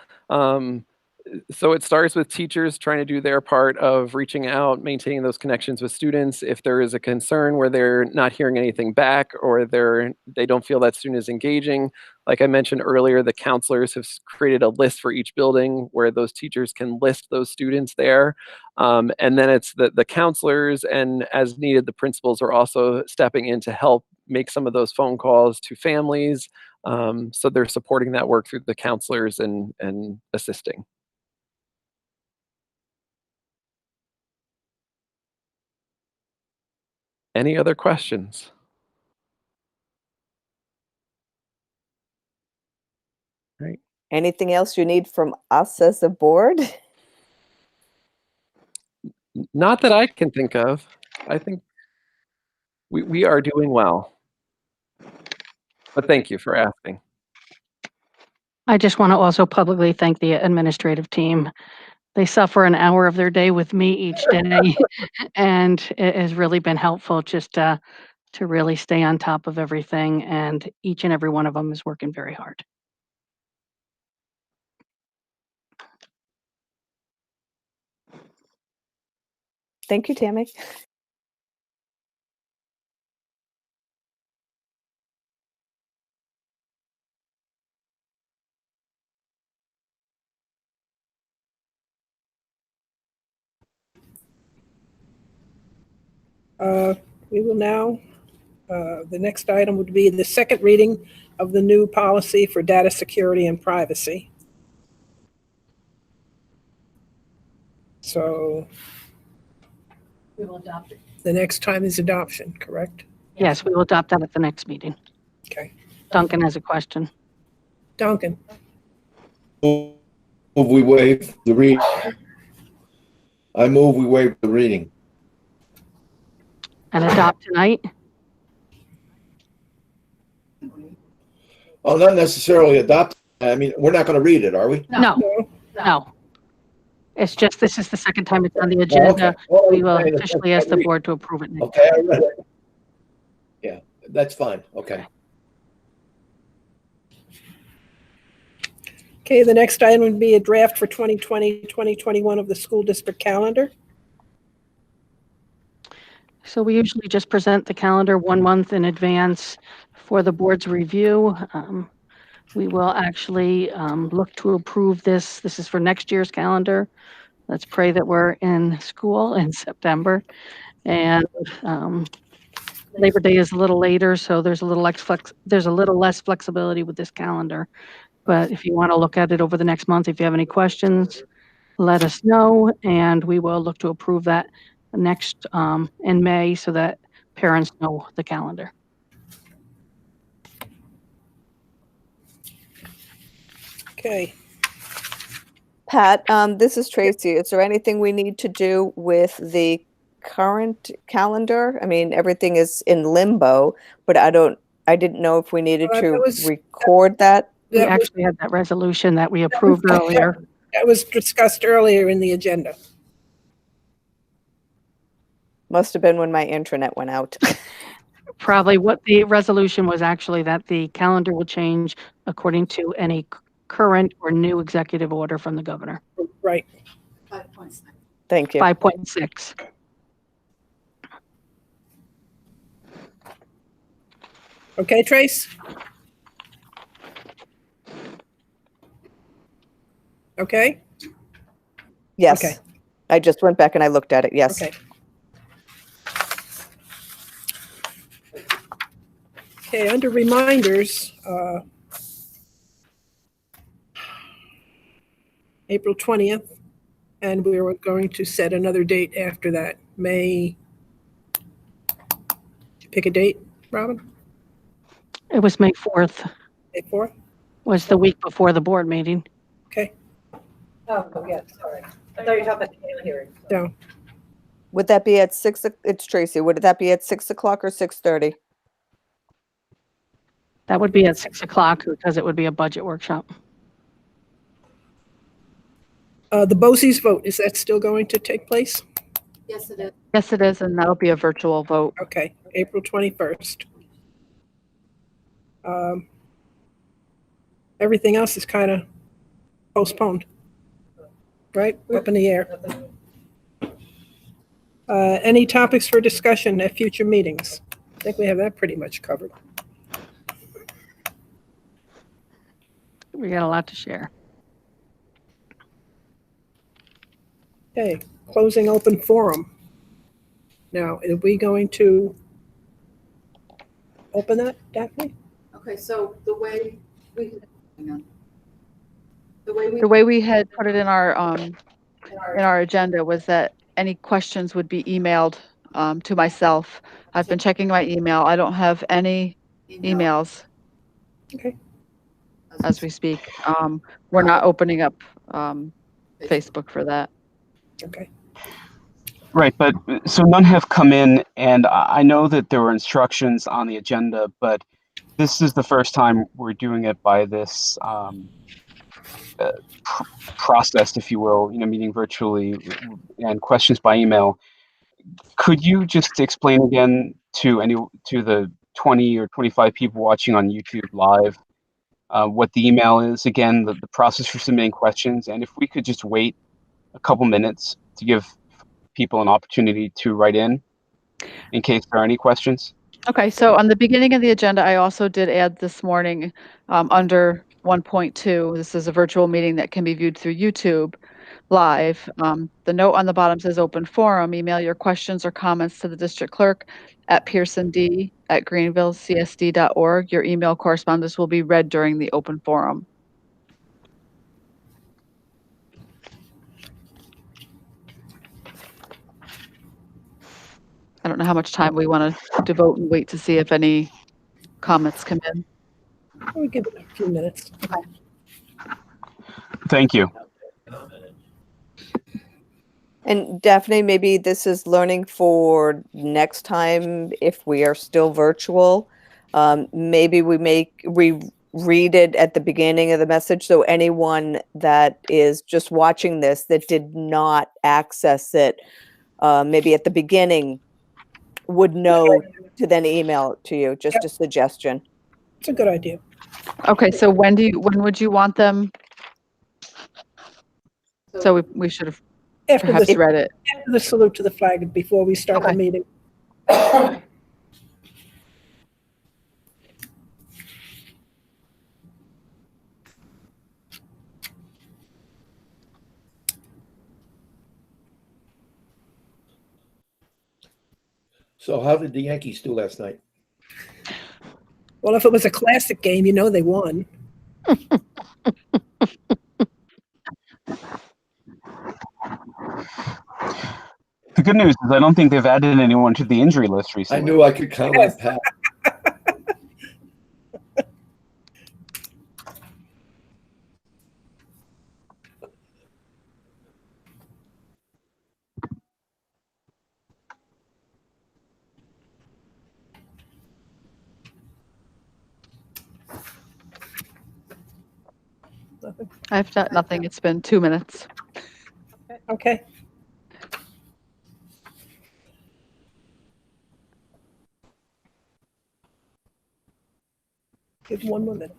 So it starts with teachers trying to do their part of reaching out, maintaining those connections with students. If there is a concern where they're not hearing anything back or they don't feel that student is engaging, like I mentioned earlier, the counselors have created a list for each building where those teachers can list those students there. And then it's the counselors, and as needed, the principals are also stepping in to help make some of those phone calls to families. So they're supporting that work through the counselors and assisting. Any other questions? Right. Anything else you need from us as a board? Not that I can think of. I think we are doing well. But thank you for asking. I just want to also publicly thank the administrative team. They suffer an hour of their day with me each day, and it has really been helpful just to really stay on top of everything, and each and every one of them is working very hard. Thank you, Tammy. We will now, the next item would be the second reading of the new policy for data security and privacy. So We will adopt it. the next time is adoption, correct? Yes, we will adopt that at the next meeting. Okay. Duncan has a question. Duncan, We waive the reading. I move we waive the reading. And adopt tonight? Well, not necessarily adopt. I mean, we're not going to read it, are we? No, no. It's just, this is the second time it's on the agenda. Well, We will okay, officially ask the board to approve it next. Okay, I read it. Yeah, that's fine. Okay. okay, the next item would be a draft for 2020-2021 of the school district calendar. So we usually just present the calendar 1 month in advance for the board's review. We will actually look to approve this. This is for next year's calendar. Let's pray that we're in school in September. And Labor Day is a little later, so there's a little less flexibility with this calendar. But if you want to look at it over the next month, if you have any questions, let us know, and we will look to approve that next in May so that parents know the calendar. Okay, Pat, this is Tracy. Is there anything we need to do with the current calendar? I mean, everything is in limbo, but I didn't know if we needed to record that. We actually had that resolution that we approved earlier. that was discussed earlier in the agenda. Must have been when my intranet went out. Probably what the resolution was actually that the calendar will change according to any current or new executive order from the governor. Right. 5.6. Thank you. 5.6. Okay, Trace? Okay? Yes. Okay. I just went back and I looked at it. Yes. Okay. Okay, under reminders, April 20th, and we were going to set another date after that. May, pick a date, Robin? It was May 4th, May 4th? was the week before the board meeting. Okay, Oh, yeah, sorry. I thought you were talking about the hearing. so, Would that be at 6? It's Tracy. Would that be at 6 o'clock or 6:30? That would be at 6 o'clock because it would be a budget workshop. the BOCES vote, is that still going to take place? Yes, it is. Yes, it is, and that'll be a virtual vote. Okay, April 21st. Everything else is kind of postponed, right? Up in the air. Any topics for discussion at future meetings? I think we have that pretty much covered. We got a lot to share. Okay, closing open forum. Now, are we going to open that, Daphne? Okay, so the way we, hang on. The The way we had put it in our agenda was that any questions would be emailed to myself. I've been checking my email. I don't have any emails Okay. as we speak. We're not opening up Facebook for that. Okay. Right, but so none have come in, and I know that there were instructions on the agenda, but this is the first time we're doing it by this process, if you will, meeting virtually and questions by email. Could you just explain again to the 20 or 25 people watching on YouTube Live what the email is, again, the process for submitting questions, and if we could just wait a couple minutes to give people an opportunity to write in case there are any questions? Okay, so on the beginning of the agenda, I also did add this morning under 1.2, this is a virtual meeting that can be viewed through YouTube Live. The note on the bottom says open forum. Email your questions or comments to the district clerk at pearsond@greenvillecsd.org. Your email correspondence will be read during the open forum. I don't know how much time we want to devote and wait to see if any comments come in. We'll give it a few minutes. Thank you. And Daphne, maybe this is learning for next time if we are still virtual. Maybe we read it at the beginning of the message, so anyone that is just watching this that did not access it, maybe at the beginning, would know to then email it to you. Just a suggestion. It's a good idea. Okay, so when would you want them? So we should have After perhaps the, read it. after the salute to the flag before we start the Okay. meeting. So how did the Yankees do last night? Well, if it was a classic game, they won. The good news is I don't think they've added anyone to the injury list I recently. knew I could count on Pat. I've got nothing. It's been 2 minutes. Okay. Give 1 more minute.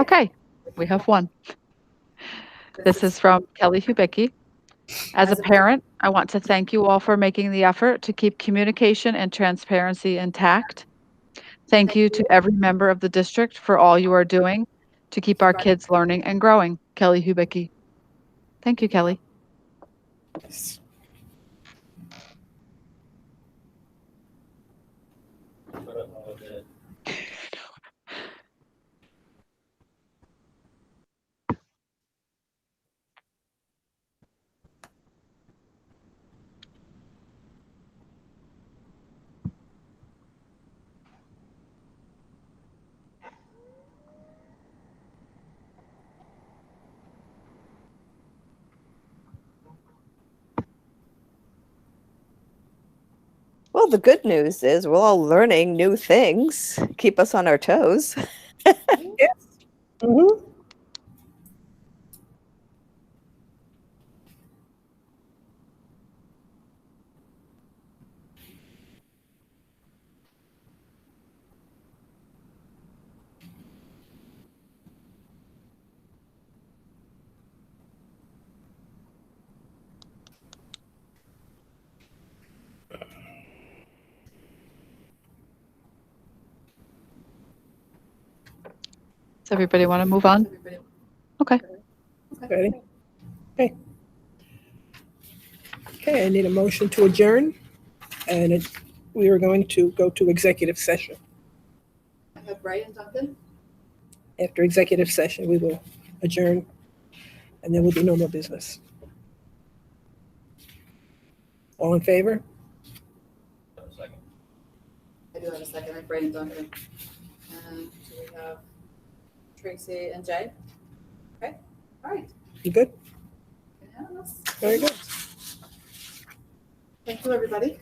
Okay, we have one. This is from Kelly Hubicki. As a parent, I want to thank you all for making the effort to keep communication and transparency intact. Thank you to every member of the district for all you are doing to keep our kids learning and growing. Kelly Hubicki. Thank you, Kelly. Well, the good news is we're all learning new things, keep us on our toes. Yes. Mm-hmm. Does everybody want to move on? Okay. Ready? Okay. Okay, I need a motion to adjourn, and we are going to go to executive session. I have Brian Duncan. After executive session, we will adjourn, and there will be no more business. All in favor? I do have a second. I have Brian Duncan. And do we have Tracy and Jay? Okay, all right. You good? Unanimous. Very good. Thank you, everybody.